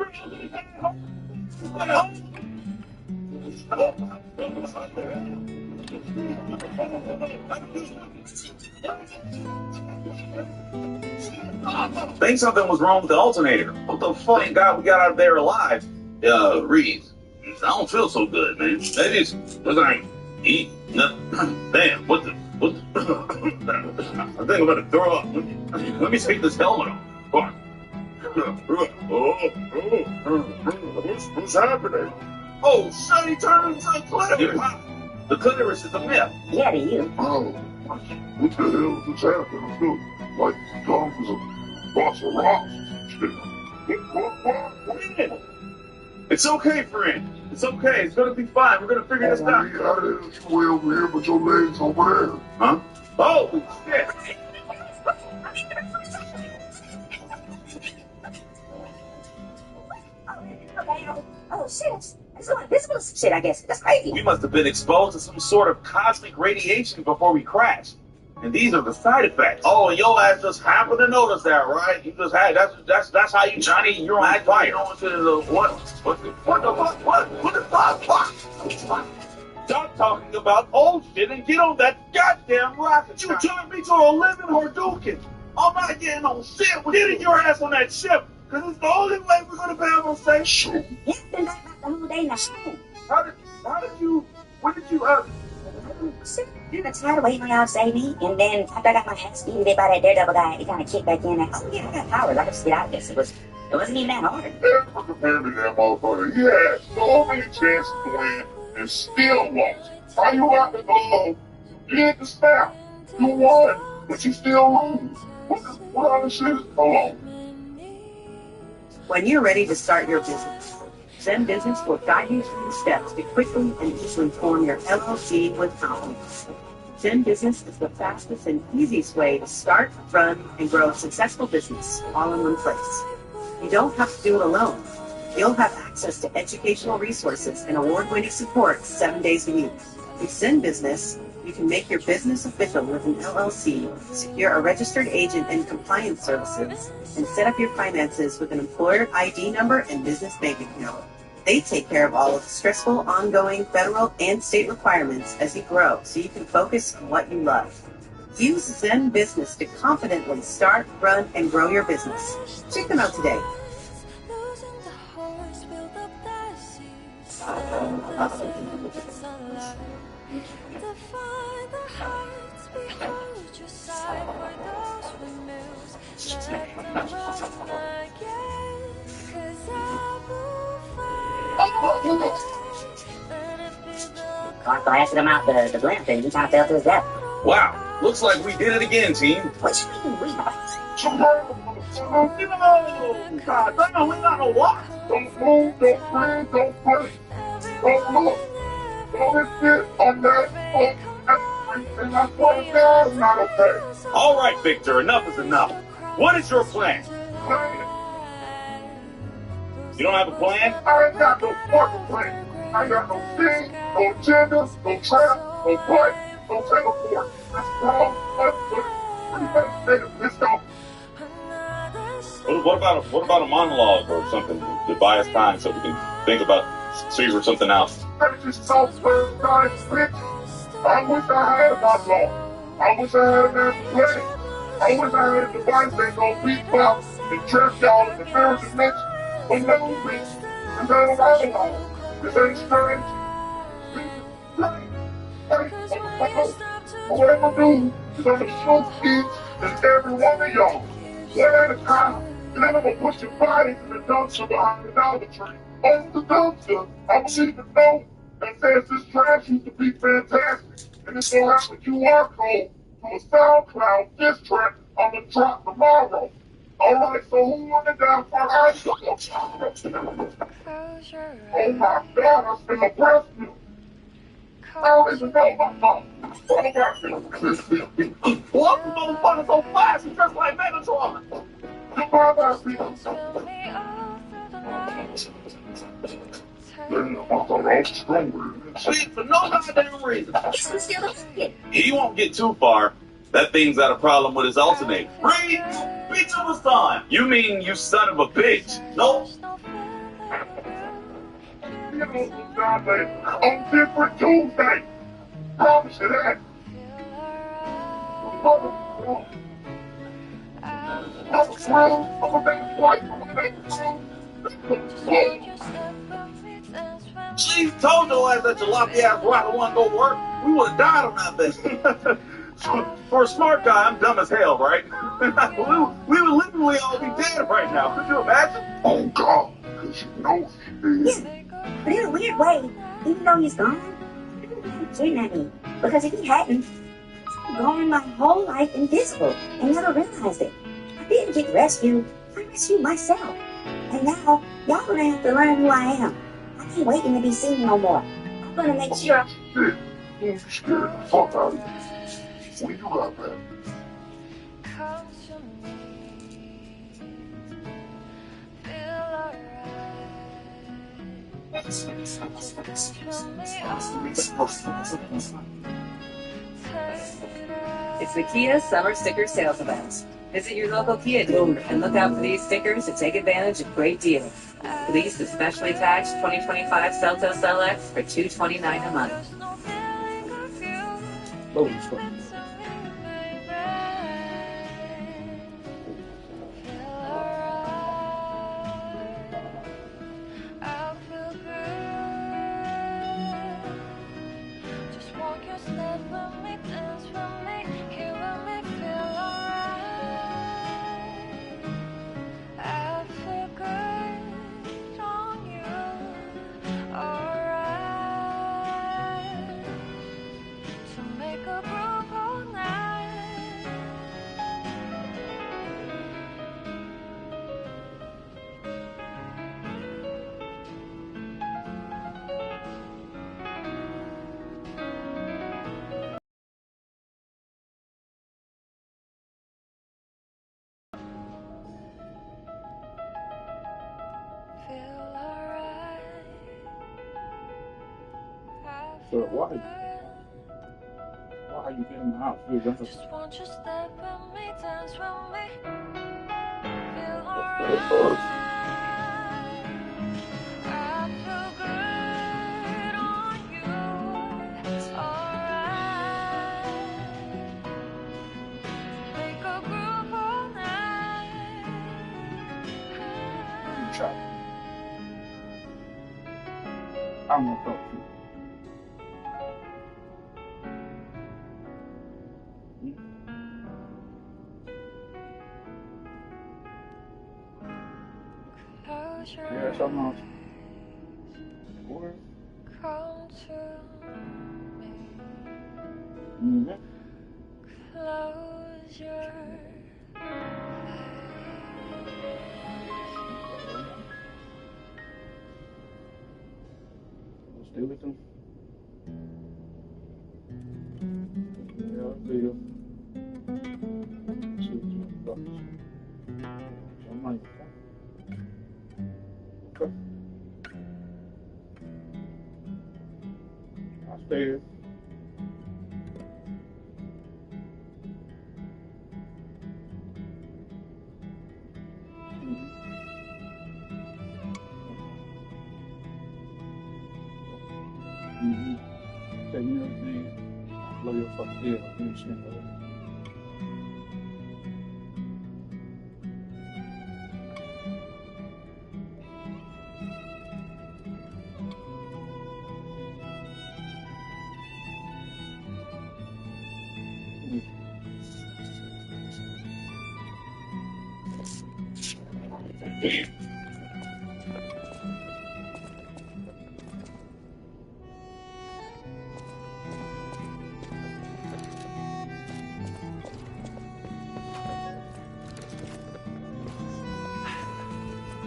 I think something was wrong with the alternator. What the fuck? Thank God we got out of there alive. Reeves, I don't feel so good, man. That is, because I ain't eat nothing. Damn, what the? I think I'm gonna throw up. Let me take this helmet off. Come on. What's happening? Oh, shit, he turned into a clitoris. The clitoris is a myth. Yeah, to you. Oh, what the hell is happening? I feel like Tom was a box of rocks. What? It's okay, friend. It's okay. It's gonna be fine. We're gonna figure this out. Yeah, I didn't you way over here, but your legs over there. Huh? Holy shit! Oh shit! It's so invisible shit. I guess that's crazy. We must have been exposed to some sort of cosmic radiation before we crashed. And these are the side effects. Oh, your ass just happened to notice that, right? You just had that's how you, Johnny. You're on fire. You know what the fuck? Stop talking about old shit and get on that goddamn rocket. You turned me to a living Hadouken. I'm not getting on shit with getting your ass on that ship, because it's the only way we're gonna be able to say shit. It's been like that the whole day now. When did you I got tired of waiting on y'all to save me, and then after I got my ass beaten a bit by that Daredevil guy, it kind of kicked back in. Like, oh yeah, I got powers. I can just get out of this. It wasn't even that hard. Never compared to that motherfucker. He had so many chances to win and still lost. How you out the glove? You did the snap. You won, but you still lose. What other shit is alone? When you're ready to start your business, Zen Business will guide you through the steps to quickly and easily form your LLC with confidence. Zen Business is the fastest and easiest way to start, run, and grow a successful business all in one place. You don't have to do it alone. You'll have access to educational resources and award-winning support 7 days a week. With Zen Business, you can make your business official with an LLC, secure a registered agent and compliance services, and set up your finances with an employer ID number and business bank account. They take care of all of the stressful, ongoing federal and state requirements as you grow, so you can focus on what you love. Use Zen Business to confidently start, run, and grow your business. Check them out today. Car blasted him out the blimp and he kind of fell to his death. Wow, looks like we did it again, team. What you mean we? God damn, we got no what? Don't move, don't breathe, don't push, don't look. Don't sit on that. And I swear to God, it's not okay. All right, Victor, enough is enough. What is your plan? You don't have a plan? I ain't got no fucking plan. I ain't got no thing, no agenda, no trap, no fight, no teleport. That's wrong. Let's go. What about a monologue or something to buy us time so we can think about figure something else? That's just so guys, bitch. I wish I had a monologue. I wish I had a master plan. I wish I had a device that's gonna beat out and trap y'all in the third dimension. But no, bitch. This ain't a monologue. This ain't strange. What I'm gonna do is I'm gonna show kids that every one of y'all, one at a time, and then I'm gonna push your bodies in the dumpster behind the Dollar Tree. On the dumpster, I'm gonna leave a note that says this trash used to be fantastic, and it's gonna have a QR code to a SoundCloud diss track on the drop tomorrow. Alright, so who wanted that for us? Oh my God, I feel oppressed. I don't even know my mom. What? The motherfucker's so fast, he's just like Megatron. Sweet for no goddamn reason. He won't get too far. That thing's got a problem with his alternator. Reed, bitch of a son. You mean you son of a bitch? Nope. On different Tuesday. Promise you that. She told your ass that your loppy ass rocket wasn't gonna work. We would have died on that thing. For a smart guy, I'm dumb as hell, right? we would literally all be dead right now. Could you imagine? Oh God, because you know he is. Yeah, but in a weird way, even though he's gone, he's shooting at me. Because if he hadn't, I'd gone my whole life invisible and never realized it. I didn't get rescued. I rescued myself. And now, y'all gonna have to learn who I am. I ain't waiting to be seen no more. I'm gonna make sure. You scared the fuck out of me. When you got that? It's the Kia Summer Sticker Sales Event. Visit your local Kia dealer and look out for these stickers to take advantage of great deals. Lease the specially tagged 2025 Seltos LX for $229 a month. Make a broken So why are you in my house? You're just Just want you step with me, dance with me, feel a alright. I feel good on you. It's alright. Make a groove all night. shot. I'm gonna talk to you. Close your Yes, I'm not. What? come to me. Mm-hmm. Close your Stay with them. Yeah, I'll see you. See what you got. I'm like, okay. I'll stay here. Mm-hmm. Tell you everything. I blow your fucking head. You understand that?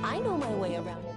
I know my way around it.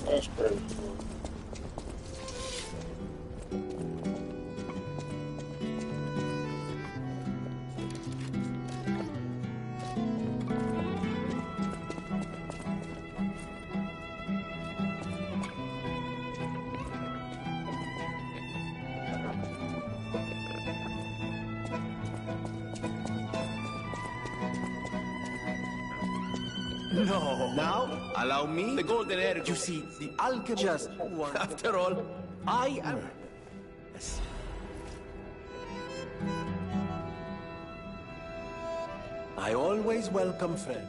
That's crazy. No. Now, allow me the golden era. You see, the alchemist. After all, I am. Yes. I always welcome friends.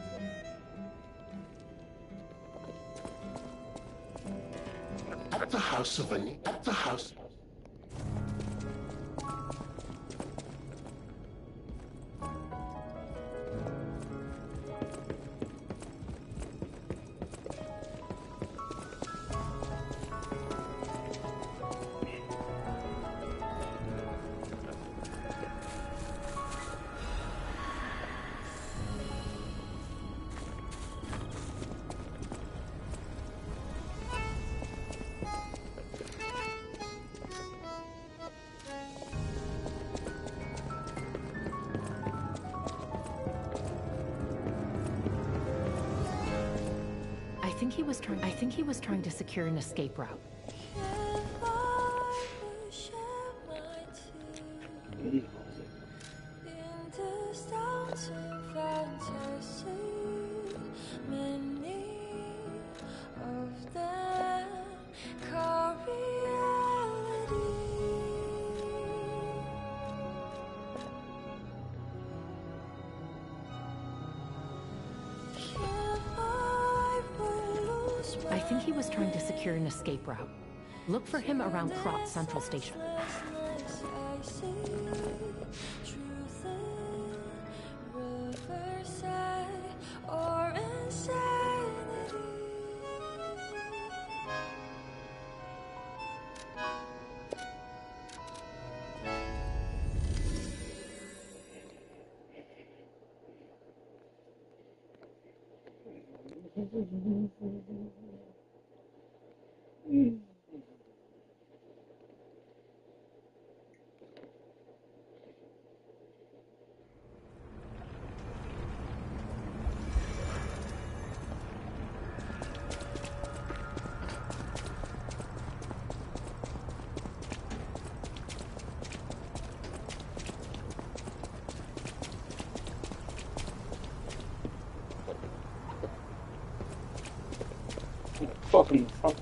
At the house of an at the house. I think he was trying to secure an escape route. think he was trying to secure an escape route. Look for him around Krot Central Station. Fucking fuck.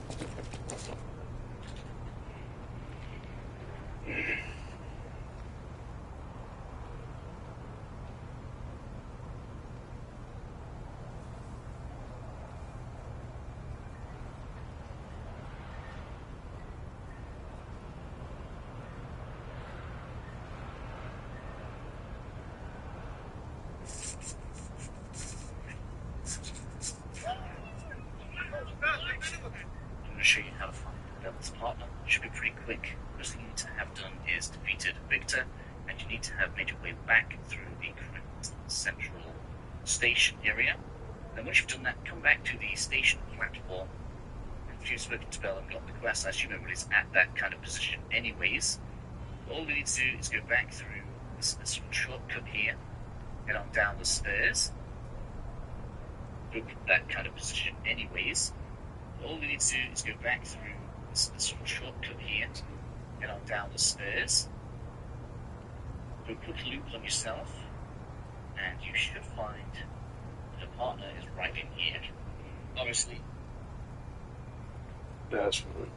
I'm going to show you how to find Bella's partner. It should be pretty quick. First thing you need to have done is defeated Victor, and you need to have made your way back through the current central station area. Then once you've done that, come back to the station platform. And if you've spoken to Bella and got the quest, I assume everybody's at that kind of position anyways. All we need to do is go back through this shortcut here, head on down the stairs. Go to that kind of position anyways. All we need to do is go back through this shortcut here, head on down the stairs, do a quick loop on yourself, and you should find that your partner is right in here. Obviously. That's what.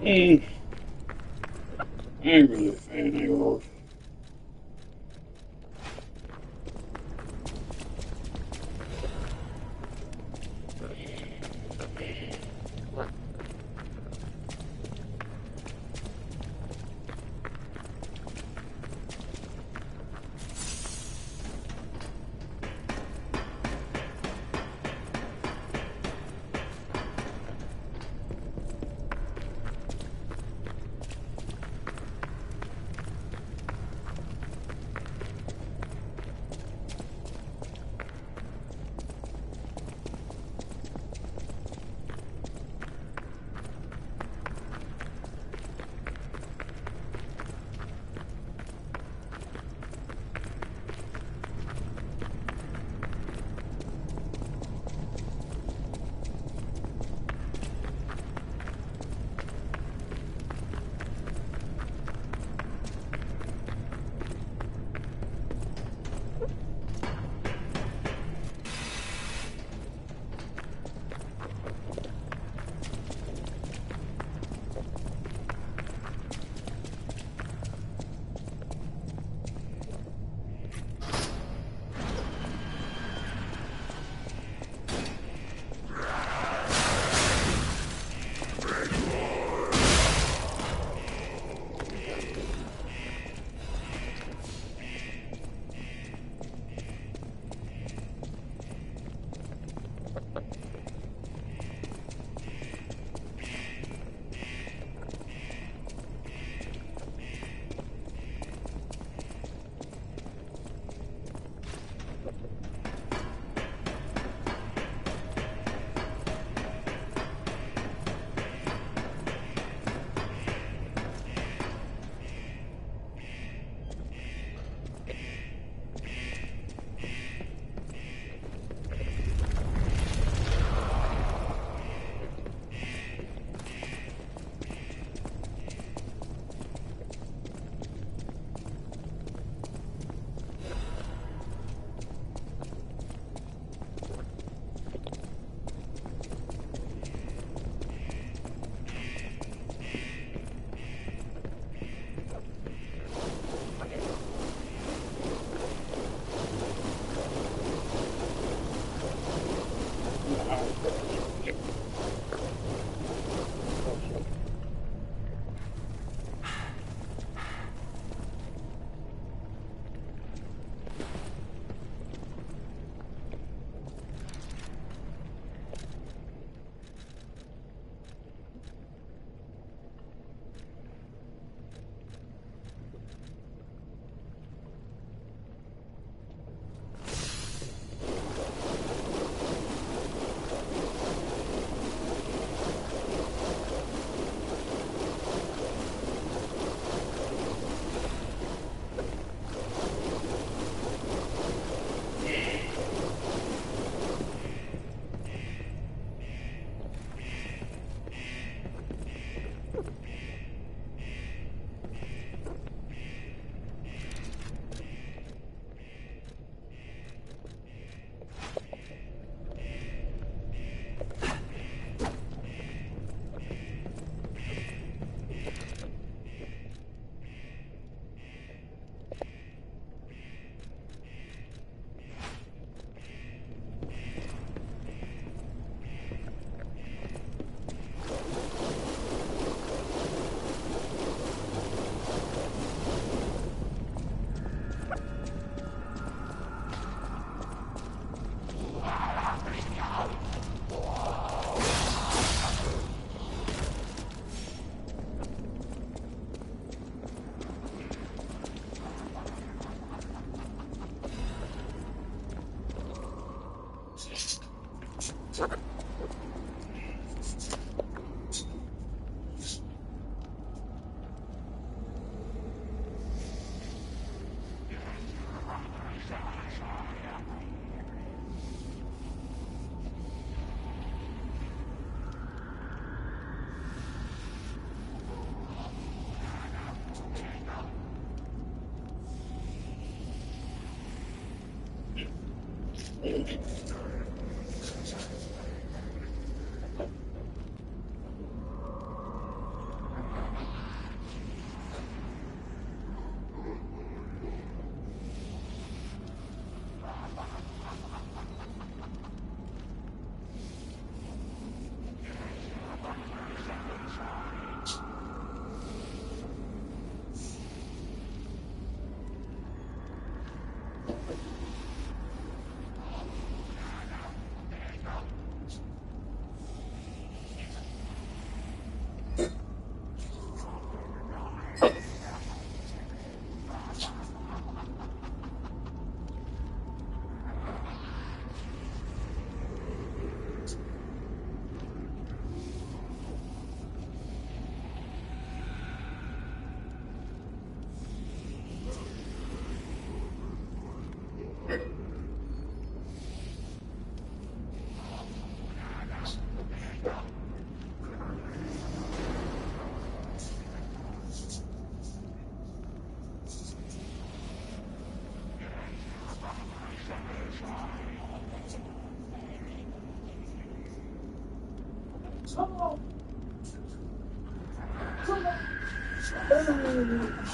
I ain't really a fan, ain't gonna hold you.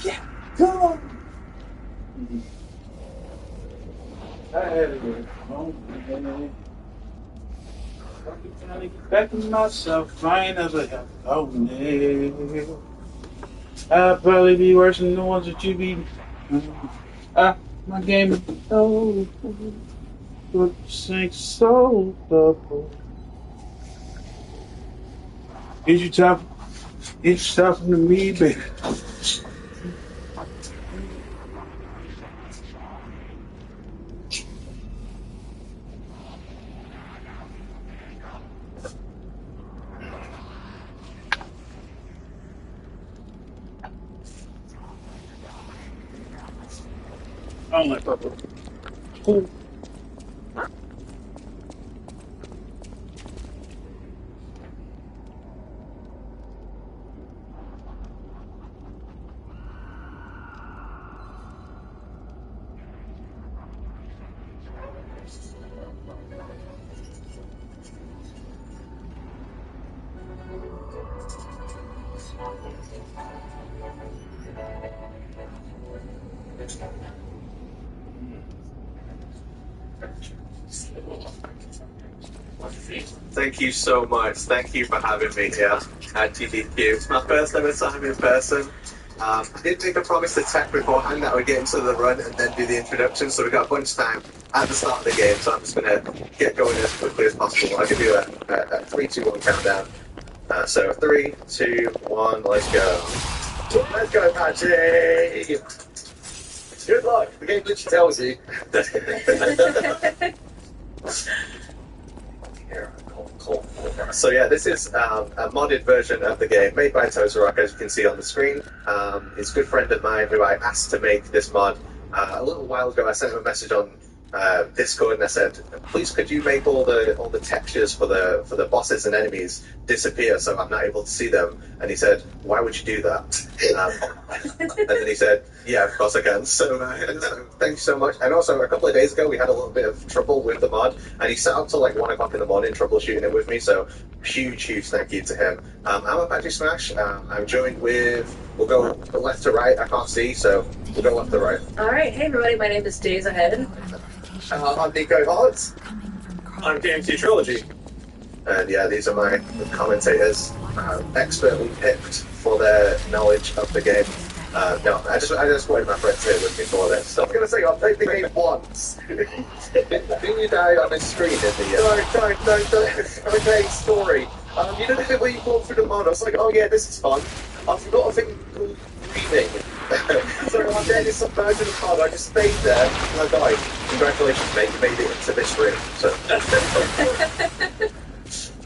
Yeah, come on. I had to go home. I'm trying to get back to myself. I ain't never have known it. I'd probably be worse than the ones that you be. My game is so. But sink so double. Is you talking to me, baby? I don't like purple. Cool. Thank you so much. Thank you for having me here at TDQ. It's my first ever time in person. I did make a promise to tech beforehand that I would get into the run and then do the introduction, so we got a bunch of time at the start of the game, so I'm just going to get going as quickly as possible. I'll give you a 3, 2, 1 countdown. So 3, 2, 1, let's go. Let's go, Apache! Good luck. The game literally tells you. So yeah, this is a modded version of the game made by Tozarok, as you can see on the screen. He's a good friend of mine who I asked to make this mod. A little while ago I sent him a message on Discord and I said, please could you make all the textures for the bosses and enemies disappear so I'm not able to see them? And he said, why would you do that? And then he said, yeah, of course I can. So thank you so much. And also a couple of days ago we had a little bit of trouble with the mod and he sat up till like 1 o'clock in the morning troubleshooting it with me, so huge thank you to him. I'm Apache Smash. I'm joined with, we'll go left to right, I can't see, so we'll go left to right. Alright, hey everybody, my name is Days Ahead. I'm Nico Hollis. I'm DMT Trilogy. And yeah, these are my commentators, expertly picked for their knowledge of the game. No, I just wanted my friends here with me for this. So I was going to say, I'll play the game once. Didn't you die on this screen in the... Sorry, okay, story. You know the bit where you walk through the mod? I was like, oh yeah, this is fun. I forgot a thing called breathing. So I'm there in this version of the pod, I just stayed there and I died. Congratulations, mate, you made it into this room. So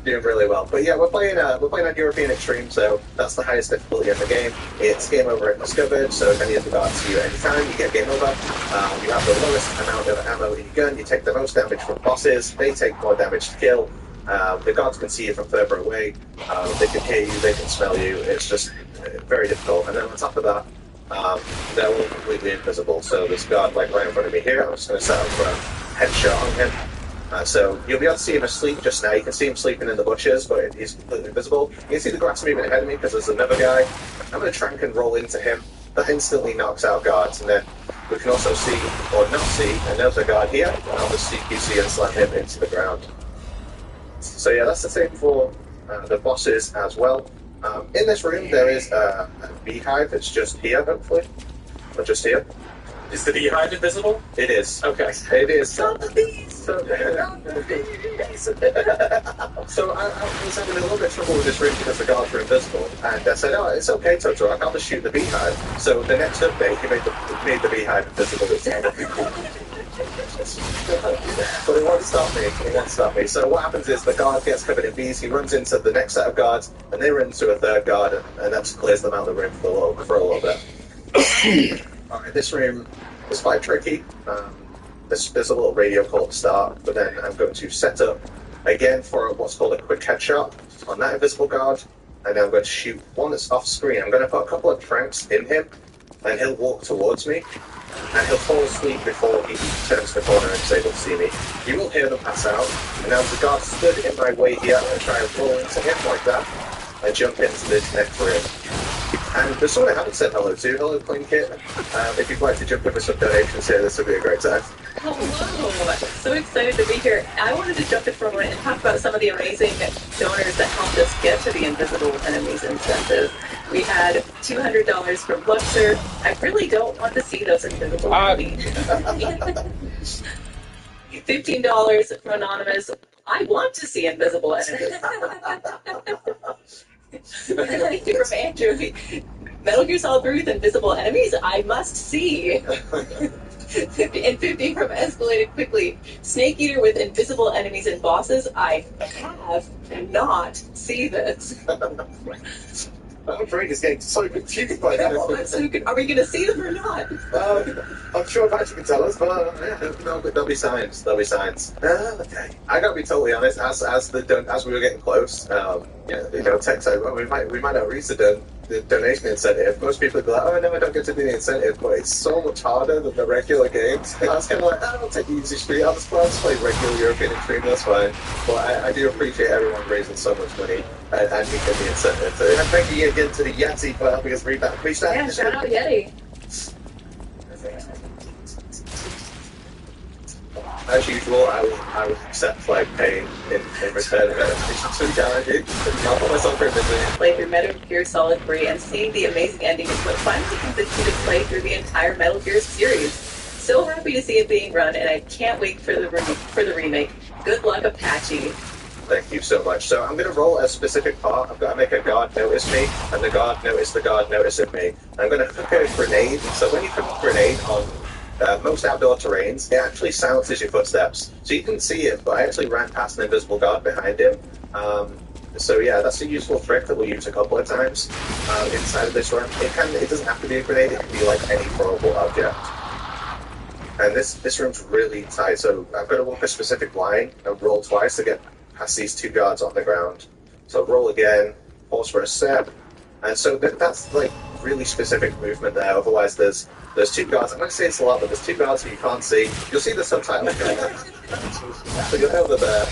doing really well. But yeah, we're playing on European Extreme, so that's the highest difficulty in the game. It's game over at Discovered, so if any of the guards see you at any time, you get game over. You have the lowest amount of ammo in your gun, you take the most damage from bosses, they take more damage to kill. The guards can see you from further away, they can hear you, they can smell you, it's just very difficult. And then on top of that, they're all completely invisible, so this guard like right in front of me here, I'm just going to set up for a headshot on him. So you'll be able to see him asleep just now. You can see him sleeping in the bushes, but he's completely invisible. You can see the grass moving ahead of me because there's another guy. I'm going to try and roll into him. That instantly knocks out guards, and then we can also see, or not see, another guard here, and I'll just CQC and slam him into the ground. So yeah, that's the same for the bosses as well. In this room there is a beehive. It's just here, hopefully. Or just here. Is the beehive invisible? It is. Okay. It is. Stop the bees! So I was having a little bit of trouble with this room because the guards were invisible, and I said, oh, it's okay, Totoro, I'll just shoot the beehive. So the next update, he made the beehive invisible. But it won't stop me. It won't stop me. So what happens is the guard gets covered in bees, he runs into the next set of guards, and they run into a third guard, and that just clears them out of the room for a little bit. Alright, this room is quite tricky. There's a little radio call to start, but then I'm going to set up again for what's called a quick headshot on that invisible guard, and then I'm going to shoot one that's off screen. I'm going to put a couple of tranks in him, and he'll walk towards me, and he'll fall asleep before he turns the corner and is able to see me. You will hear them pass out, and now the guard stood in my way here, I'm going to try and roll into him like that, and jump into this next room. And there's someone I haven't said hello to. Hello, Clean Kit. If you'd like to jump in with some donations here, this would be a great time. Hello! So excited to be here. I wanted to jump in for a moment and talk about some of the amazing donors that helped us get to the Invisible Enemies incentive. We had $200 from Luxor. I really don't want to see those invisible enemies. $15 from Anonymous. I want to see invisible enemies. Thank you from Andrew. Metal Gear Solid 3 with invisible enemies? I must see. And 50 from Escalated Quickly. Snake Eater with invisible enemies and bosses? I have not see this. I'm afraid it's getting so confused by that. Are we going to see them or not? I'm sure Patrick can tell us, but there'll be signs. There'll be signs. Okay. I gotta be totally honest. As we were getting close, text out. We might not reach the donation incentive. Most people would be like, "Oh no, I don't get to do the incentive," but it's so much harder than the regular games. I was kind of like, "I'll take the easy street. I'll just play regular European Extreme. That's fine." But I do appreciate everyone raising so much money and you get the incentive. So, and thank you again to the Yeti for helping us read that. Yeah, shout out Yeti. As usual, I would accept like paying in return of it's too challenging. I'll put myself through this. Play through Metal Gear Solid 3 and seeing the amazing ending is what finally convinced me to play through the entire Metal Gear series. So happy to see it being run, and I can't wait for the remake. Good luck, Apache. Thank you so much. So I'm going to roll a specific part. I've got to make a guard notice me, and the guard noticing me. I'm going to hook a grenade. So when you hook a grenade on most outdoor terrains, it actually silences your footsteps. So you can see it, but I actually ran past an invisible guard behind him. So yeah, that's a useful trick that we'll use a couple of times inside of this run. It doesn't have to be a grenade, it can be like any throwable object. And this room's really tight, so I've got to walk a specific line and roll twice to get past these two guards on the ground. So roll again, pause for a step, and so that's like really specific movement there. Otherwise, there's two guards. I'm going to say it's a lot, but there's two guards who you can't see. You'll see the subtitle. So you'll know they're there.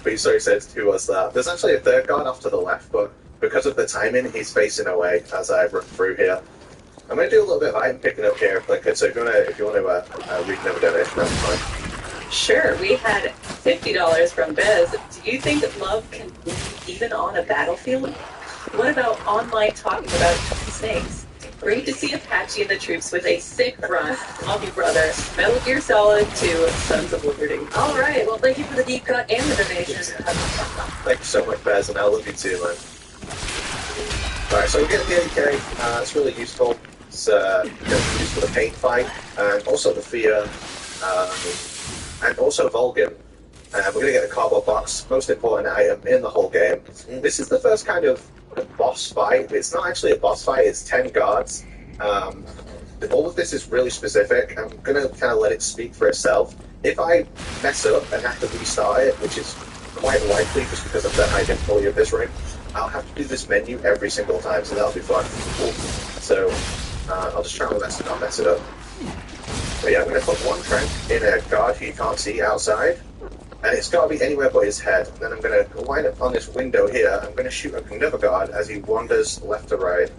But sorry, says who was that? There's actually a third guard off to the left, but because of the timing, he's facing away as I run through here. I'm going to do a little bit of item picking up here, Blinker, so if you want to read another donation, that's fine. Sure, we had $50 from Bez. Do you think that love can win even on a battlefield? What about online talking about snakes? Great to see Apache and the troops with a sick run. Love you, brother. Metal Gear Solid 2, Sons of Liberty. All right, well, thank you for the deep cut and the donation. Thank you so much, Bez, and I love you too, man. Alright, so we get the AK. It's really useful. It's used for the paint fight, and also the fear, and also Vulcan. We're going to get the cardboard box, most important item in the whole game. This is the first kind of boss fight. It's not actually a boss fight, it's 10 guards. All of this is really specific. I'm going to kind of let it speak for itself. If I mess up and have to restart it, which is quite likely just because of the high difficulty of this ring, I'll have to do this menu every single time, so that'll be fun. So I'll just try my best to not mess it up. But yeah, I'm going to put one trank in a guard who you can't see outside, and it's got to be anywhere but his head. And then I'm going to line up on this window here. I'm going to shoot another guard as he wanders left to right,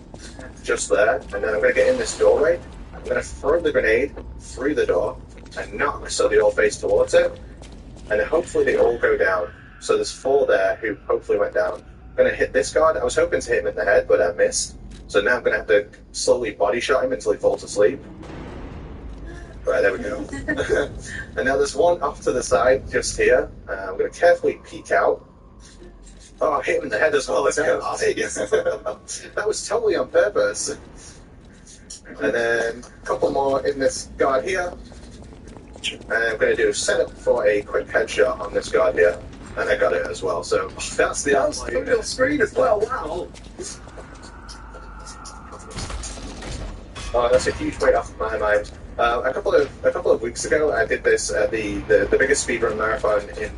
just there. And then I'm going to get in this doorway. I'm going to throw the grenade through the door and knock so they all face towards it. And then hopefully they all go down. So there's 4 there who hopefully went down. I'm going to hit this guard. I was hoping to hit him in the head, but I missed. So now I'm going to have to slowly body shot him until he falls asleep. Right, there we go. And now there's one off to the side, just here. I'm going to carefully peek out. Oh, I hit him in the head as well. Let's go. That was totally on purpose. And then a couple more in this guard here. And I'm going to do a setup for a quick headshot on this guard here. And I got it as well. So that's the outline screen as well. Wow. Oh, that's a huge weight off my mind. A couple of weeks ago, I did this the biggest speedrun marathon in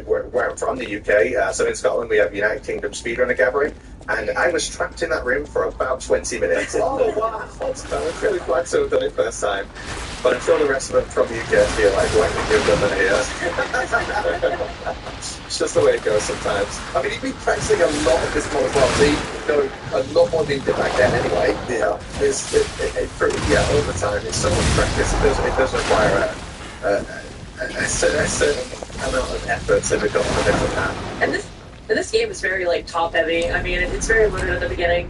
where I'm from, the UK. So in Scotland, we have United Kingdom Speedrunner Gathering, And I was trapped in that room for about 20 minutes. Oh, wow. I'm really glad to have done it first time. But I'm sure the rest of them from UK feel like, why didn't you have done that here? It's just the way it goes sometimes. I mean, you've been practicing a lot of this more as well, so you know a lot more than you did back then anyway. Yeah. All the time. It's so much practice, it does require a certain amount of effort to become a different man. And this game is very like top heavy. I mean, it's very limited at the beginning,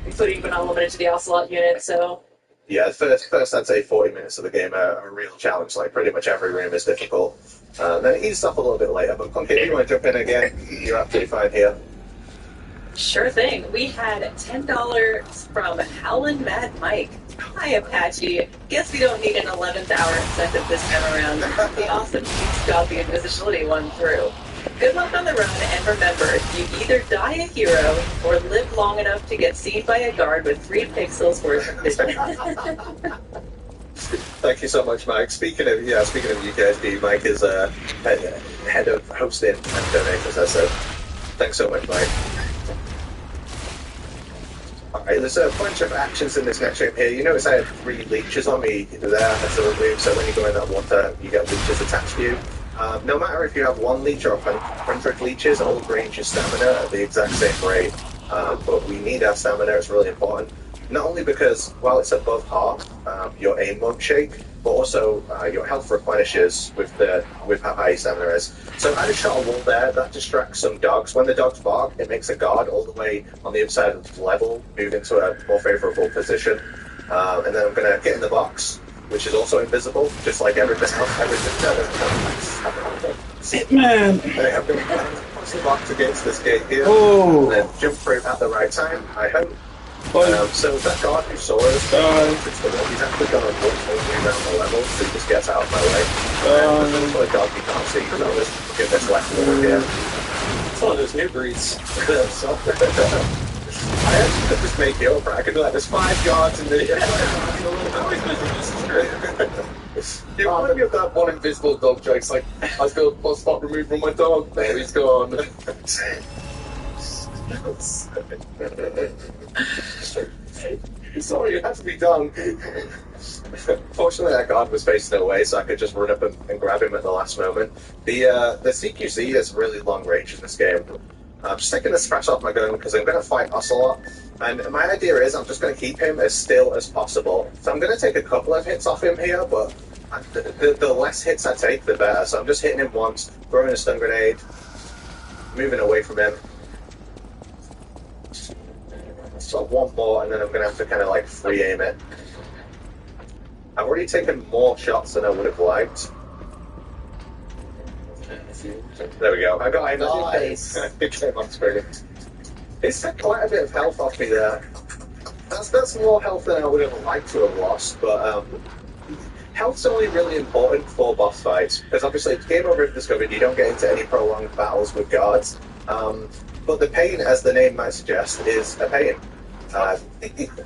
including but not limited to the Ocelot unit. So yeah, first I'd say 40 minutes of the game are a real challenge. Like pretty much every room is difficult. Then it eases up a little bit later. But Punky, if you want to jump in again, you're absolutely fine here. sure thing. We had $10 from Howlin' Mad Mike. Hi, Apache. Guess we don't need an 11th hour incentive this time around. The awesome Pete's got the invisibility one through. Good luck on the run, and remember, you either die a hero or live long enough to get seen by a guard with 3 pixels worth of vision. Thank you so much, Mike. Speaking of UKSP, Mike is head of hosting and donations, so thanks so much, Mike. Alright, there's a bunch of actions in this next room here. You notice I have 3 leeches on me there as a remove, so when you go in that water, you get leeches attached to you. No matter if you have 1 leech or 100 leeches, all drain your stamina at the exact same rate. But we need our stamina, it's really important. Not only because, while it's above half, your aim won't shake, but also your health replenishes with how high your stamina is. So I just shot a wall there, that distracts some dogs. When the dogs bark, it makes a guard all the way on the other side of the level move into a more favourable position. And then I'm going to get in the box, which is also invisible, just like everything else. Man! I'm going to push the box against this gate here, Oh. and then jump through at the right time, I hope. So that guard who saw us, he's actually going to walk all the way around the level, so he just gets out of my way. For the dog you can't see, so I'll just give this left wall here. It's one of those new breeds. I actually could just make it up, right? I could be like, there's 5 guards in the... You remind me of that one invisible dog joke. It's like, I was going to spot removed from my dog. There, he's gone. Sorry, it had to be done. Fortunately, that guard was facing away, so I could just run up and grab him at the last moment. The CQC has really long range in this game. I'm just taking the scratch off my gun because I'm going to fight Ocelot, and my idea is I'm just going to keep him as still as possible. So I'm going to take a couple of hits off him here, but the less hits I take, the better. So I'm just hitting him once, throwing a stun grenade, moving away from him. So 1 more, and then I'm going to have to kind of like free aim it. I've already taken more shots than I would have liked. There we go. I got it. Nice. It came on screen. It's took quite a bit of health off me there. That's more health than I would have liked to have lost, but health's only really important for boss fights, because obviously it's game over if discovered, you don't get into any prolonged battles with guards. But the pain, as the name might suggest, is a pain.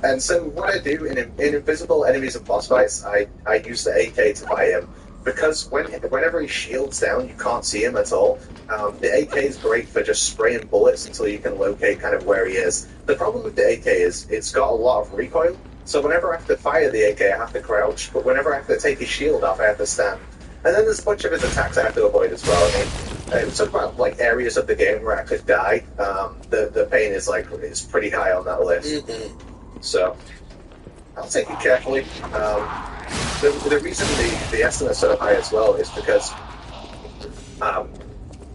And so what I do in invisible enemies and boss fights, I use the AK to fight him. Because whenever he shields down, you can't see him at all. The AK is great for just spraying bullets until you can locate kind of where he is. The problem with the AK is it's got a lot of recoil, so whenever I have to fire the AK, I have to crouch, but whenever I have to take his shield off, I have to stand. And then there's a bunch of his attacks I have to avoid as well. I mean, talk about like areas of the game where I could die. The pain is pretty high on that list. So I'll take it carefully. The reason the estimate's so high as well is because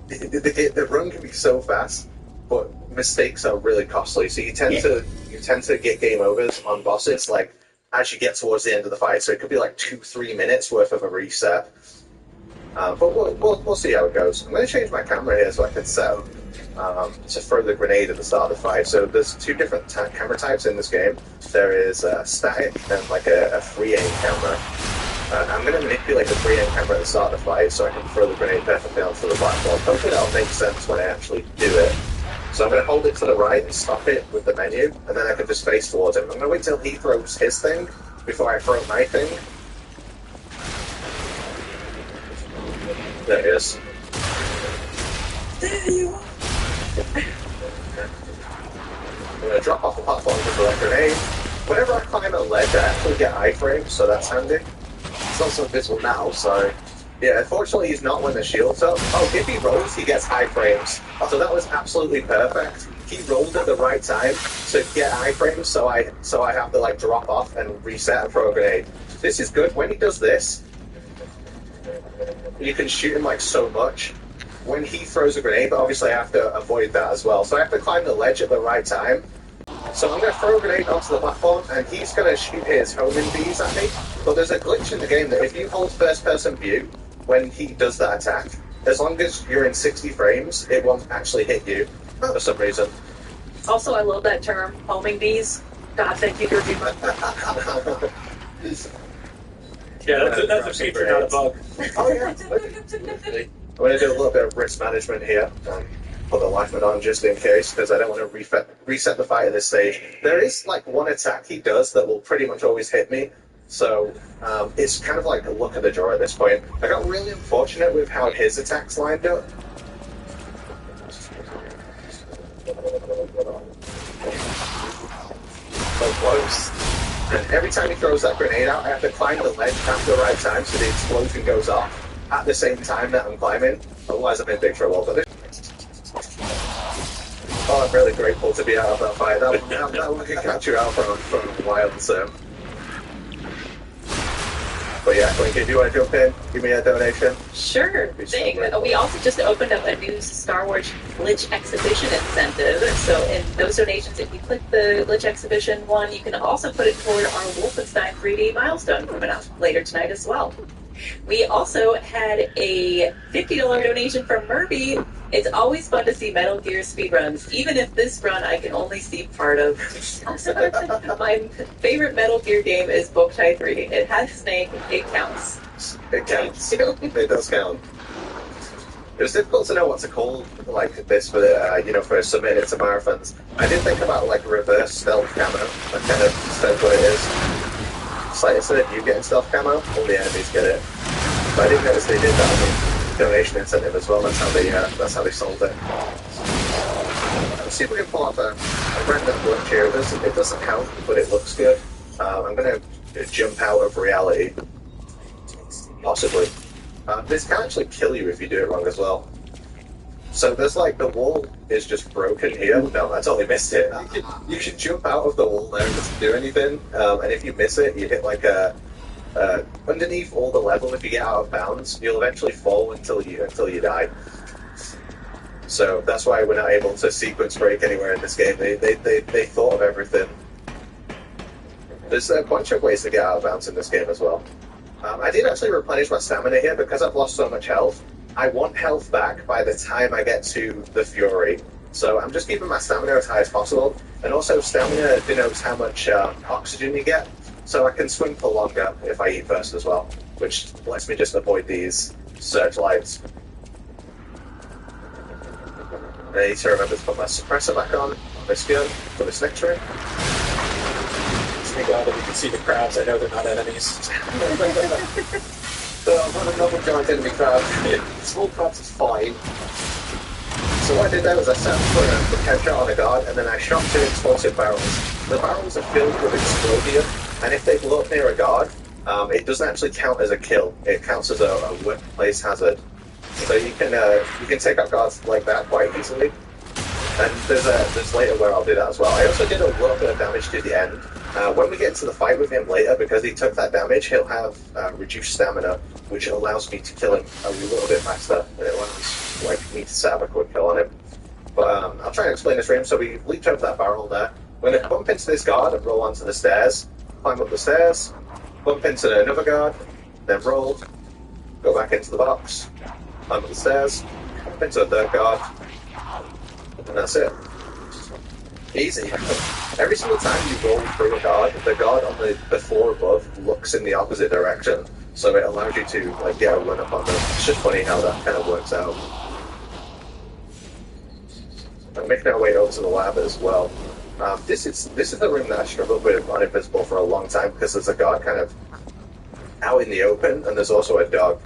the run can be so fast, but mistakes are really costly. So you tend to get game overs on bosses like as you get towards the end of the fight. So it could be like 2-3 minutes worth of a reset. But we'll see how it goes. I'm going to change my camera here so I can set up to throw the grenade at the start of the fight. So there's 2 different camera types in this game. There is static and like a free aim camera. I'm going to manipulate the free aim camera at the start of the fight so I can throw the grenade perfectly onto the platform. Hopefully that'll make sense when I actually do it. So I'm going to hold it to the right and stop it with the menu, and then I can just face towards him. I'm going to wait till he throws his thing before I throw my thing. There he is. There you are! going to drop off the platform with a grenade. Whenever I climb a ledge, I actually get iframes, so that's handy. It's also invisible now, so... Yeah, unfortunately he's not when the shield's up. Oh, if he rolls, he gets iframes. So that was absolutely perfect. He rolled at the right time to get iframes, so I have to like drop off and reset a pro grenade. This is good. When he does this, you can shoot him like so much. When he throws a grenade, but obviously I have to avoid that as well. So I have to climb the ledge at the right time. So I'm going to throw a grenade onto the platform, and he's going to shoot his homing bees at me. But there's a glitch in the game that if you hold first-person view when he does that attack, as long as you're in 60 frames, it won't actually hit you for some reason. Also, I love that term, homing bees. God, thank you, Kojima. Yeah, that's a feature, not a bug. Oh yeah, absolutely. I'm going to do a little bit of risk management here. Put the lifeline on just in case, because I don't want to reset the fight at this stage. There is like one attack he does that will pretty much always hit me, so it's kind of like a luck of the draw at this point. I got really unfortunate with how his attacks lined up. So close. And every time he throws that grenade out, I have to climb the ledge at the right time so the explosion goes off at the same time that I'm climbing. Otherwise I'm in big trouble. But oh, I'm really grateful to be out of that fight. That one can catch you out for a while, so. But yeah, Quinky, do you want to jump in? Give me a donation? Sure thing. We also just opened up a new Star Wars Glitch Exhibition incentive. So in those donations, if you click the Glitch Exhibition one, you can also put it toward our Wolfenstein 3D milestone coming out later tonight as well. We also had a $50 donation from Murphy. It's always fun to see Metal Gear speedruns, even if this run I can only see part of. My favorite Metal Gear game is Boktai 3. It has Snake, it counts. It counts. It does count. It was difficult to know what to call like this for for submitting it to marathons. I did think about like reverse stealth camo. I kind of said what it is. It's like instead of you getting stealth camo, all the enemies get it. But I didn't notice they did that on the donation incentive as well. That's how they sold it. Let's see if we can pull up a random glitch here. It doesn't count, but it looks good. I'm going to jump out of reality. Possibly. This can actually kill you if you do it wrong as well. So there's like, the wall is just broken here. No, I totally missed it. You can jump out of the wall there and it doesn't do anything. And if you miss it, you hit like underneath all the level, if you get out of bounds, you'll eventually fall until you die. So that's why we're not able to sequence break anywhere in this game. They thought of everything. There's a bunch of ways to get out of bounds in this game as well. I did actually replenish my stamina here because I've lost so much health. I want health back by the time I get to the Fury. So I'm just keeping my stamina as high as possible. And also stamina denotes how much oxygen you get. So I can swim for longer if I eat first as well, which lets me just avoid these searchlights. I need to remember to put my suppressor back on this gun for this next room. Thank God that we can see the crabs. I know they're not enemies. So I'm running another giant enemy crab. Small crabs is fine. So what I did there was I set up a headshot on a guard, and then I shot 2 explosive barrels. The barrels are filled with explodium, and if they blow up near a guard, it doesn't actually count as a kill. It counts as a workplace hazard. So you can take out guards like that quite easily. And there's later where I'll do that as well. I also did a little bit of damage to the end. When we get into the fight with him later, because he took that damage, he'll have reduced stamina, which allows me to kill him a little bit faster. And it allows me to set up a quick kill on him. But I'll try and explain this for him. So we leaped over that barrel there. We're going to bump into this guard and roll onto the stairs. Climb up the stairs, bump into another guard, then roll, go back into the box, climb up the stairs, bump into a third guard, and that's it. Easy. Every single time you roll through a guard, the guard on the floor above looks in the opposite direction, so it allows you to get a run up on them. It's just funny how that kind of works out. I'm making our way over to the lab as well. This is the room that I struggled with on Invisible for a long time, because there's a guard kind of out in the open, and there's also a dog.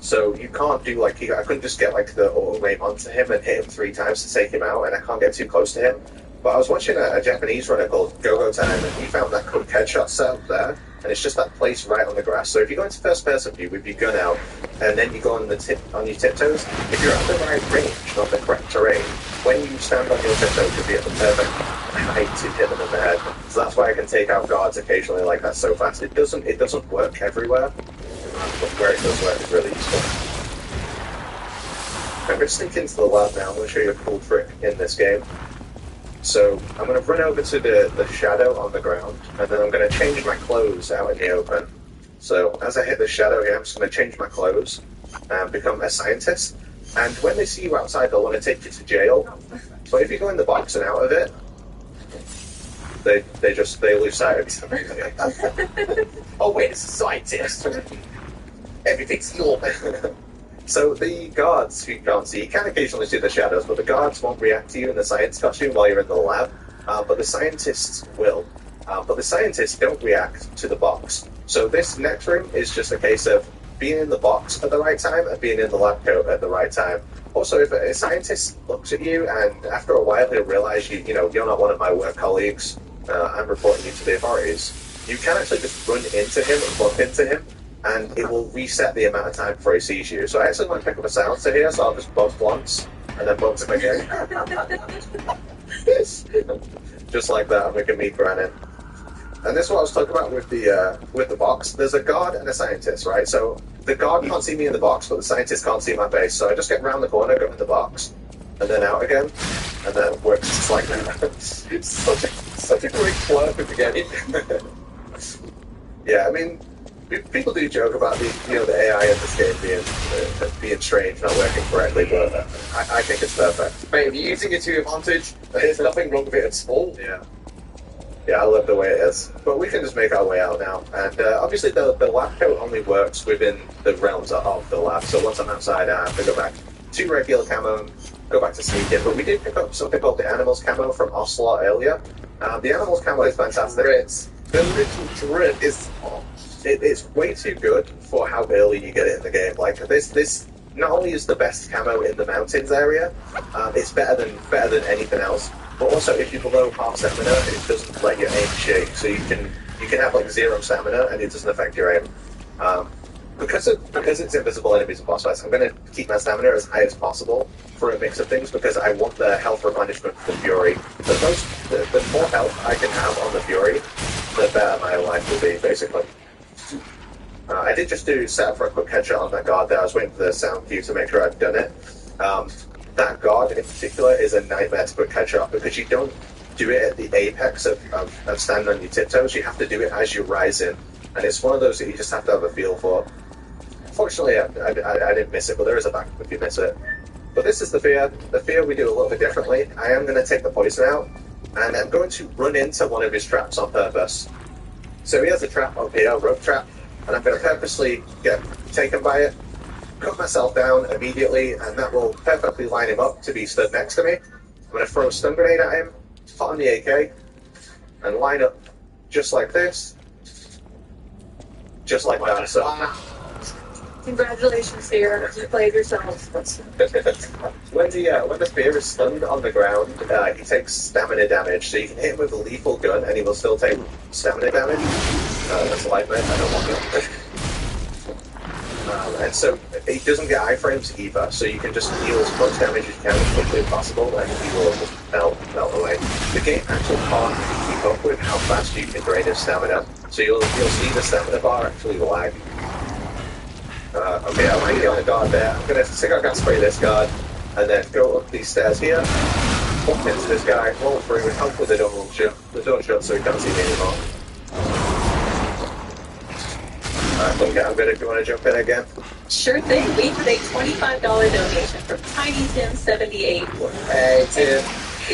So you can't do I couldn't just get the auto aim onto him and hit him 3 times to take him out, and I can't get too close to him. But I was watching a Japanese runner called Go-Go Time, and he found that quick headshot set up there, and it's just that place right on the grass. So if you go into first person view with your gun out, and then you go on your tiptoes, if you're at the right range, not the correct terrain, when you stand on your tiptoes, you'll be at the perfect height to hit them in the head. So that's why I can take out guards occasionally like that so fast. It doesn't work everywhere, but where it does work is really useful. I'm going to sneak into the lab now. I'm going to show you a cool trick in this game. So I'm going to run over to the shadow on the ground, and then I'm going to change my clothes out in the open. So as I hit the shadow here, I'm just going to change my clothes and become a scientist. And when they see you outside, they'll want to take you to jail. But if you go in the box and out of it, they lose sight of you. Oh wait, it's a scientist. Everything's normal. So the guards who you can't see, you can occasionally see the shadows, but the guards won't react to you in the science costume while you're in the lab. But the scientists will. But the scientists don't react to the box. So this next room is just a case of being in the box at the right time and being in the lab coat at the right time. Also, if a scientist looks at you and after a while he'll realize you're not one of my work colleagues, I'm reporting you to the authorities, you can actually just run into him and bump into him, and it will reset the amount of time before he sees you. So I actually want to pick up a silencer here, so I'll just bump once and then bump him again. Just like that, I'm making me Brennan. And this is what I was talking about with the box. There's a guard and a scientist, right? So the guard can't see me in the box, but the scientist can't see my face. So I just get around the corner, go in the box, and then out again, and then it works just like that. It's such a great flirt at the beginning. Yeah, I mean, people do joke about the AI in this game being strange, not working correctly, but I think it's perfect. Mate, if you're using it to your advantage, there's nothing wrong with it at all. Yeah, I love the way it is. But we can just make our way out now. And obviously the lab coat only works within the realms of the lab. So once I'm outside, I have to go back to regular camo and go back to sneaking. But we did pick up something called the Animals camo from Ocelot earlier. The Animals camo is fantastic. The little drip is... It's way too good for how early you get it in the game. Like, this not only is the best camo in the mountains area, it's better than anything else. But also, if you're below half stamina, it doesn't let your aim shake. So you can have like 0 stamina, and it doesn't affect your aim. Because it's invisible enemies and boss fights, I'm going to keep my stamina as high as possible for a mix of things, because I want the health replenishment for the Fury. The more health I can have on the Fury, the better my life will be, basically. I did just set up for a quick headshot on that guard there. I was waiting for the sound cue to make sure I'd done it. That guard in particular is a nightmare to quick headshot, because you don't do it at the apex of standing on your tiptoes. You have to do it as you rise in, and it's one of those that you just have to have a feel for. Fortunately, I didn't miss it, but there is a backup if you miss it. But this is the fear. The fear we do a little bit differently. I am going to take the poison out, and I'm going to run into one of his traps on purpose. So he has a trap up here, a rope trap, and I'm going to purposely get taken by it, cut myself down immediately, and that will perfectly line him up to be stood next to me. I'm going to throw a stun grenade at him, put on the AK, and line up just like this. Just like that. So. Congratulations, Spear. You played yourself. When the Spear is stunned on the ground, he takes stamina damage, so you can hit him with a lethal gun and he will still take stamina damage. That's a light man, I don't want that. And so he doesn't get iframes either, so you can just deal as much damage as you can as quickly as possible, and he will just melt away. The game actually can't keep up with how fast you can drain his stamina, so you'll see the stamina bar actually lag. Okay, I'm going to get on the guard there. I'm going to cigar gas spray this guard, and then go up these stairs here, bump into this guy, roll through, and hopefully the door will shut. The door's shut so he can't see me anymore. Okay, I'm going to, do you want to jump in again? Sure thing. We have a $25 donation from TinyTim78. Hey, Tim.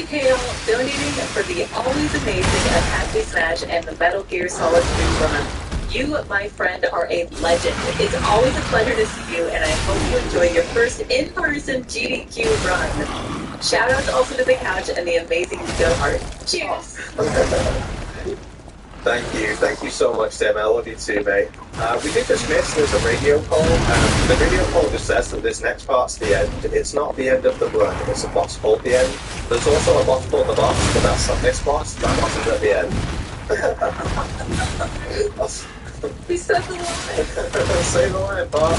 Hail, donating for the always amazing Apache Smash and the Metal Gear Solid 3 run. You, my friend, are a legend. It's always a pleasure to see you, and I hope you enjoy your first in-person GDQ run. Shout out also to the couch and the amazing Joe Hart. Cheers! Thank you so much, Tim. I love you too, mate. We did just miss, there's a radio poll. The radio poll just says that this next part's the end. It's not the end of the run, it's a boss called the end. There's also a boss called the boss, but that's not this boss. That boss is at the end. He said the line. Say the line, boss.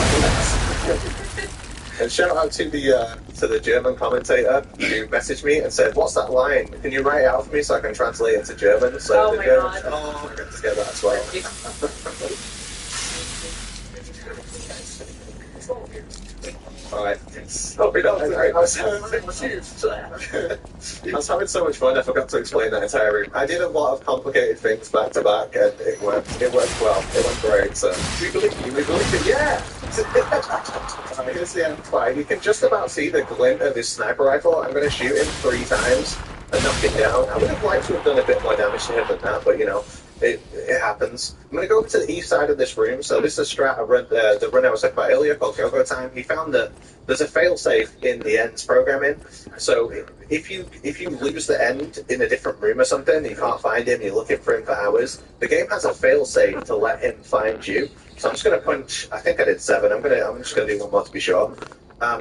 And shout out to the German commentator who messaged me and said, "What's that line? Can you write it out for me so I can translate it to German?" So Oh the my German, God. oh, I got to get that as well. Alright. Oh, we don't. I was having so much fun, I forgot to explain that entire room. I did a lot of complicated things back to back, and it worked. It worked well. It went great. So we believe you. We believe it. Yeah. Here's the end fight. You can just about see the glint of his sniper rifle. I'm going to shoot him 3 times and knock him down. I would have liked to have done a bit more damage to him than that, but you know. It happens. I'm going to go over to the east side of this room. So this is a strat the run I was talking about earlier called Go-Go Time. He found that there's a failsafe in the ends programming. So if you lose the end in a different room or something, you can't find him, you're looking for him for hours, the game has a failsafe to let him find you. So I'm just going to punch, I think I did 7. I'm just going to do one more to be sure.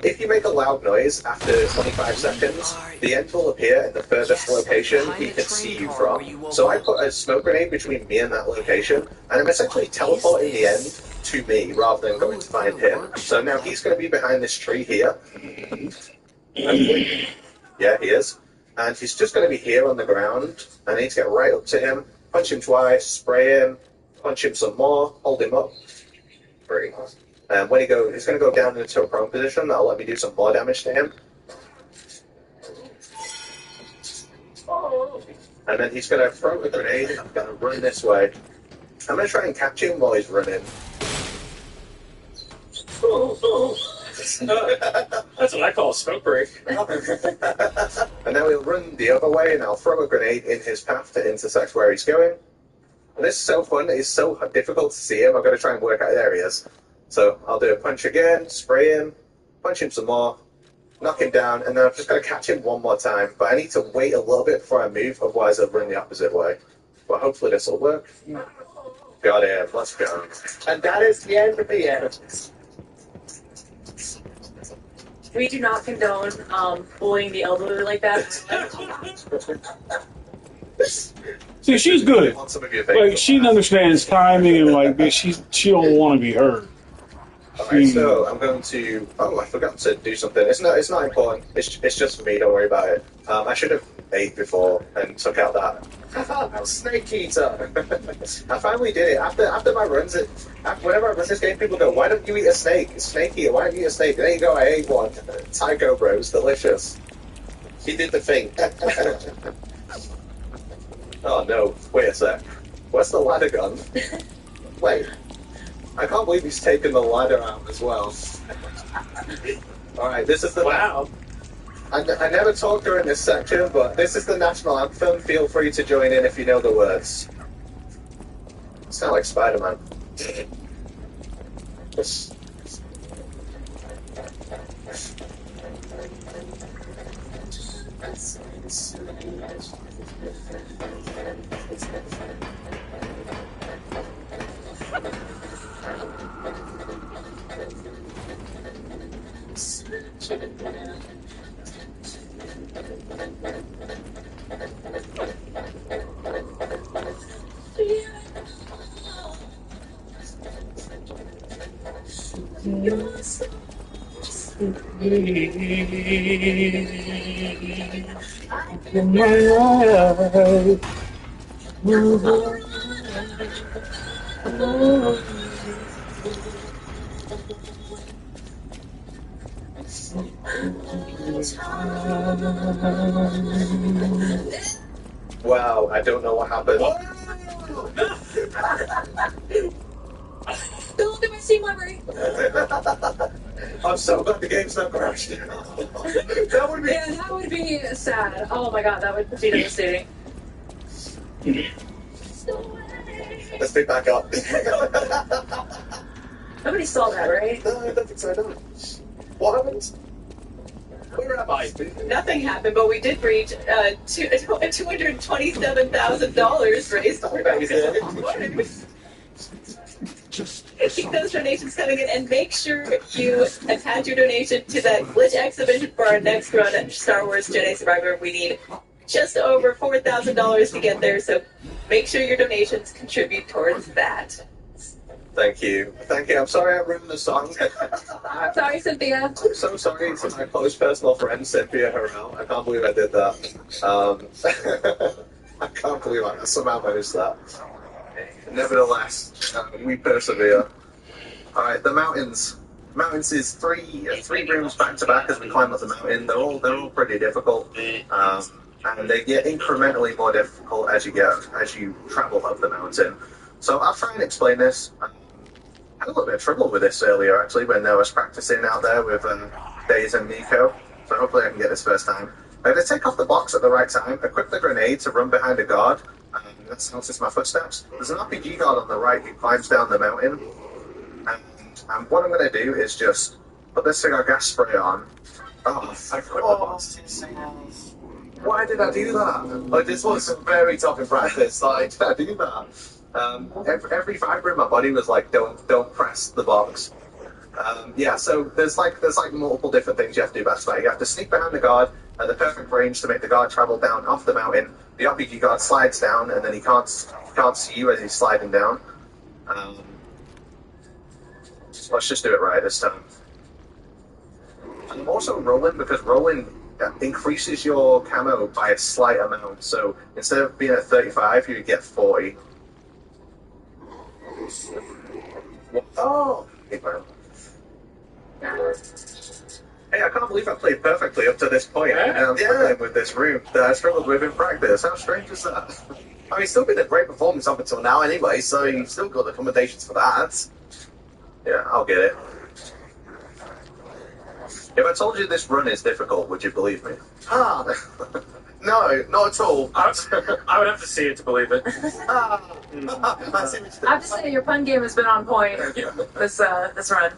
If you make a loud noise after 25 seconds, the end will appear in the furthest location he can see you from. So I put a smoke grenade between me and that location, and I'm essentially teleporting the end to me rather than going to find him. So now he's going to be behind this tree here. Yeah, he is. And he's just going to be here on the ground. I need to get right up to him, punch him twice, spray him, punch him some more, hold him up. Very nice. And when he's going to go down into a prone position. That'll let me do some more damage to him. And then he's going to throw a grenade. I'm going to run this way. I'm going to try and catch him while he's running. That's what I call a smoke break. And then we'll run the other way, and I'll throw a grenade in his path to intersect where he's going. And this is so fun. It's so difficult to see him. I've got to try and work out areas. So I'll do a punch again, spray him, punch him some more, knock him down, and then I'm just going to catch him one more time. But I need to wait a little bit before I move, otherwise I'll run the opposite way. But hopefully this will work. Got him. Let's go. And that is the end of the end. We do not condone bullying the elderly like that. See, she's good. Want some of your Like, she understands timing and like she don't want to be heard. Alright, so I'm going to... Oh, I forgot to do something. It's not important. It's just for me, don't worry about it. I should have ate before and took out that snake eater. I finally did it. After my runs, whenever I run this game, people go, "Why don't you eat a snake? It's snake eater. Why don't you eat a snake?" There you go, I ate one. Tycho Bros, delicious. He did the thing. Oh no, wait a sec. Where's the ladder gun? Wait. I can't believe he's taken the ladder out as well. Alright, this is the... Wow. I never talked during this section, but this is the national anthem. Feel free to join in if you know the words. Sound like Spider-Man. Wow, I don't know what happened. Don't look at my Steam library. I'm so glad the game's not crashed. That would be... Yeah, that would be sad. Oh my god, that would be devastating. Let's pick back up. Nobody saw that, right? No, I don't think so, no. What happened? Where am I? Nothing happened, but we did reach $227,000 raised for keep those donations coming in, and make sure you attach your donation to that glitch exhibition for our next run at Star Wars Jedi Survivor. We need just over $4,000 to get there, so make sure your donations contribute towards that. Thank you. Thank you. I'm sorry I ruined the song. Sorry, Cynthia. I'm so sorry to my close personal friend, Cynthia Harrell. I can't believe I did that. I can't believe I somehow managed that. Nevertheless, we persevere. Alright, the mountains. Mountains is three rooms back to back as we climb up the mountain. They're all pretty difficult. And they get incrementally more difficult as you travel up the mountain. So I'll try and explain this. I had a little bit of trouble with this earlier, actually, when I was practicing out there with Daze and Nico. So hopefully I can get this first time. I had to take off the box at the right time, equip the grenade to run behind a guard. That sounds my footsteps. There's an RPG guard on the right who climbs down the mountain. And what I'm going to do is just put this cigar gas spray on. Oh, I equipped the box. Why did I do that? Like, this was very tough in practice. Like, did I do that? Every fiber in my body was like, don't press the box. Yeah, so there's like multiple different things you have to do back to back. You have to sneak behind the guard at the perfect range to make the guard travel down off the mountain. The RPG guard slides down, and then he can't see you as he's sliding down. So let's just do it right this time. And I'm also rolling, because rolling increases your camo by a slight amount. So instead of being at 35, you get 40. Oh! Hey, I can't believe I played perfectly up to this point. And I'm struggling with this room that I struggled with in practice. How strange is that? I mean, it's still been a great performance up until now anyway, so you've still got accommodations for that. Yeah, I'll get it. If I told you this run is difficult, would you believe me? Ah, no, not at all. I would have to see it to believe it. I have to say, your pun game has been on point this run.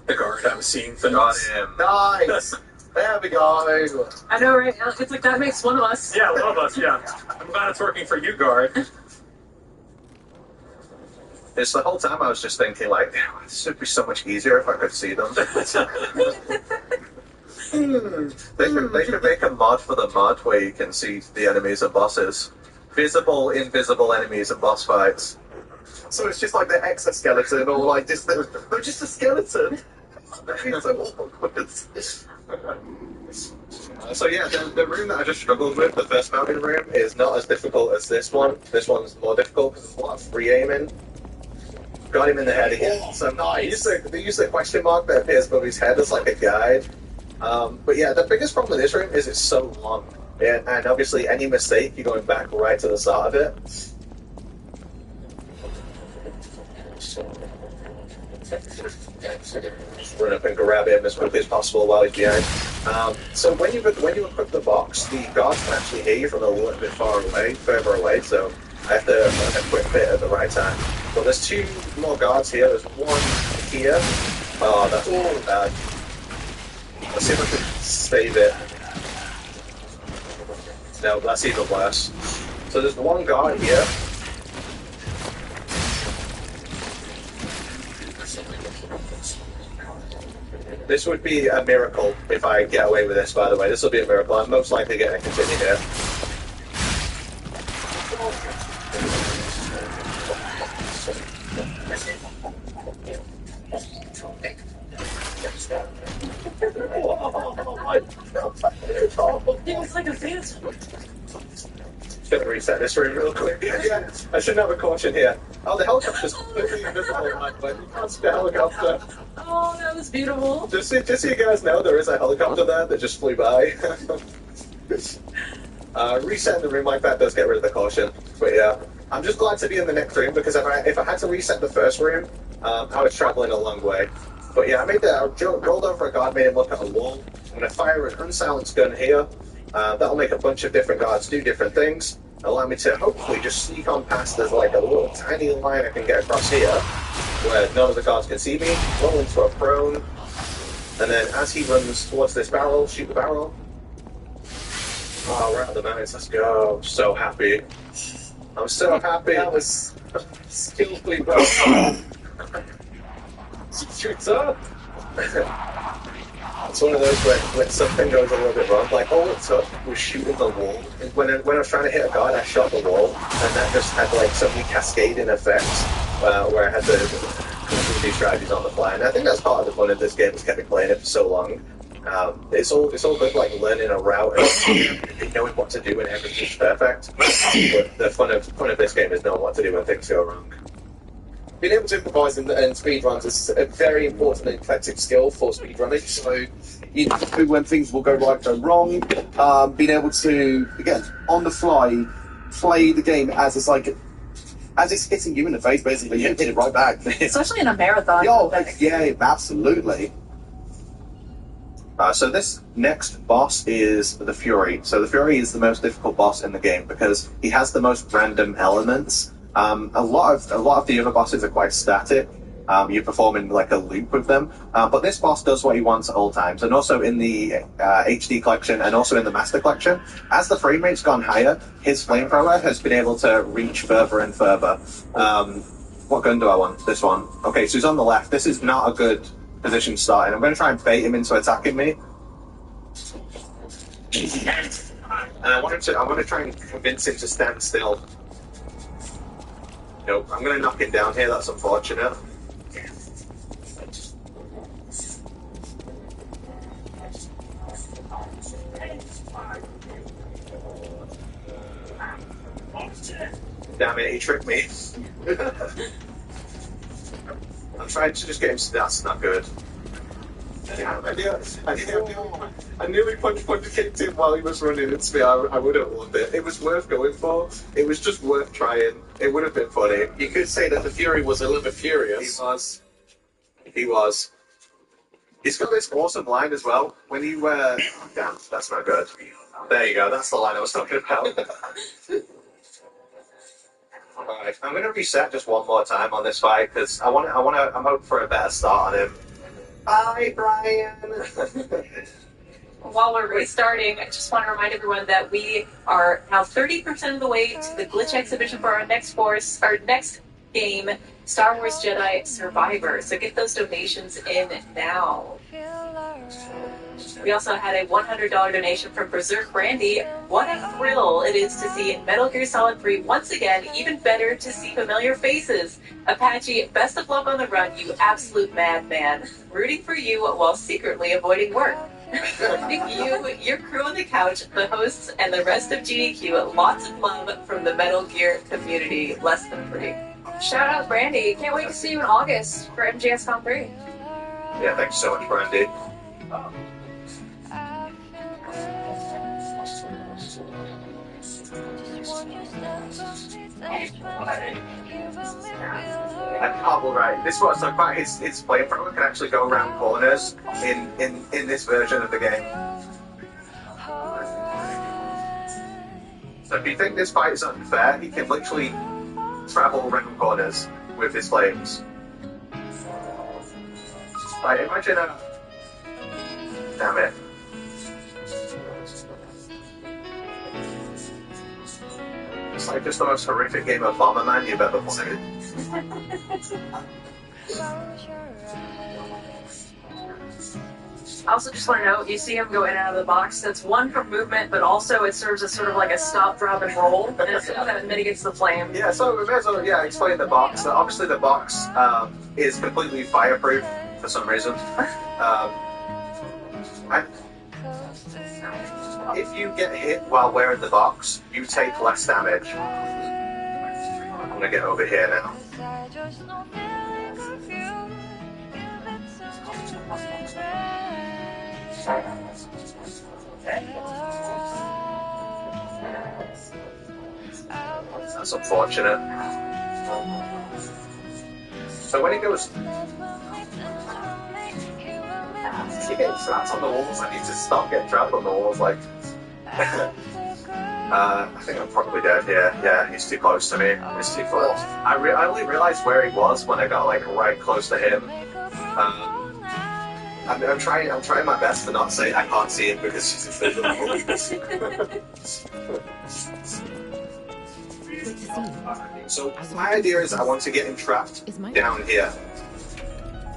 The guard I'm seeing things. Nice! There we go! I know, right? It's like that makes one of us. Yeah, one of us, yeah. I'm glad it's working for you, guard. It's the whole time I was just thinking, like, this would be so much easier if I could see them. They could make a mod for the mod where you can see the enemies and bosses. Visible, invisible enemies and boss fights. So it's just like the exoskeleton, or like just they're just a skeleton. It's so awkward. So yeah, the room that I just struggled with, the first mountain room, is not as difficult as this one. This one's more difficult because there's a lot of free aiming. Got him in the head again. So nice. They use the question mark that appears above his head as like a guide. But yeah, the biggest problem with this room is it's so long. Yeah, and obviously any mistake, you're going back right to the start of it. Just run up and grab him as quickly as possible while he's behind. So when you equip the box, the guards can actually hear you from a little bit further away, so I have to equip it at the right time. Well, there's two more guards here. There's one here. Oh, that's all bad. Let's see if I can save it. No, that's even worse. So there's one guard here. This would be a miracle if I get away with this, by the way. This will be a miracle. I'm most likely going to continue here. It was like a dance. Just going to reset this room real quick. Yeah, I shouldn't have a caution here. Oh, the helicopter's completely invisible, but you can't see the helicopter. Oh, that was beautiful. Just so you guys know, there is a helicopter there that just flew by. Resetting the room like that does get rid of the caution. But yeah, I'm just glad to be in the next room, because if I had to reset the first room, I was traveling a long way. But yeah, I rolled over a guard, made him look at a wall. I'm going to fire an unsilenced gun here. That'll make a bunch of different guards do different things. allow me to hopefully just sneak on past. There's like a little tiny line I can get across here, where none of the guards can see me, roll into a prone, and then as he runs towards this barrel, shoot the barrel. Oh, we're out of the mountains, let's go. I'm so happy. I'm so happy. That was skillfully well done. Shoots up. It's one of those when something goes a little bit wrong. Like all it took was shooting the wall. When I was trying to hit a guard, I shot the wall, and that just had like so many cascading effects where I had to do these strategies on the fly. And I think that's part of the fun of this game, is kept playing it for so long. It's all good, like learning a route and knowing what to do when everything's perfect. But the fun of this game is knowing what to do when things go wrong. Being able to improvise and speedruns is a very important and eclectic skill for speedrunning. So you know when things will go right, go wrong. Being able to, again, on the fly, play the game as it's like, as it's hitting you in the face, basically, you hit it right back. Especially in a marathon. Yeah, absolutely. So this next boss is the Fury. So the Fury is the most difficult boss in the game because he has the most random elements. A lot of the other bosses are quite static. You perform in like a loop with them, but this boss does what he wants at all times. And also in the HD collection and also in the Master collection, as the frame rate's gone higher, his flamethrower has been able to reach further and further. What gun do I want? This one. Okay, so he's on the left. This is not a good position starting. I'm going to try and bait him into attacking me. And I'm going to try and convince him to stand still. Nope, I'm going to knock him down here. That's unfortunate. Damn it, he tricked me. I'm trying to just get him to... That's not good. Damn, I nearly punch kicked him while he was running into me. I would have won it. It was worth going for. It was just worth trying. It would have been funny. You could say that the Fury was a little bit furious. He was. He's got this awesome line as well. When you damn, that's not good. There you go. That's the line I was talking about. Alright, I'm going to reset just one more time on this fight because I'm hoping for a better start on him. Bye, Brian. While we're restarting, I just want to remind everyone that we are now 30% of the way to the glitch exhibition for our next game, Star Wars Jedi Survivor. So get those donations in now. We also had a $100 donation from Berserk Randy. What a thrill it is to see in Metal Gear Solid 3 once again. Even better to see familiar faces. Apache, best of luck on the run, you absolute madman. Rooting for you while secretly avoiding work. You, your crew on the couch, the hosts, and the rest of GDQ, lots of love from the Metal Gear community. Less than 3. Shout out Brandy. Can't wait to see you in August for MGSCon 3. Yeah, thanks so much, Brandy. Right. This was like about his flamethrower can actually go around corners in this version of the game. So if you think this fight is unfair, he can literally travel around corners with his flames. Right, imagine a... Damn it. It's like just the most horrific game of Bomberman you've ever played. I also just want to note, you see him go in and out of the box. That's one for movement, but also it serves as sort of like a stop, drop, and roll, and it kind of mitigates the flame. Yeah, so we may as well explain the box. Obviously the box is completely fireproof for some reason. If you get hit while wearing the box, you take less damage. I'm gonna get over here now. That's unfortunate. So when he goes... He gets trapped on the walls. I need to stop getting trapped on the walls, like... I think I'm probably dead here. Yeah, he's too close to me. He's too close. I only realized where he was when I got like right close to him. I'm trying my best to not say I can't see him because she's invisible. So my idea is I want to get him trapped down here.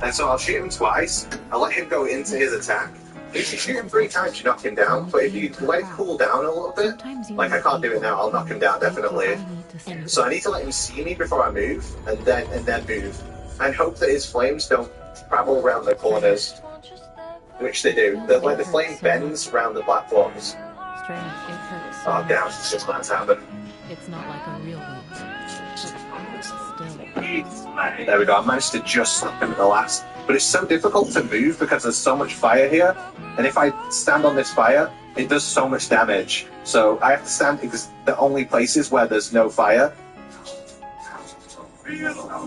And so I'll shoot him twice. I'll let him go into his attack. If you shoot him 3 times, you knock him down. But if you let it cool down a little bit, like I can't do it now, I'll knock him down definitely. So I need to let him see me before I move, and then move, and hope that his flames don't travel around the corners, which they do. The flame bends around the platforms. Oh damn! Just that's happened. It's not like a real one. There we go. I managed to just stop him at the last. But it's so difficult to move because there's so much fire here. And if I stand on this fire, it does so much damage. So I have to stand because the only places where there's no fire.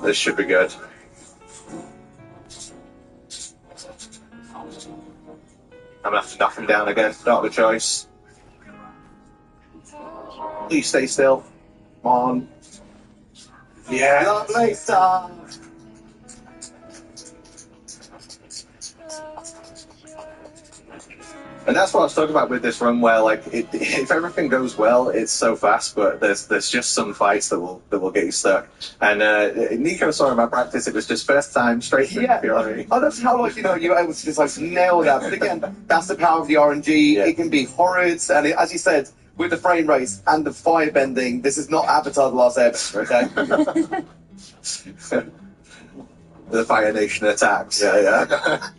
This should be good. I'm gonna have to knock him down again. Don't have a choice. Please stay still. Come on. Yeah. Lovely stuff. And that's what I was talking about with this run, where like if everything goes well, it's so fast, but there's just some fights that will get you stuck. And Nico saw in my practice, it was just first time straight through Fury. Oh, that's how like you're able to just like nail that. But again, that's the power of the RNG. Yeah. It can be horrid, and as you said, with the frame rates and the fire bending, this is not Avatar: The Last Airbender, okay? The Fire Nation attacks. Yeah.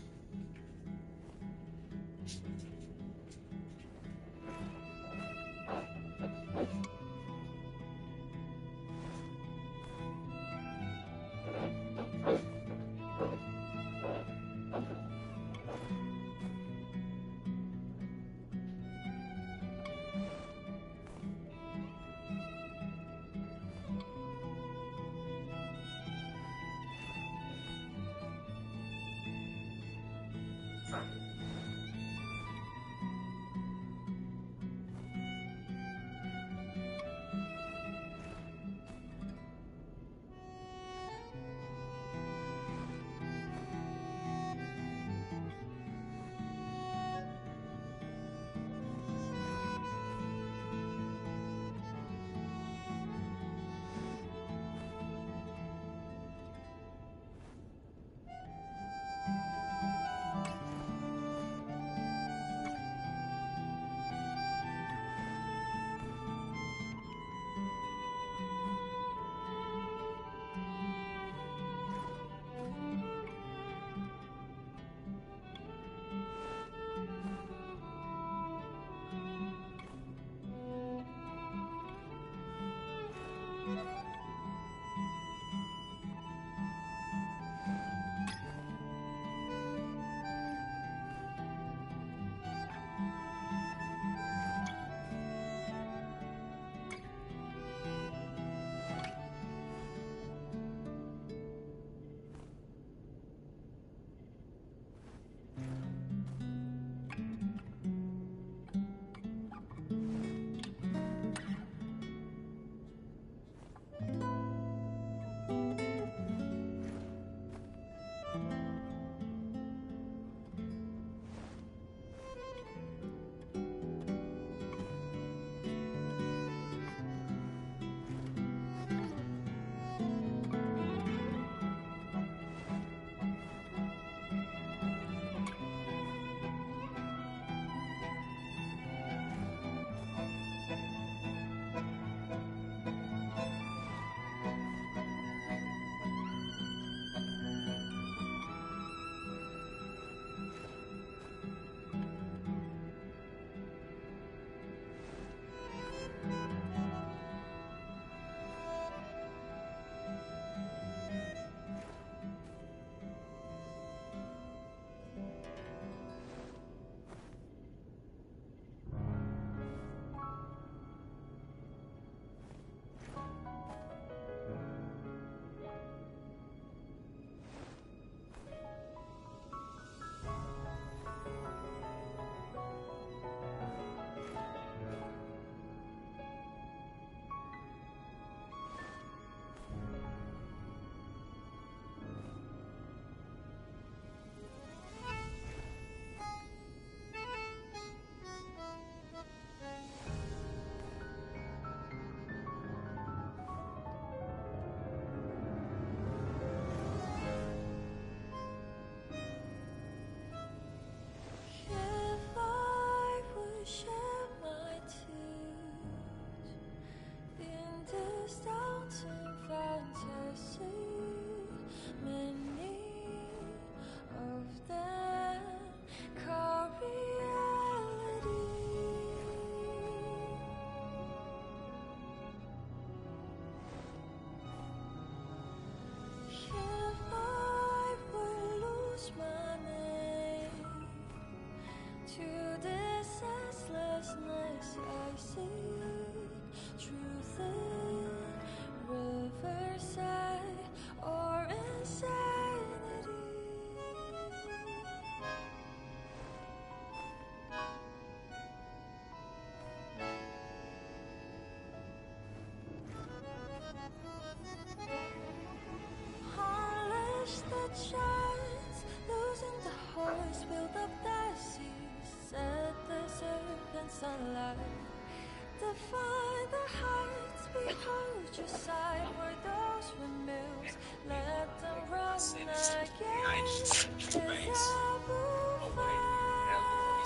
find the hearts behold your side where those removes. Let them run again. He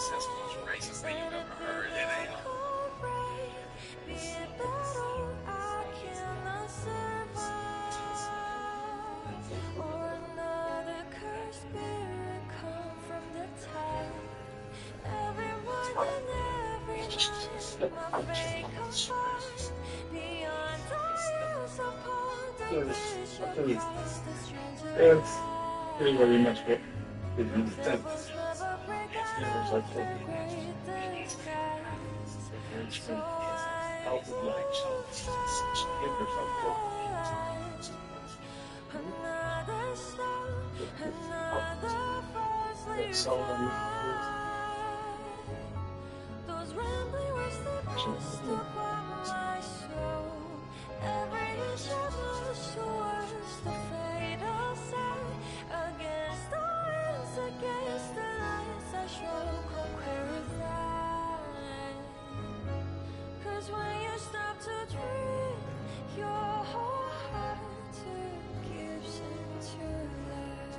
says the most racist thing you've ever heard. It ain't. Be it battle I cannot survive, or another cursed spirit come from the tide. Everyone and every night, my fate confide. Beyond dials upon the vision, Christ the stranger It's very much good. Another stone, another falsely those rambling words they pressed upon my soul. Every inch I blush towards the fatal side. Against the winds, against the lights, I stroke on clarified. 'Cause when you stop to dream, your whole heart gives into light.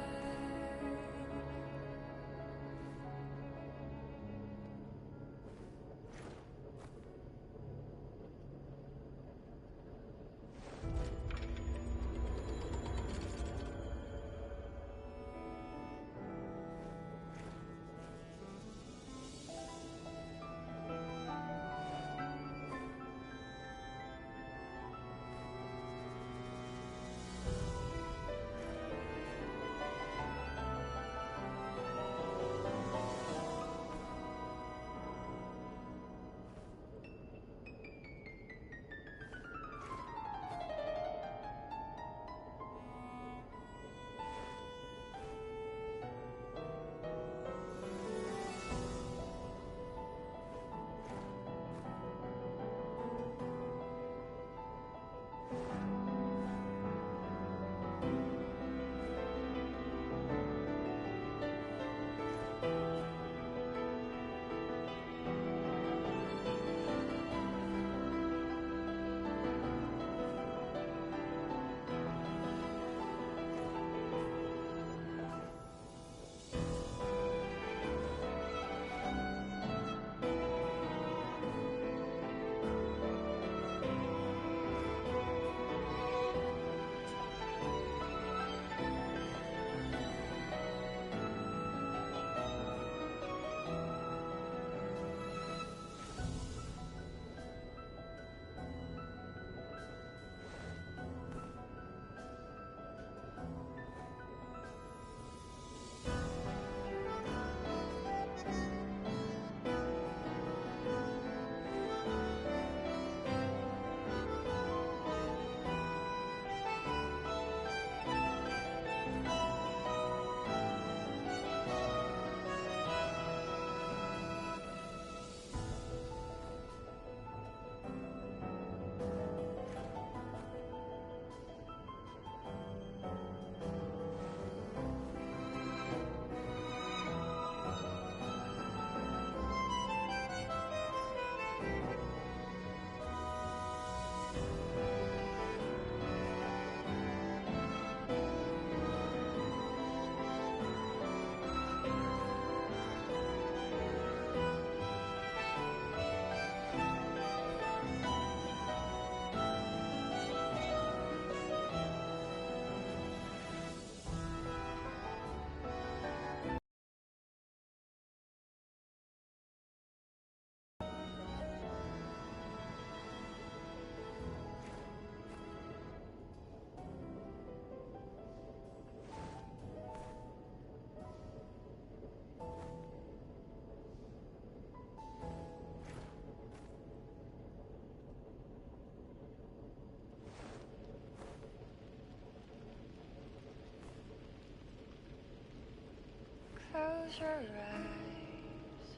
Close your eyes,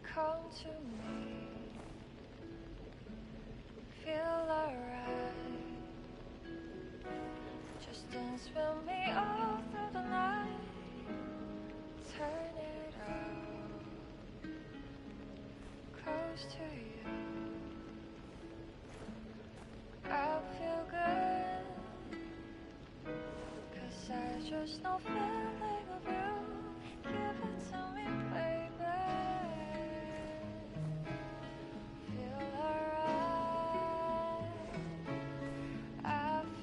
come to me, feel alright. Just dance with me all through the night, turn it out. Close close to you. I feel good, 'cause I just know feeling of you. Give it to me, baby. Feel alright. I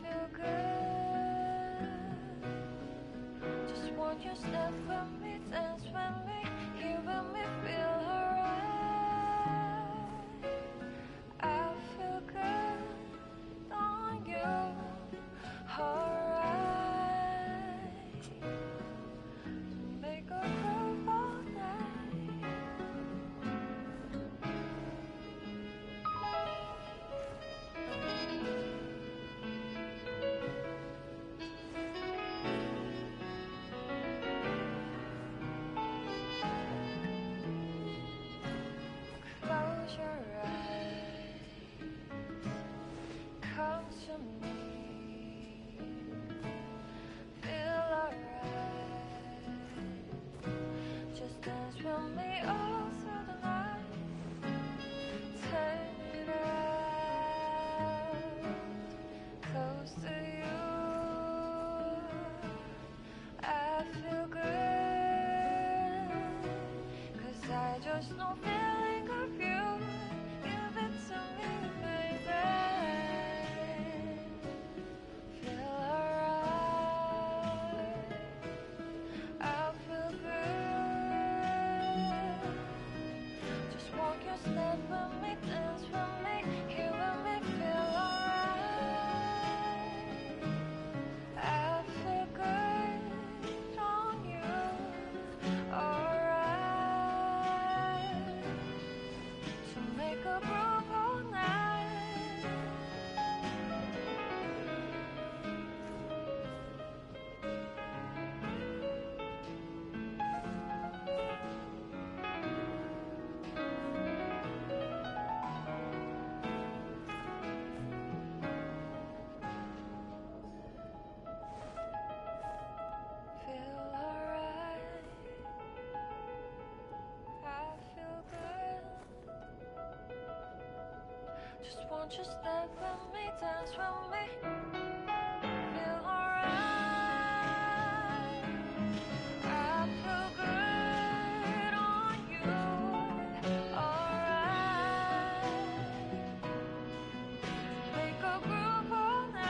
feel good. Just want you step with me, dance with me, here with me, feel alright. I feel good on you, alright. Make a groove all night. Close your eyes, come to me, feel alright. Just dance with me all through the night. Turn it out, close to you. I feel good, 'cause I just know feeling of you. Give it to me, baby. Feel alright. I feel good. Just walk your step with me, dance with me, here with me, feel alright. I feel good on you, alright. To make a groove all night. Feel alright. I feel good. Just want you step with me, dance with me. Feel alright. I feel good on you, alright. Make a groove all night.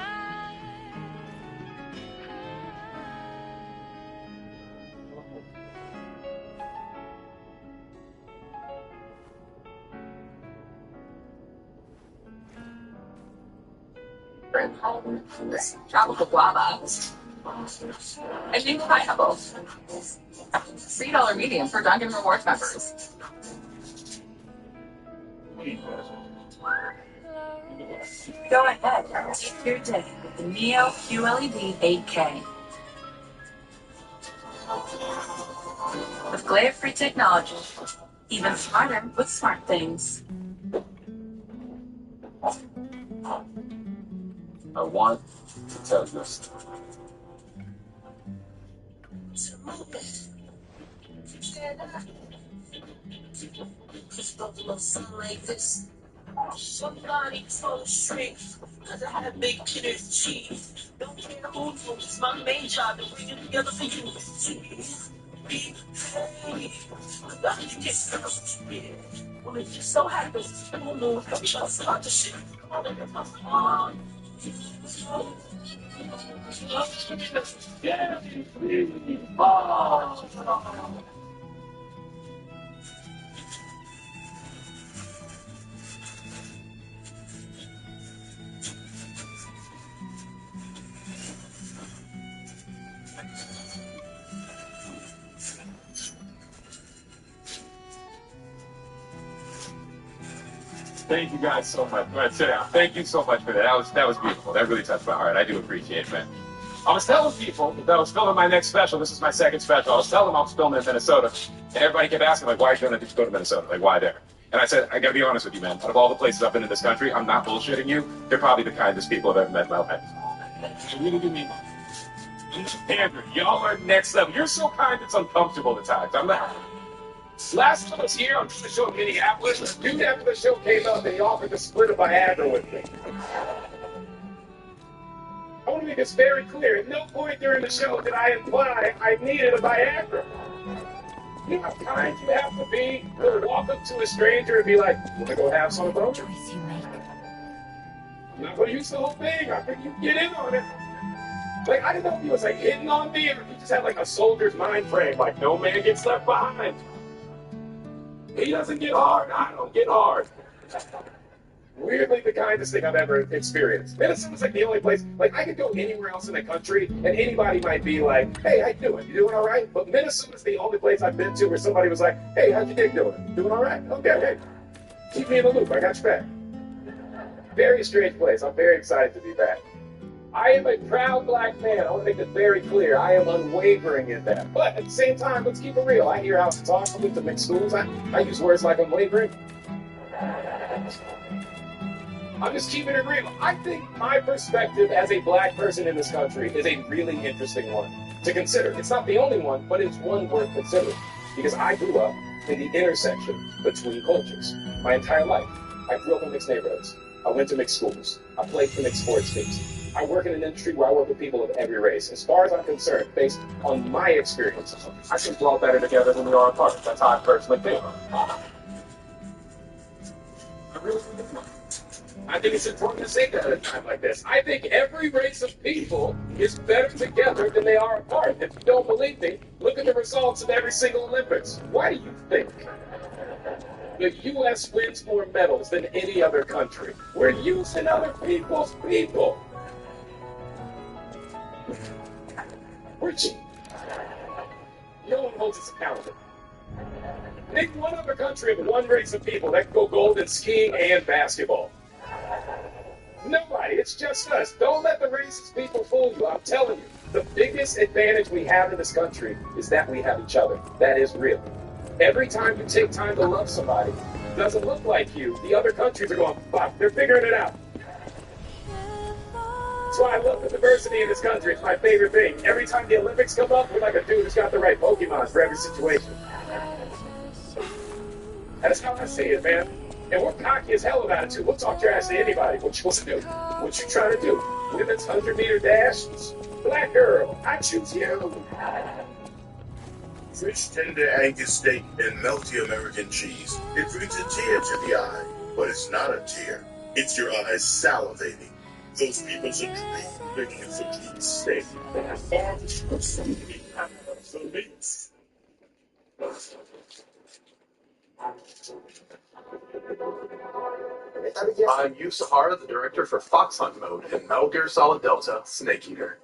Tropical guava. And new pineapple. $3 medium for Dunkin' Rewards members. Go ahead and take your day with the Neo QLED 8K. With glare-free technology, even smarter with smart things. I want to tell you a story. Like this. Somebody told straight, cause I had big kiddos cheese. Don't care who knows, my main job is bringing together for you. Be hey, cause I need to get girls to be. Well, it just so happens, I don't know if I'm about to start the shit. Come on. Yeah. Oh. Thank you guys so much. Go ahead, sit down. Thank you so much for that. That was beautiful. That really touched my heart. I do appreciate it, man. I was telling people that I was filming my next special. This is my second special. I was telling them I was filming in Minnesota, and everybody kept asking, like, why are you going to go to Minnesota? Like, why there? And I said, I got to be honest with you, man. Out of all the places I've been in this country, I'm not bullshitting you. They're probably the kindest people I've ever met in my life. I really do mean that. Andrew, y'all are next level. You're so kind, it's uncomfortable at times. I'm not. Last time I was here, I'm doing the show in Minneapolis. A dude after the show came up and he offered to split a Viagra with me. I want to make this very clear. At no point during the show did I imply I needed a Viagra. You know how kind you have to be to walk up to a stranger and be like, "Want to go have some, bro?" I'm not going to use the whole thing. I think you can get in on it. Like, I didn't know if he was like hitting on me or if he just had like a soldier's mind frame, like no man gets left behind. He doesn't get hard, I don't get hard. Weirdly, the kindest thing I've ever experienced. Minnesota's like the only place, like I could go anywhere else in the country and anybody might be like, "Hey, how you doing? You doing all right?" But Minnesota's the only place I've been to where somebody was like, "Hey, how's your dick doing? Doing all right? Okay, hey. Keep me in the loop, I got your back." Very strange place. I'm very excited to be back. I am a proud black man. I want to make it very clear. I am unwavering in that. But at the same time, let's keep it real. I hear how to talk. I went to mixed schools. I use words like unwavering. I'm just keeping it real. I think my perspective as a black person in this country is a really interesting one to consider. It's not the only one, but it's one worth considering. Because I grew up in the intersection between cultures my entire life. I grew up in mixed neighborhoods. I went to mixed schools. I played for mixed sports teams. I work in an industry where I work with people of every race. As far as I'm concerned, based on my experience, I think we're all better together than we are apart. That's how I personally think. I think it's important to say that at a time like this. I think every race of people is better together than they are apart. If you don't believe me, look at the results of every single Olympics. Why do you think the U.S. wins more medals than any other country? We're using other people's people. We're cheap. No one holds us accountable. Name one other country of one race of people that can go gold in skiing and basketball. Nobody. It's just us. Don't let the racist people fool you. I'm telling you, the biggest advantage we have in this country is that we have each other. That is real. Every time you take time to love somebody who doesn't look like you, the other countries are going, "Fuck, they're figuring it out." That's why I love the diversity in this country. It's my favorite thing. Every time the Olympics come up, we're like a dude who's got the right Pokemon for every situation. That's how I see it, man. And we're cocky as hell about it, too. We'll talk your ass to anybody. What you supposed to do? What you trying to do? Women's 100-meter dash? Black girl, I choose you. Fish tender Angus steak and melty American cheese. It brings a tear to the eye, but it's not a tear. It's your eyes salivating. Those people's a dream making it for deep steak. They have all the trust from me. So meats. I'm Yu Sahara, the director for Fox Hunt mode in Metal Gear Solid Delta Snake Eater.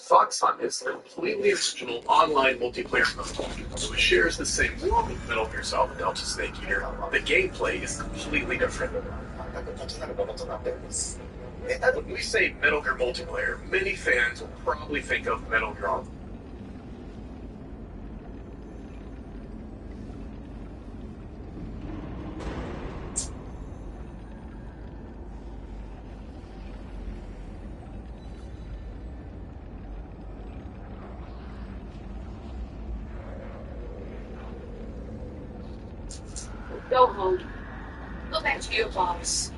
Fox Hunt is a completely original online multiplayer mode, so it shares the same world with Metal Gear Solid Delta Snake Eater. The gameplay is completely different. When we say Metal Gear multiplayer, many fans will probably think of Metal Gear Online. Go home. Go back to your boss.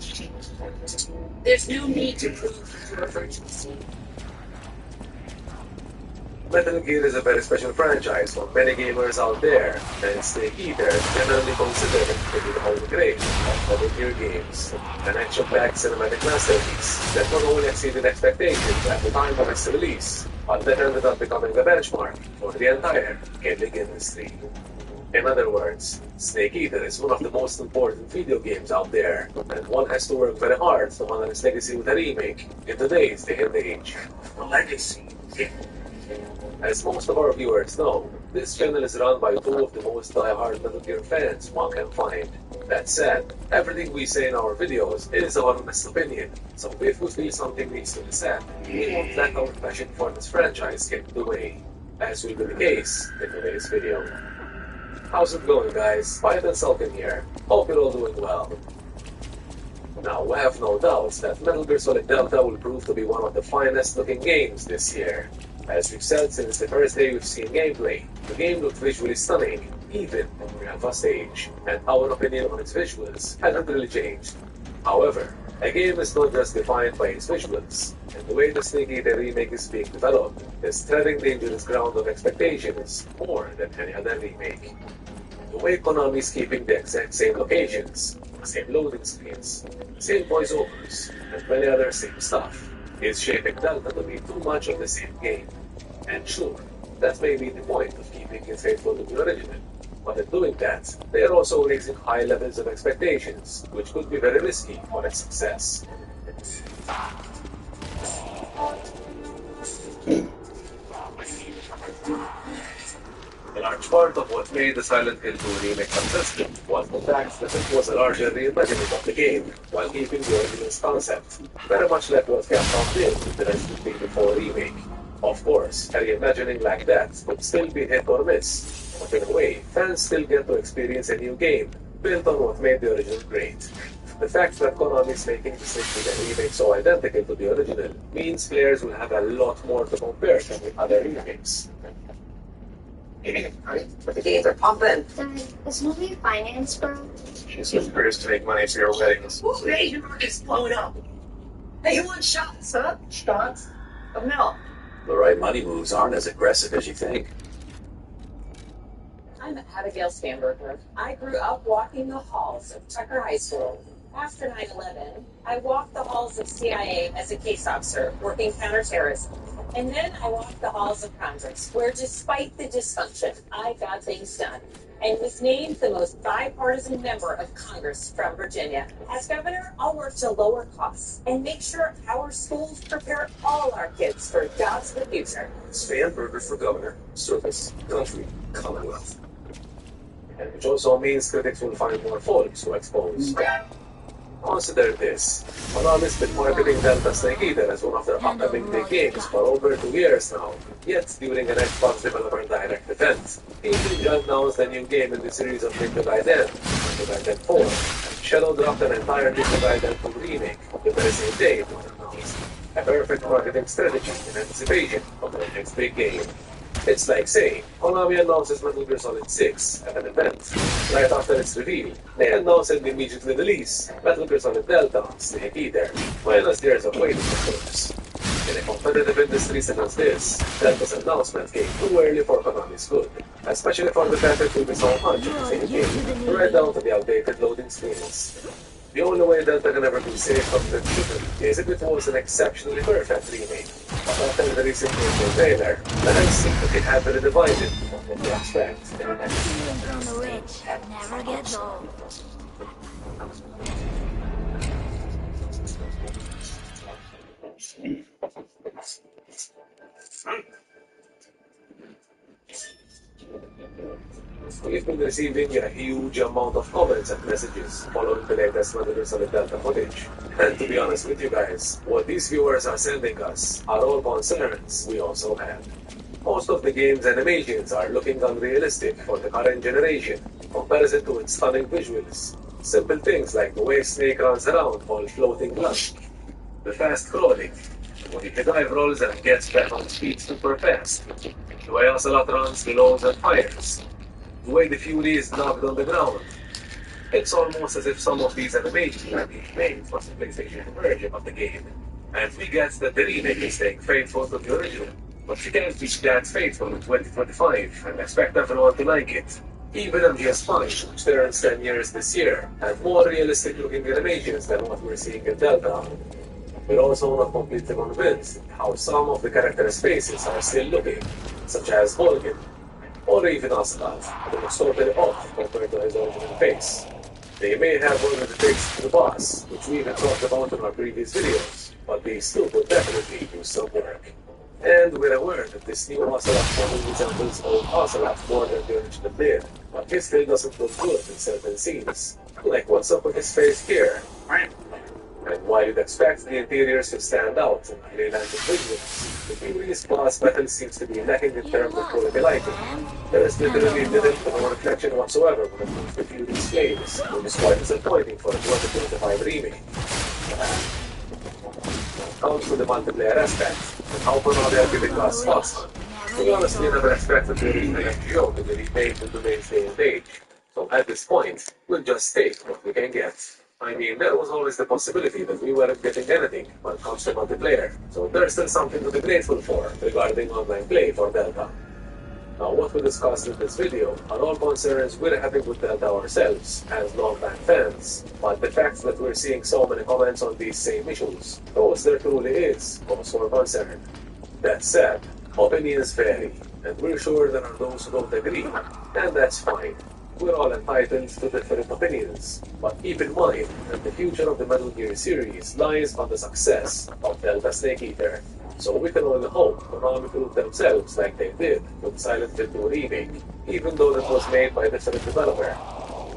There's no need to prove your urgency. Metal Gear is a very special franchise for many gamers out there, and Snake Eater is generally considered to be the holy grail of Metal Gear games. An action-packed cinematic masterpiece that not only exceeded expectations at the time of its release, but that ended up becoming the benchmark for the entire gaming industry. In other words, Snake Eater is one of the most important video games out there, and one has to work very hard to honor its legacy with a remake in today's day and age. Legacy? As most of our viewers know, this channel is run by two of the most die-hard Metal Gear fans one can find. That said, everything we say in our videos is our honest opinion, so if we feel something needs to be said, we won't let our passion for this franchise get in the way, as will be the case in today's video. How's it going, guys? Fight and Sulkin here. Hope you're all doing well. Now, we have no doubts that Metal Gear Solid Delta will prove to be one of the finest looking games this year. As we've said since the first day we've seen gameplay, the game looked visually stunning, even on the alpha stage, and our opinion on its visuals hasn't really changed. However, a game is not just defined by its visuals, and the way the Snake Eater remake is being developed is treading dangerous ground of expectations more than any other remake. The way Konami is keeping the exact same locations, the same loading screens, the same voiceovers, and many other same stuff, is shaping Delta to be too much of the same game. And sure, that may be the point of keeping it faithful to the original, but in doing that, they are also raising high levels of expectations, which could be very risky for its success. A large part of what made the Silent Hill 2 remake successful was the fact that it was a larger reimagining of the game, while keeping the original's concept, very much like what Capcom did with the Resident Evil 4 remake. Of course, a reimagining like that would still be hit or miss, but in a way, fans still get to experience a new game, built on what made the original great. The fact that Konami is making the Snake Eater remake so identical to the original means players will have a lot more to compare than with other remakes. But the games are pumping. Is movie finance, bro? She's supposed to make money for your weddings. Ooh, the Asian market's blowing up. Hey, you want shots, huh? Shots of milk. The right money moves aren't as aggressive as you think. I'm Abigail Stamberger. I grew up walking the halls of Tucker High School. After 9/11, I walked the halls of CIA as a case officer working counterterrorism. And then I walked the halls of Congress, where despite the dysfunction, I got things done and was named the most bipartisan member of Congress from Virginia. As governor, I'll work to lower costs and make sure our schools prepare all our kids for jobs of the future. Stamberger for governor, service, country, commonwealth. And which also means critics will find more faults to expose. Consider this. Konami's been marketing Delta Snake Eater as one of their upcoming big games for over 2 years now. Yet, during an Xbox Developer Direct event, Nintendo announced a new game in the series of Ninja Gaiden, Ninja Gaiden 4, and Shadow dropped an entire Ninja Gaiden 2 remake on the very same day it was announced. A perfect marketing strategy in anticipation of their next big game. It's like saying, Konami announces Metal Gear Solid 6 at an event. Right after its reveal, they announce the immediate release, Metal Gear Solid Delta, Snake Eater, minus years of waiting, of course. In a competitive industry such as this, Delta's announcement came too early for Konami's good, especially for the fact that it will be so much of the same game, right down to the outdated loading screens. The only way Delta can ever be safe from the future is if it was an exceptionally perfect remake. But after the recent gameplay trailer, fans seem to be heavily divided on what to expect. From the rich never gets old. We've been receiving a huge amount of comments and messages following the latest Metal Gear Solid Delta footage. And to be honest with you guys, what these viewers are sending us are all concerns we also have. Most of the game's animations are looking unrealistic for the current generation in comparison to its stunning visuals. Simple things like the way Snake runs around while floating lush, the fast crawling, the way the dive rolls and gets back on speed super fast, the way Ocelot runs, reloads and fires, the way the Fury is knocked on the ground. It's almost as if some of these animations are being made for the PlayStation version of the game. And we get that the remake is staying faithful to the original, but you can't be that faithful in 2025 and expect everyone to like it. Even MGS5, which turns 10 years this year, had more realistic looking animations than what we're seeing in Delta. We're also not completely convinced how some of the characters' faces are still looking, such as Volgin, or even Ocelot, who looks totally off compared to his original face. They may have one of the tricks to the boss, which we even talked about in our previous videos, but they still would definitely do some work. And we're aware that this new Ocelot probably resembles old Ocelot more than the original did, but he still doesn't look good in certain scenes. Like what's up with his face here? And while you'd expect the interiors to stand out in highly landed visuals, the Fury's boss battle seems to be lacking in terms of quality lighting. There is literally little to no reflection whatsoever when it comes to Fury's flames, which is quite disappointing for a 2025 remake. Comes to the multiplayer aspect, and how Konami are giving us Fox Hunt. We honestly never expected to reach the MGO to be remade in today's day and age. So at this point, we'll just take what we can get. I mean, there was always the possibility that we weren't getting anything when it comes to multiplayer. So there's still something to be grateful for regarding online play for Delta. Now, what we discussed in this video are all concerns we're having with Delta ourselves as long-time fans, but the fact that we're seeing so many comments on these same issues shows there truly is cause for concern. That said, opinions vary, and we're sure there are those who don't agree, and that's fine. We're all entitled to different opinions, but keep in mind that the future of the Metal Gear series lies on the success of Delta Snake Eater. So we can only hope Konami prove themselves like they did with Silent Hill 2 Remake, even though that was made by a different developer.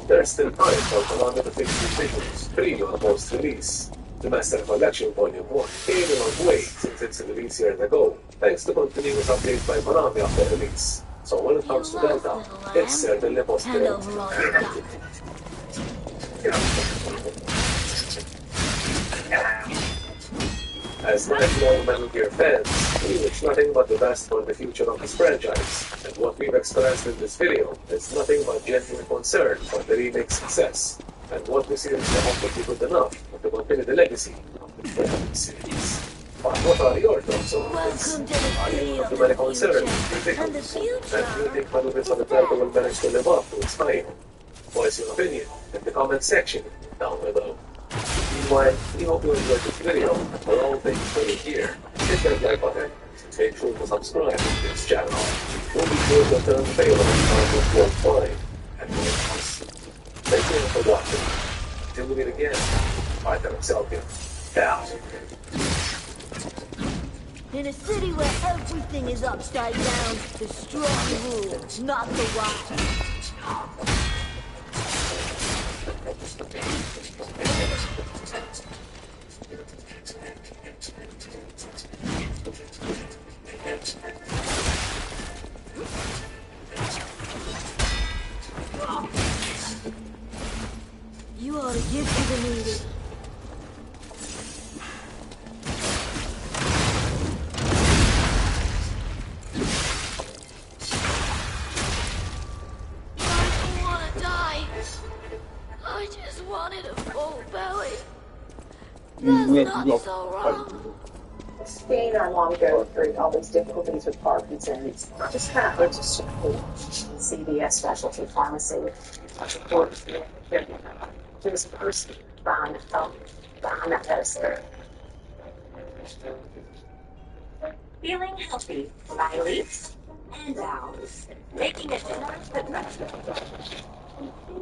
There's still time for Konami to fix these issues, pre or post-release. The Master Collection Volume 1 came a long way since its release years ago, thanks to continuous updates by Konami after release. So when it comes to Delta, it's certainly possible. As lifelong Metal Gear fans, we wish nothing but the best for the future of this franchise, and what we've experienced in this video is nothing but genuine concern for the remake's success, and what we see is the hope to be good enough to continue the legacy of the Metal series. But what are your thoughts on this? Are you of the many concerns, ridiculous, and do you think Manuvis on the Delta will manage to live up to its hype? Voice your opinion in the comment section down below. Meanwhile, we hope you enjoyed this video, and for all things for you here, hit that like button, and make sure to subscribe to this channel. We'll be sure to turn the bell on the 5 and more else. Thank you for watching. Until we meet again, Arthur Excelsior. Out. In a city where everything is upside down, the strong rule, not the wise. You ought to give to the needy. I just wanted a full belly. That's not so wrong. Spain or long ago through all these difficulties with Parkinson's, just kind of looked to CVS specialty pharmacy. There was a person behind that medicine. Feeling healthy by leaps and bounds, making a dinner that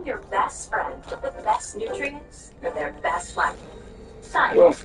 your best friend with the best nutrients for their best life. Science.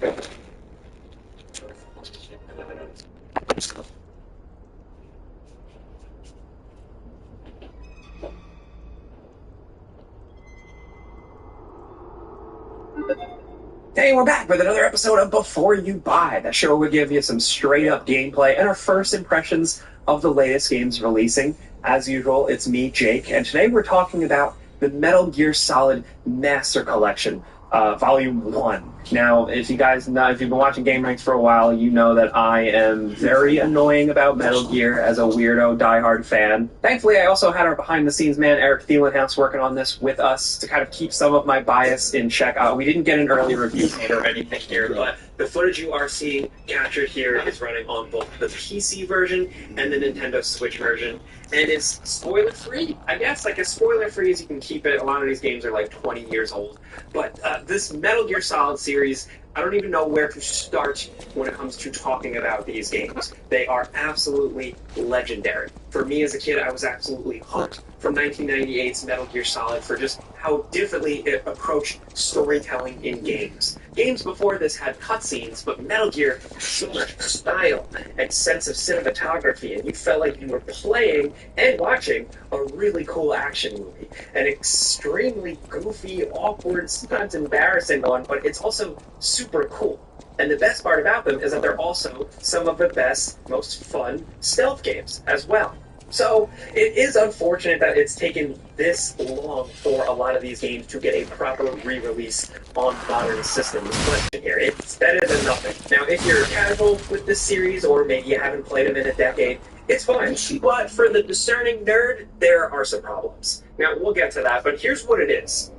Hey, we're back with another episode of Before You Buy, the show where we give you some straight-up gameplay and our first impressions of the latest games releasing. As usual, it's me, Jake, and today we're talking about the Metal Gear Solid Master Collection, Volume 1. Now, if you guys know, if you've been watching Game Ranks for a while, you know that I am very annoying about Metal Gear as a weirdo, diehard fan. Thankfully, I also had our behind-the-scenes man, Eric Thielenhouse, working on this with us to kind of keep some of my bias in check. We didn't get an early review or anything here, but the footage you are seeing captured here is running on both the PC version and the Nintendo Switch version, and it's spoiler-free, I guess. Like, as spoiler-free as you can keep it. A lot of these games are like 20 years old. But this Metal Gear Solid series, I don't even know where to start when it comes to talking about these games. They are absolutely legendary. For me as a kid, I was absolutely hooked from 1998's Metal Gear Solid for just how differently it approached storytelling in games. Games before this had cutscenes, but Metal Gear had so much style and sense of cinematography, and you felt like you were playing and watching a really cool action movie. An extremely goofy, awkward, sometimes embarrassing one, but it's also super cool. And the best part about them is that they're also some of the best, most fun stealth games as well. So it is unfortunate that it's taken this long for a lot of these games to get a proper re-release on modern systems. But here, it's better than nothing. Now, if you're casual with this series, or maybe you haven't played them in a decade, it's fine. But for the discerning nerd, there are some problems. Now, we'll get to that, but here's what it is.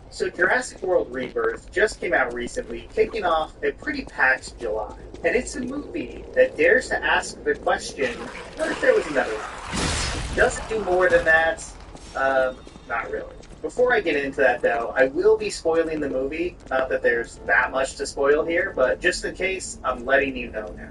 So Jurassic World Rebirth just came out recently, kicking off a pretty packed July. And it's a movie that dares to ask the question, what if there was another one? Does it do more than that? Not really. Before I get into that, though, I will be spoiling the movie. Not that there's that much to spoil here, but just in case, I'm letting you know now.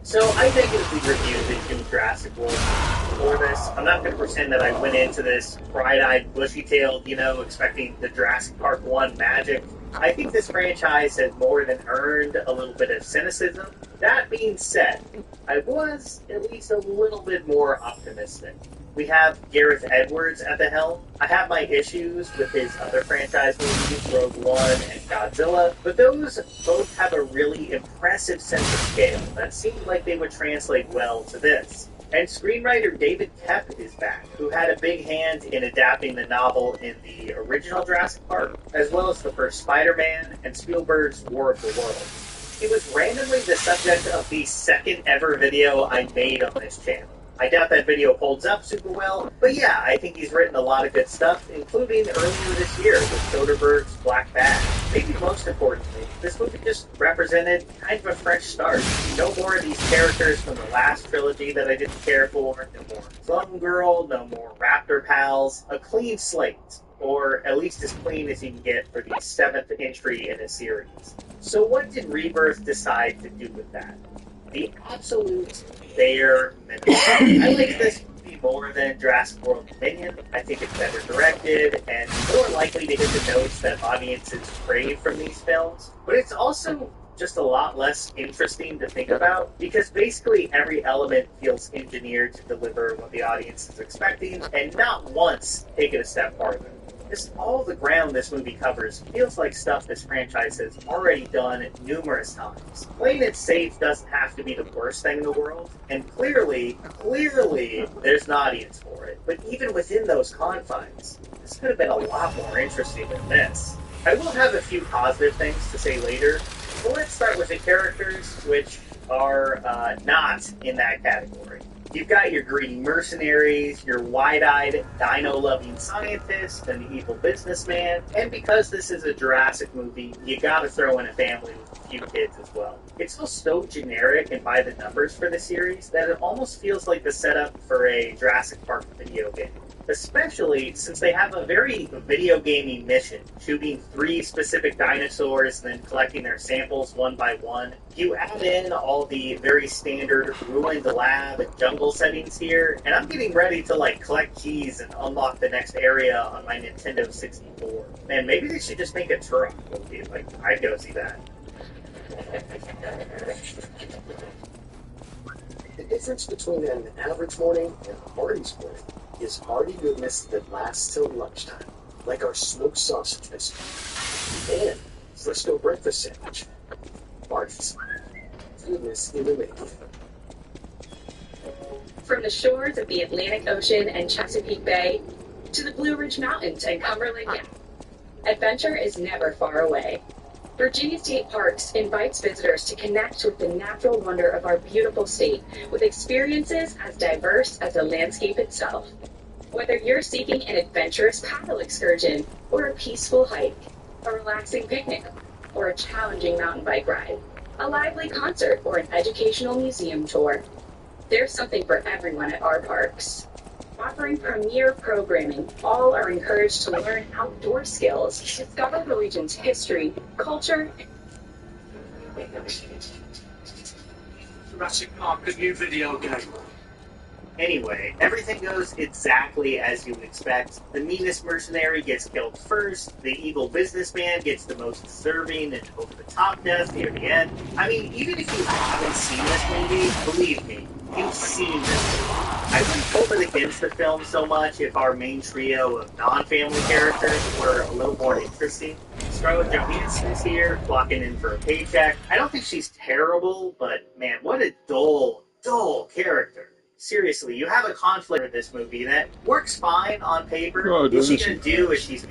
So I negatively reviewed the new Jurassic World for this. I'm not going to pretend that I went into this bright-eyed, bushy-tailed, expecting the Jurassic Park 1 magic. I think this franchise has more than earned a little bit of cynicism. That being said, I was at least a little bit more optimistic. We have Gareth Edwards at the helm. I have my issues with his other franchise movies, Rogue One and Godzilla, but those both have a really impressive sense of scale that seemed like they would translate well to this. And screenwriter David Koepp is back, who had a big hand in adapting the novel in the original Jurassic Park, as well as the first Spider-Man and Spielberg's War of the Worlds. He was randomly the subject of the second ever video I made on this channel. I doubt that video holds up super well, but yeah, I think he's written a lot of good stuff, including earlier this year with Soderbergh's Black Bag. Maybe most importantly, this movie just represented kind of a fresh start. No more of these characters from the last trilogy that I didn't care for, no more Slum Girl, no more Raptor Pals, a clean slate. Or at least as clean as you can get for the 7th entry in a series. So what did Rebirth decide to do with that? The absolute bare minimum. I like this movie more than Jurassic World Dominion. I think it's better directed and more likely to hit the notes that audiences crave from these films. But it's also just a lot less interesting to think about because basically every element feels engineered to deliver what the audience is expecting and not once take it a step farther. Just all the ground this movie covers feels like stuff this franchise has already done numerous times. Playing it safe doesn't have to be the worst thing in the world, and clearly, there's an audience for it. But even within those confines, this could have been a lot more interesting than this. I will have a few positive things to say later, but let's start with the characters, which are not in that category. You've got your greedy mercenaries, your wide-eyed, dino-loving scientist, and the evil businessman, and because this is a Jurassic movie, you gotta throw in a family with a few kids as well. It's so generic and by the numbers for the series that it almost feels like the setup for a Jurassic Park video game. Especially since they have a very video gamey mission, shooting 3 specific dinosaurs and then collecting their samples one by one. You add in all the very standard ruined lab and jungle settings here, and I'm getting ready to collect keys and unlock the next area on my Nintendo 64. Man, maybe they should just make a Turok movie. I'd go see that. The difference between an average morning and a Marty's morning is hearty goodness that lasts till lunchtime, like our smoked sausage biscuit and Frisco breakfast sandwich. Marty's, goodness in the making. From the shores of the Atlantic Ocean and Chesapeake Bay to the Blue Ridge Mountains and Cumberland Gap, adventure is never far away. Virginia State Parks invites visitors to connect with the natural wonder of our beautiful state with experiences as diverse as the landscape itself. Whether you're seeking an adventurous paddle excursion or a peaceful hike, a relaxing picnic, or a challenging mountain bike ride, a lively concert, or an educational museum tour, there's something for everyone at our parks. Offering premier programming, all are encouraged to learn outdoor skills, discover the region's history, culture, Jurassic Park, the new video game. Anyway, everything goes exactly as you would expect. The meanest mercenary gets killed first, the evil businessman gets the most deserving and over-the-top death near the end. I mean, even if you haven't seen this movie, believe me, you've seen this movie. I wouldn't hold it against the film so much if our main trio of non-family characters were a little more interesting. Scarlett Johansson's here, clocking in for a paycheck. I don't think she's terrible, but man, what a dull character. Seriously, you have a conflict with this movie that works fine on paper. Oh, What's she doesn't gonna she? do if she's